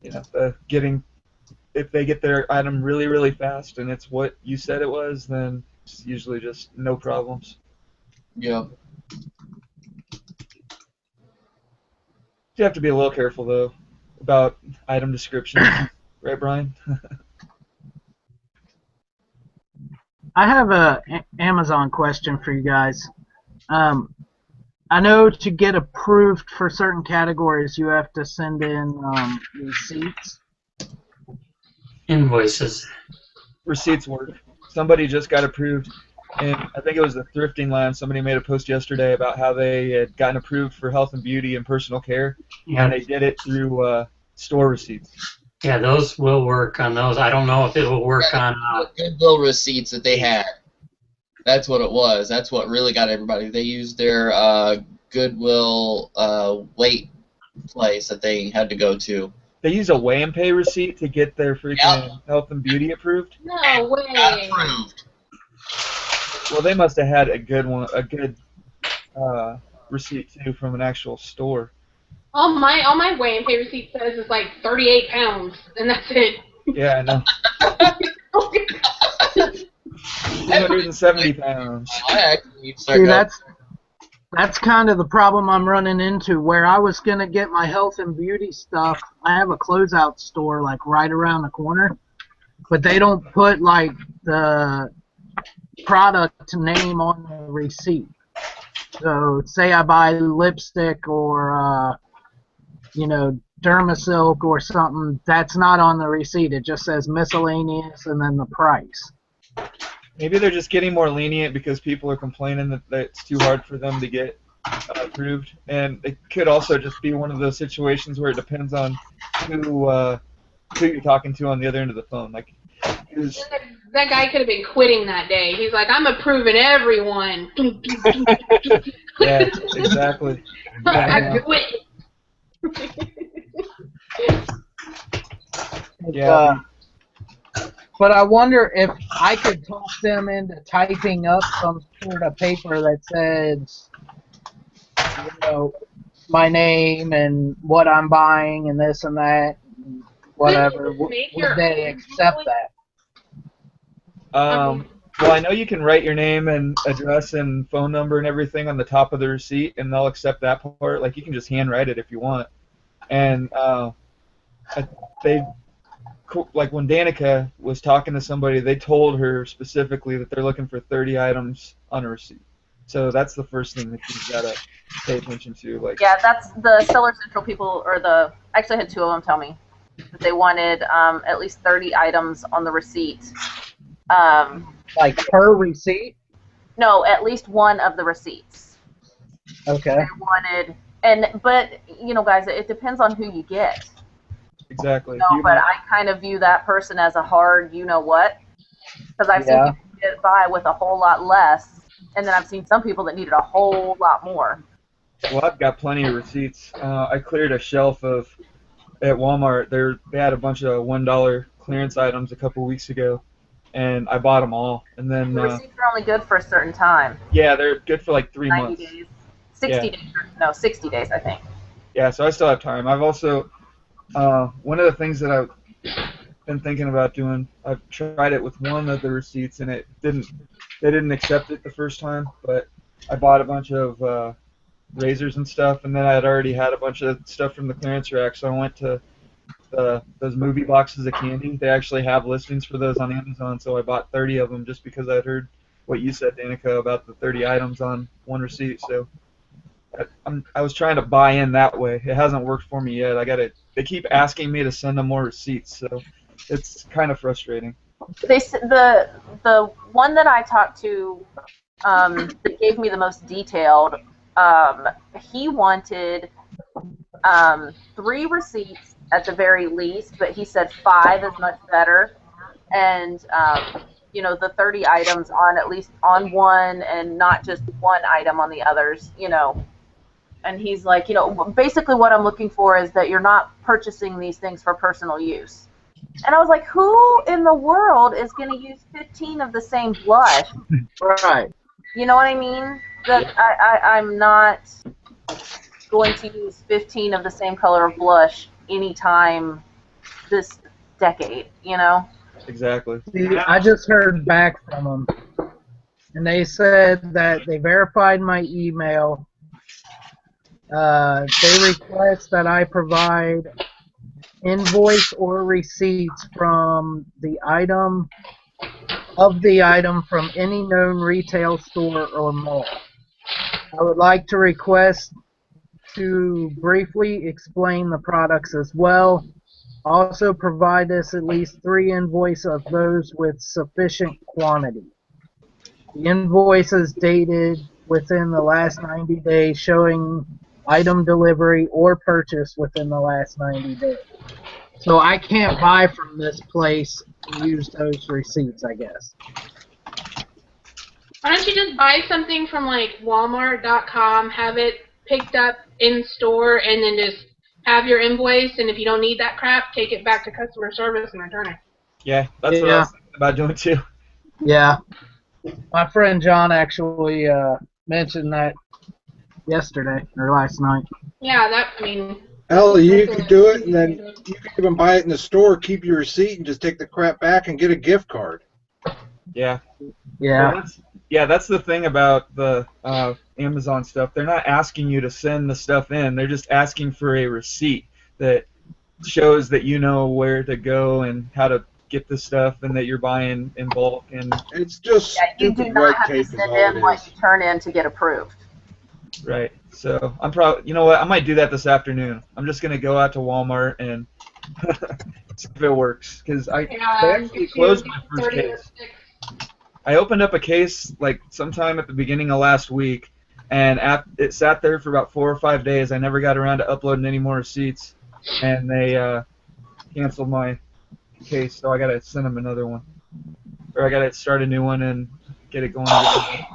Speaker 1: if they get their item really, really fast and it's what you said it was, then it's usually just no problems.
Speaker 4: Yeah.
Speaker 1: You have to be a little careful though about item descriptions, right, Brian?
Speaker 5: I have a Amazon question for you guys. I know to get approved for certain categories, you have to send in receipts.
Speaker 12: Invoices.
Speaker 1: Receipts work. Somebody just got approved. and I think it was the thrifting line. Somebody made a post yesterday about how they had gotten approved for health and beauty and personal care, and they did it through store receipts.
Speaker 12: Yeah, those will work on those. I don't know if it will work on.
Speaker 4: Goodwill receipts that they had. That's what it was. That's what really got everybody. They used their Goodwill weight place that they had to go to.
Speaker 1: They use a weigh and pay receipt to get their freaking health and beauty approved.
Speaker 3: No way.
Speaker 4: Approved.
Speaker 1: Well, they must have had a good one, a good receipt too from an actual store.
Speaker 3: All my weigh and pay receipt says is like 38 pounds, and that's it.
Speaker 1: Yeah, I know. 270 pounds.
Speaker 5: See, that's kind of the problem I'm running into. Where I was gonna get my health and beauty stuff, I have a closeout store like right around the corner, but they don't put like the product name on the receipt. So say I buy lipstick or Dermasilk or something, that's not on the receipt. It just says miscellaneous and then the price.
Speaker 1: Maybe they're just getting more lenient because people are complaining that it's too hard for them to get approved. And it could also just be one of those situations where it depends on who you're talking to on the other end of the phone. Like,
Speaker 3: that guy could have been quitting that day. He's like, I'm approving everyone.
Speaker 1: Yeah, exactly.
Speaker 3: I quit.
Speaker 1: Yeah.
Speaker 5: But I wonder if I could talk them into typing up some sort of paper that says, my name and what I'm buying and this and that, and whatever. Would they accept that?
Speaker 1: Well, I know you can write your name and address and phone number and everything on the top of the receipt, and they'll accept that part. Like, you can just handwrite it if you want. And like when Danica was talking to somebody, they told her specifically that they're looking for 30 items on a receipt. So that's the first thing that you've got to pay attention to. Like,
Speaker 2: yeah, that's the Seller Central people, actually I had two of them tell me that they wanted at least 30 items on the receipt.
Speaker 5: Like per receipt?
Speaker 2: No, at least one of the receipts.
Speaker 5: Okay.
Speaker 2: They wanted, but guys, it depends on who you get.
Speaker 1: Exactly.
Speaker 2: But I kind of view that person as a hard, what, because I've seen people get by with a whole lot less, and then I've seen some people that needed a whole lot more.
Speaker 1: Well, I've got plenty of receipts. I cleared a shelf at Walmart. They had a bunch of $1 clearance items a couple weeks ago, and I bought them all. And then
Speaker 2: the receipts are only good for a certain time.
Speaker 1: Yeah, they're good for like 3 months.
Speaker 2: 90 days. 60 days. No, 60 days, I think.
Speaker 1: Yeah, so I still have time. I've also one of the things that I've been thinking about doing, I've tried it with one of the receipts, and they didn't accept it the first time, but I bought a bunch of razors and stuff, and then I had already had a bunch of stuff from the clearance rack, so I went to those movie boxes of candy. They actually have listings for those on Amazon, so I bought 30 of them just because I'd heard what you said, Danica, about the 30 items on one receipt. So I was trying to buy in that way. It hasn't worked for me yet. They keep asking me to send them more receipts, so it's kind of frustrating.
Speaker 2: The one that I talked to that gave me the most detailed, he wanted 3 receipts at the very least, but he said 5 is much better, and the 30 items on at least on one and not just one item on the others, And he's like, basically what I'm looking for is that you're not purchasing these things for personal use. And I was like, who in the world is going to use 15 of the same blush?
Speaker 5: Right.
Speaker 2: You know what I mean? That I'm not going to use 15 of the same color of blush anytime this decade,
Speaker 1: Exactly.
Speaker 5: See, I just heard back from them, and they said that they verified my email. They request that I provide invoice or receipts from the item from any known retail store or mall. I would like to request to briefly explain the products as well. Also provide us at least 3 invoices of those with sufficient quantity. The invoice is dated within the last 90 days, showing item delivery or purchase within the last 90 days. So I can't buy from this place and use those receipts, I guess.
Speaker 3: Why don't you just buy something from like Walmart.com, have it picked up in store, and then just have your invoice, and if you don't need that crap, take it back to customer service and return it.
Speaker 1: Yeah, that's what I was thinking about doing too.
Speaker 5: Yeah. My friend John actually mentioned that yesterday or last night.
Speaker 3: Yeah, that, I mean...
Speaker 8: Hell, you could do it, and then you could even buy it in the store, keep your receipt, and just take the crap back and get a gift card.
Speaker 1: Yeah.
Speaker 5: Yeah.
Speaker 1: Well, that's the thing about the Amazon stuff. They're not asking you to send the stuff in. They're just asking for a receipt that shows that you know where to go and how to get the stuff and that you're buying in bulk. And
Speaker 8: it's just
Speaker 2: you do not have to send in what you turn in to get approved.
Speaker 1: Right. So I'm probably, you know what, I might do that this afternoon. I'm just gonna go out to Walmart and see if it works, because I actually closed my first case. I opened up a case like sometime at the beginning of last week, and it sat there for about 4 or 5 days. I never got around to uploading any more receipts, and they canceled my case, so I gotta send them another one, or I gotta start a new one and get it going again.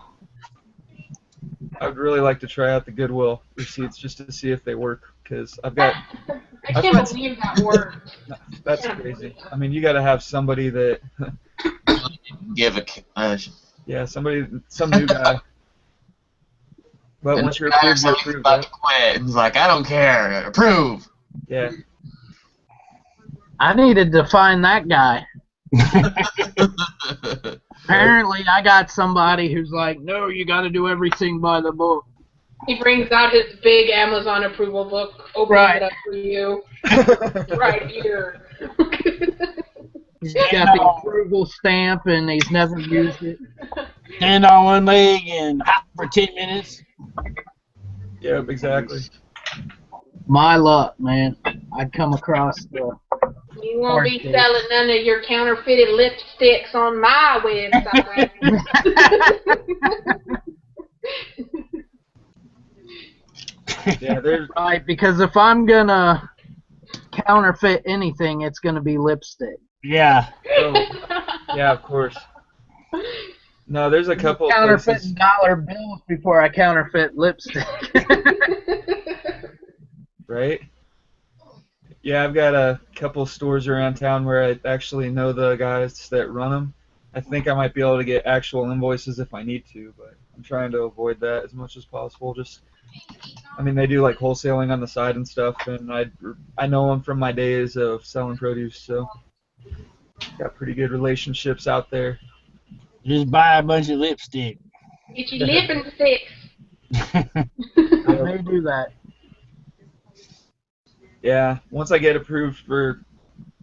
Speaker 1: I would really like to try out the Goodwill receipts just to see if they work, because I've got...
Speaker 3: I can't believe that worked.
Speaker 1: That's crazy. I mean, you got to have somebody that...
Speaker 4: give a...
Speaker 1: some new guy. But once you're approved, you're approved,
Speaker 4: about to quit. He's like, I don't care. Approve.
Speaker 1: Yeah.
Speaker 5: I needed to find that guy. Apparently, I got somebody who's like, no, you got to do everything by the book.
Speaker 3: He brings out his big Amazon approval book, opens it up for you, right here.
Speaker 5: He's got the approval stamp, and he's never used it.
Speaker 9: Stand on one leg and hop for 10 minutes.
Speaker 1: Yeah, exactly.
Speaker 5: My luck, man. I'd come across the...
Speaker 3: You won't be selling none of your counterfeited lipsticks on my website.
Speaker 1: Yeah, there's...
Speaker 5: Right, because if I'm gonna counterfeit anything, it's gonna be lipstick.
Speaker 9: Yeah.
Speaker 1: Oh, yeah, of course. No, there's a couple of
Speaker 5: counterfeiting dollar bills before I counterfeit lipstick.
Speaker 1: Right? Yeah, I've got a couple stores around town where I actually know the guys that run them. I think I might be able to get actual invoices if I need to, but I'm trying to avoid that as much as possible. I mean, they do like wholesaling on the side and stuff, and I know them from my days of selling produce, so got pretty good relationships out there.
Speaker 9: Just buy a bunch of lipstick.
Speaker 3: Get your lipsticks.
Speaker 5: I may do that.
Speaker 1: Yeah, once I get approved for,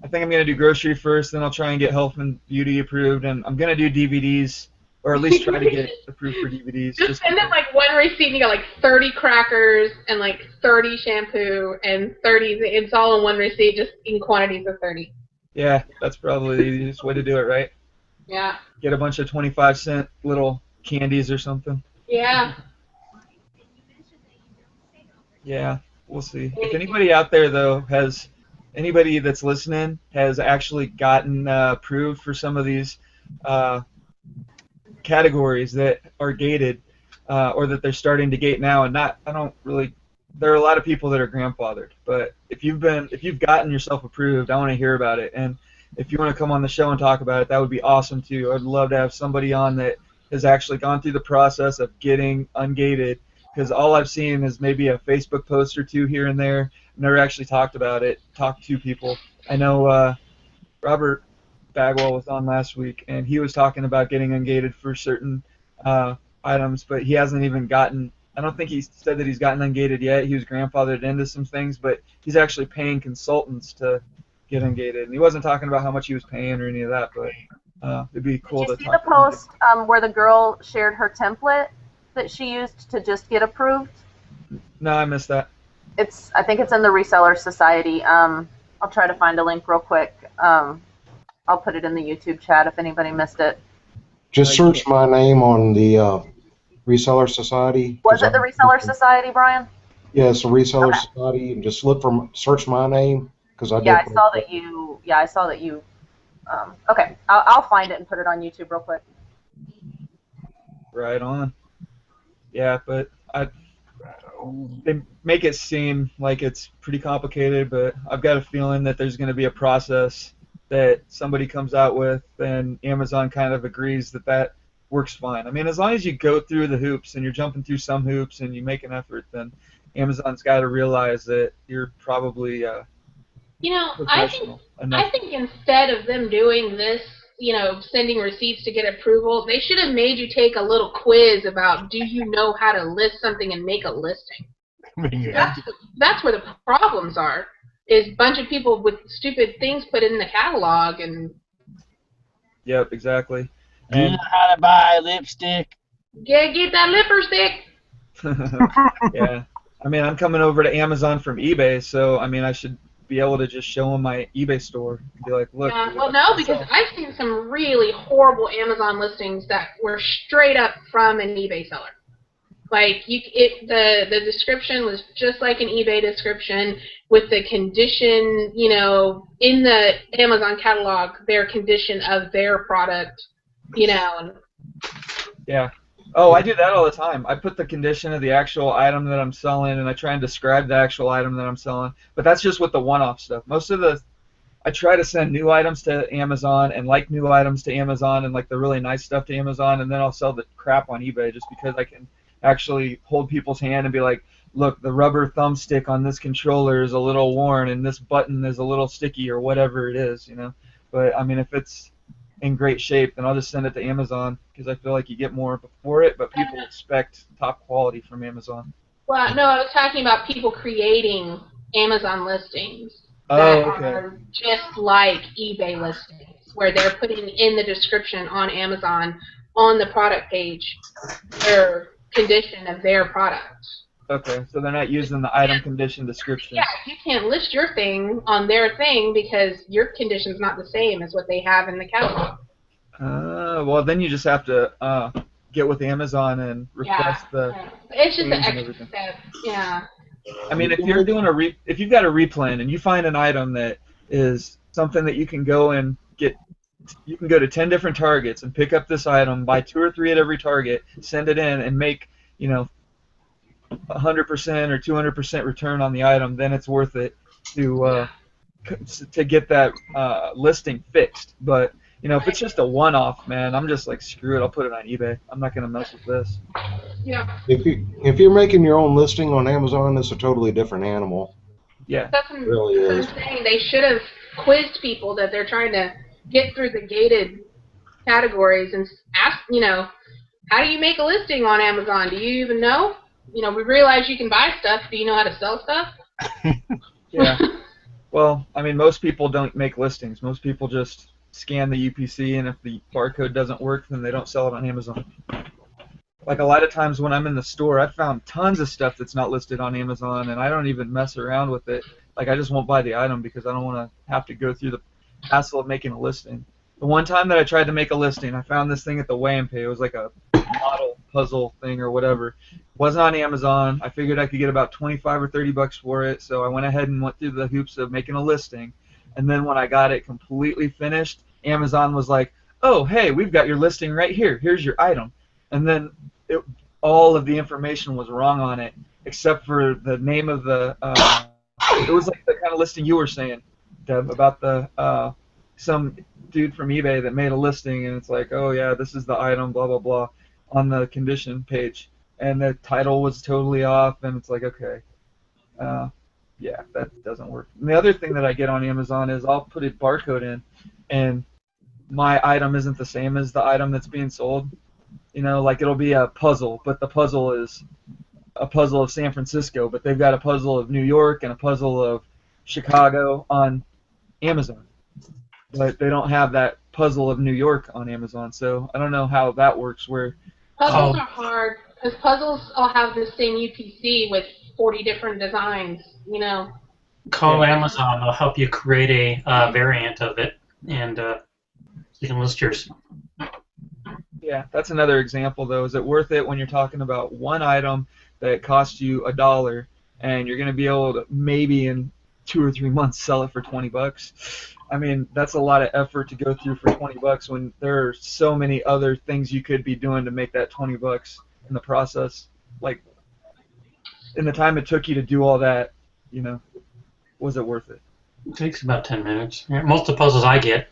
Speaker 1: I think I'm going to do grocery first, then I'll try and get health and beauty approved, and I'm going to do DVDs, or at least try to get approved for DVDs.
Speaker 3: Just send them like one receipt, and you got like 30 crackers and like 30 shampoo and 30, it's all in one receipt, just in quantities of 30.
Speaker 1: Yeah, that's probably the easiest way to do it, right?
Speaker 3: Yeah.
Speaker 1: Get a bunch of 25-cent little candies or something.
Speaker 3: Yeah.
Speaker 1: Yeah. We'll see. If anybody out there, though, anybody that's listening has actually gotten approved for some of these categories that are gated or that they're starting to gate now, there are a lot of people that are grandfathered, but if you've gotten yourself approved, I want to hear about it, and if you want to come on the show and talk about it, that would be awesome too. I'd love to have somebody on that has actually gone through the process of getting ungated, because all I've seen is maybe a Facebook post or two here and there. I've never actually talked to people. I know Robert Bagwell was on last week, and he was talking about getting ungated for certain items, but he hasn't even gotten, I don't think he said that he's gotten ungated yet. He was grandfathered into some things, but he's actually paying consultants to get ungated. And he wasn't talking about how much he was paying or any of that, but it'd be cool to talk.
Speaker 2: Did you see the post where the girl shared her template that she used to just get approved?
Speaker 1: No, I missed that.
Speaker 2: I think it's in the Reseller Society. I'll try to find a link real quick. I'll put it in the YouTube chat if anybody missed it.
Speaker 7: Just search my name on the Reseller Society.
Speaker 2: Was it the Reseller Society, Brian?
Speaker 7: Yeah, it's the Reseller Society, and just search my name because I did.
Speaker 2: Yeah, I saw that you. Yeah, I saw that you. Okay, I'll find it and put it on YouTube real quick.
Speaker 1: Right on. Yeah, but they make it seem like it's pretty complicated, but I've got a feeling that there's going to be a process that somebody comes out with, and Amazon kind of agrees that that works fine. I mean, as long as you go through the hoops and you're jumping through some hoops and you make an effort, then Amazon's got to realize that you're probably
Speaker 3: I think instead of them doing this, sending receipts to get approval, they should have made you take a little quiz about do you know how to list something and make a listing. That's where the problems are. Is a bunch of people with stupid things put in the catalog and.
Speaker 1: Yep, exactly.
Speaker 9: Do you know how to buy lipstick?
Speaker 3: Yeah, get that lipper stick.
Speaker 1: Yeah. I mean, I'm coming over to Amazon from eBay, so I mean, I should be able to just show them my eBay store and be like, look.
Speaker 3: Well, no, because I've seen some really horrible Amazon listings that were straight up from an eBay seller. Like the description was just like an eBay description with the condition, in the Amazon catalog, their condition of their product, And
Speaker 1: yeah. Oh, I do that all the time. I put the condition of the actual item that I'm selling, and I try and describe the actual item that I'm selling. But that's just with the one-off stuff. I try to send new items to Amazon and like new items to Amazon and like the really nice stuff to Amazon, and then I'll sell the crap on eBay just because I can actually hold people's hand and be like, look, the rubber thumbstick on this controller is a little worn, and this button is a little sticky, or whatever it is, But I mean, if it's in great shape, then I'll just send it to Amazon because I feel like you get more for it, but people expect top quality from Amazon.
Speaker 3: Well, no, I was talking about people creating Amazon listings are just like eBay listings, where they're putting in the description on Amazon on the product page their condition of their product.
Speaker 1: Okay, so they're not using the item condition description.
Speaker 3: Yeah, you can't list your thing on their thing because your condition's not the same as what they have in the catalog.
Speaker 1: Well, then you just have to get with Amazon and request the.
Speaker 3: It's just an extra step. Yeah.
Speaker 1: I mean, if you're doing if you've got a replan and you find an item that is something that you can go and get, you can go to 10 different targets and pick up this item, buy 2 or 3 at every target, send it in, and make 100% or 200% return on the item, then it's worth it to get that listing fixed. But if it's just a one-off, man, I'm just like, screw it, I'll put it on eBay. I'm not gonna mess with this.
Speaker 3: Yeah.
Speaker 7: If you're making your own listing on Amazon, it's a totally different animal.
Speaker 1: Yeah.
Speaker 3: That's what I'm saying. They should have quizzed people that they're trying to get through the gated categories and ask, how do you make a listing on Amazon? Do you even know? We realize you can buy stuff. Do you know how to sell stuff?
Speaker 1: Yeah. Well, I mean, most people don't make listings. Most people just scan the UPC, and if the barcode doesn't work, then they don't sell it on Amazon. Like a lot of times when I'm in the store, I've found tons of stuff that's not listed on Amazon, and I don't even mess around with it. Like, I just won't buy the item because I don't want to have to go through the hassle of making a listing. The one time that I tried to make a listing, I found this thing at the Weigh and Pay. It was like a model puzzle thing or whatever. It wasn't on Amazon. I figured I could get about 25 or 30 bucks for it, so I went ahead and went through the hoops of making a listing. And then when I got it completely finished, Amazon was like, oh, hey, we've got your listing right here. Here's your item. And then all of the information was wrong on it, except for the name of the it was like the kind of listing you were saying, Deb, about the some dude from eBay that made a listing, and it's like, oh, yeah, this is the item, blah, blah, blah, on the condition page. And the title was totally off, and it's like, okay. Yeah, that doesn't work. And the other thing that I get on Amazon is I'll put a barcode in, and my item isn't the same as the item that's being sold. Like it'll be a puzzle, but the puzzle is a puzzle of San Francisco, but they've got a puzzle of New York and a puzzle of Chicago on Amazon. But they don't have that puzzle of New York on Amazon, so I don't know how that works.
Speaker 3: Puzzles are hard, because puzzles all have the same UPC with 40 different designs,
Speaker 12: Call Amazon. They'll help you create a variant of it, and you can list yours.
Speaker 1: Yeah, that's another example though. Is it worth it when you're talking about one item that costs you $1 and you're going to be able to maybe in 2 or 3 months sell it for $20? I mean, that's a lot of effort to go through for $20 when there are so many other things you could be doing to make that $20 in the process. Like, in the time it took you to do all that, was it worth it?
Speaker 12: It takes about 10 minutes. Yeah, most of the puzzles I get,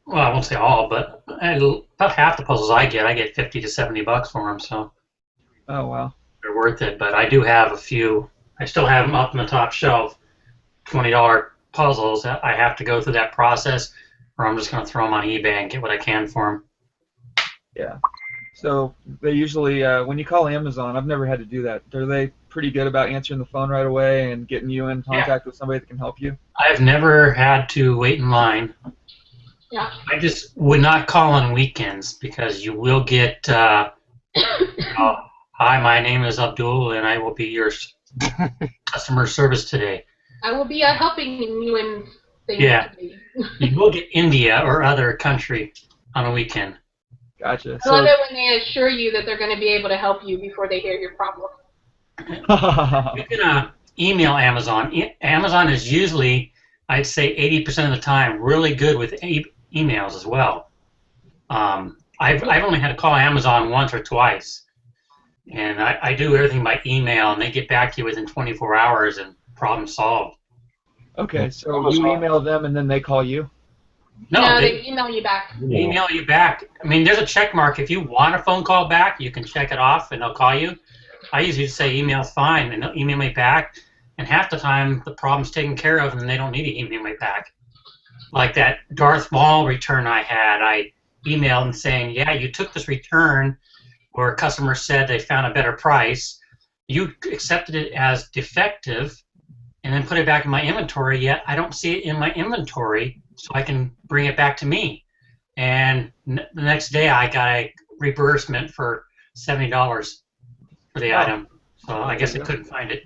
Speaker 12: well, I won't say all, but about half the puzzles I get 50 to $70 for them, so
Speaker 1: Oh, wow.
Speaker 12: they're worth it. But I do have a few. I still have them up on the top shelf, $20 puzzles. That I have to go through that process, or I'm just going to throw them on eBay and get what I can for them.
Speaker 1: Yeah. So they usually, when you call Amazon, I've never had to do that. Are they pretty good about answering the phone right away and getting you in contact with somebody that can help you?
Speaker 12: I've never had to wait in line.
Speaker 3: Yeah.
Speaker 12: I just would not call on weekends because you will get, hi, my name is Abdul and I will be your customer service today.
Speaker 3: I will be helping you in things.
Speaker 12: Yeah. You will get India or other country on a weekend.
Speaker 1: Gotcha.
Speaker 3: I love it when they assure you that they're going to be able to help you before they hear your problem.
Speaker 12: You can email Amazon. Amazon is usually, I'd say 80% of the time, really good with emails as well. I've only had to call Amazon once or twice, and I do everything by email, and they get back to you within 24 hours, and problem solved.
Speaker 1: Okay, so you email them and then they call you?
Speaker 3: No, they email you back.
Speaker 12: Email you back. I mean, there's a check mark. If you want a phone call back, you can check it off, and they'll call you. I usually just say email's fine, and they'll email me back. And half the time, the problem's taken care of, and they don't need to email me back. Like that Darth Maul return I had, I emailed them saying, yeah, you took this return where a customer said they found a better price. You accepted it as defective and then put it back in my inventory, yet I don't see it in my inventory, so I can bring it back to me. And the next day, I got a reimbursement for $70 for the item. So I guess I couldn't find it.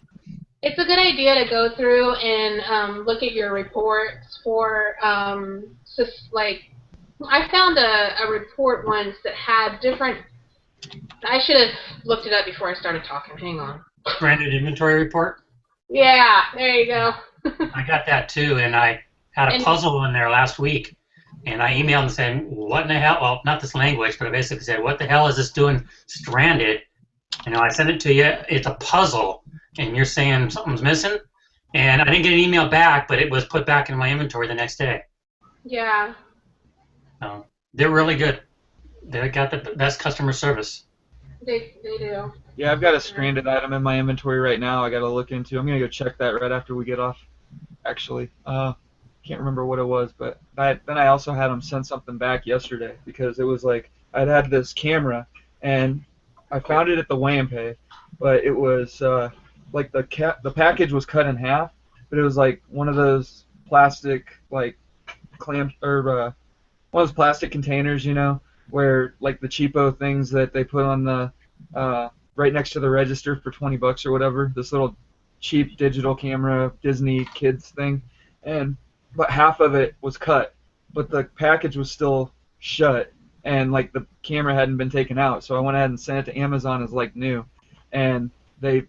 Speaker 3: It's a good idea to go through and look at your reports for, like, I found a report once that had different, I should have looked it up before I started talking. Hang on.
Speaker 12: Branded inventory report?
Speaker 3: Yeah, there you go.
Speaker 12: I got that too, and I had a puzzle in there last week, and I emailed them saying, what in the hell, well, not this language, but I basically said, what the hell is this doing stranded? I sent it to you, it's a puzzle, and you're saying something's missing, and I didn't get an email back, but it was put back in my inventory the next day.
Speaker 3: Yeah.
Speaker 12: So they're really good. They got the best customer service.
Speaker 3: They do.
Speaker 1: Yeah, I've got a stranded item in my inventory right now I got to look into. I'm going to go check that right after we get off, actually. Can't remember what it was, but then I also had them send something back yesterday because it was like I'd had this camera, and I found it at the Weigh and Pay, but it was like the package was cut in half, but it was like one of those plastic like one of those plastic containers, where like the cheapo things that they put on the right next to the register for $20 or whatever. This little cheap digital camera Disney kids thing, but half of it was cut, but the package was still shut, and like the camera hadn't been taken out. So I went ahead and sent it to Amazon as like new, and they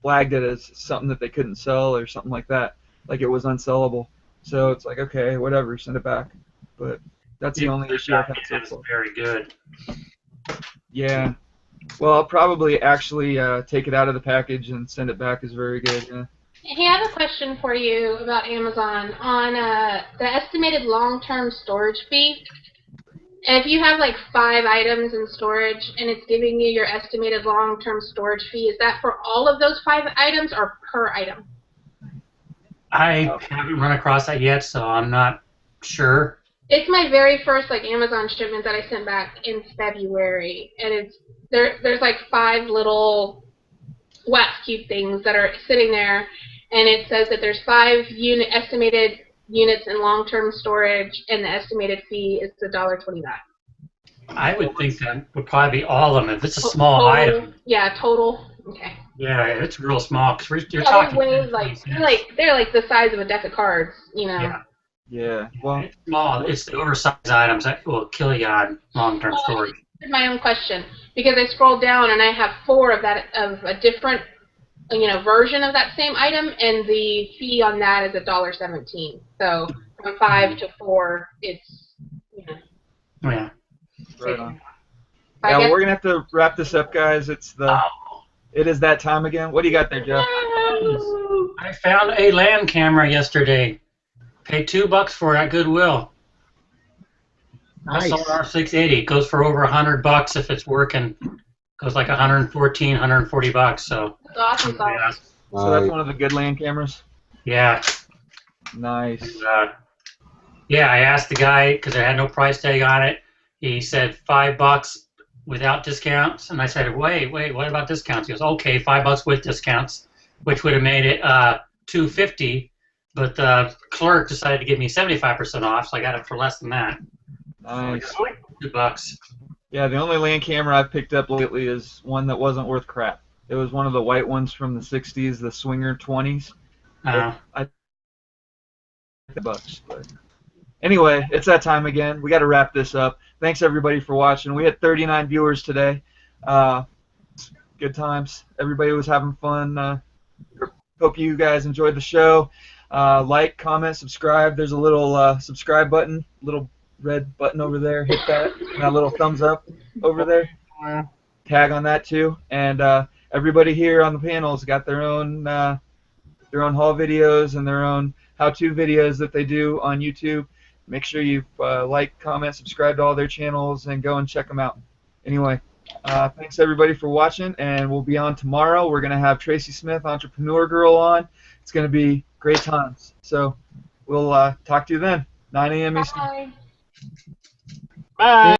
Speaker 1: flagged it as something that they couldn't sell or something like that, like it was unsellable. So it's like, okay, whatever, send it back. But that's the only issue I've had so far.
Speaker 12: Very good.
Speaker 1: Yeah. Well, I'll probably actually take it out of the package and send it back is very good. Yeah.
Speaker 3: Hey, I have a question for you about Amazon on the estimated long-term storage fee. If you have like 5 items in storage and it's giving you your estimated long-term storage fee, is that for all of those 5 items or per item?
Speaker 12: I haven't run across that yet, so I'm not sure.
Speaker 3: It's my very first like Amazon shipment that I sent back in February, and it's there's like 5 little wax cube things that are sitting there, and it says that there's 5 estimated units in long-term storage, and the estimated fee is $1.29.
Speaker 12: I would think that would probably be all of them if it's a small
Speaker 3: total,
Speaker 12: item.
Speaker 3: Yeah, total. Okay.
Speaker 12: Yeah, it's real small because you're
Speaker 3: Yeah,
Speaker 12: talking.
Speaker 3: they're like the size of a deck of cards,
Speaker 12: Yeah.
Speaker 1: Yeah. Well,
Speaker 12: it's small. It's the oversized items that will kill you on long-term storage.
Speaker 3: my own question because I scrolled down and I have 4 of a different version of that same item, and the fee on that is $1.17. So from 5 to 4, it's
Speaker 12: Yeah.
Speaker 1: Right on.
Speaker 3: I
Speaker 1: Yeah,
Speaker 3: guess-
Speaker 1: we're gonna have to wrap this up, guys. It is that time again. What do you got there, Jeff?
Speaker 12: I found a land camera yesterday. Paid $2 for it at Goodwill.
Speaker 5: Nice.
Speaker 12: SLR 680 goes for over $100 if it's working. Goes like 114, 140 bucks. So.
Speaker 3: That's awesome.
Speaker 12: Yeah.
Speaker 1: So that's one of the good land cameras.
Speaker 12: Yeah.
Speaker 1: Nice.
Speaker 12: Yeah, I asked the guy because I had no price tag on it. He said $5 without discounts, and I said, wait, what about discounts? He goes, okay, $5 with discounts, which would have made it $250. But the clerk decided to give me 75% off, so I got it for less than that.
Speaker 1: Nice.
Speaker 12: So $2.
Speaker 1: Yeah, the only land camera I've picked up lately is one that wasn't worth crap. It was one of the white ones from the 60s, the Swinger 20s. $5. But anyway, it's that time again. We got to wrap this up. Thanks everybody for watching. We had 39 viewers today. Good times. Everybody was having fun. Hope you guys enjoyed the show. Like, comment, subscribe. There's a little subscribe button, little red button over there. Hit that. And that little thumbs up over there. Tag on that too. And everybody here on the panels got their own haul videos and their own how-to videos that they do on YouTube. Make sure you like, comment, subscribe to all their channels, and go and check them out. Anyway, thanks everybody for watching, and we'll be on tomorrow. We're going to have Tracy Smith, Entrepreneur Girl, on. It's going to be great times. So we'll talk to you then. 9 a.m. Eastern.
Speaker 3: Bye.
Speaker 9: Bye.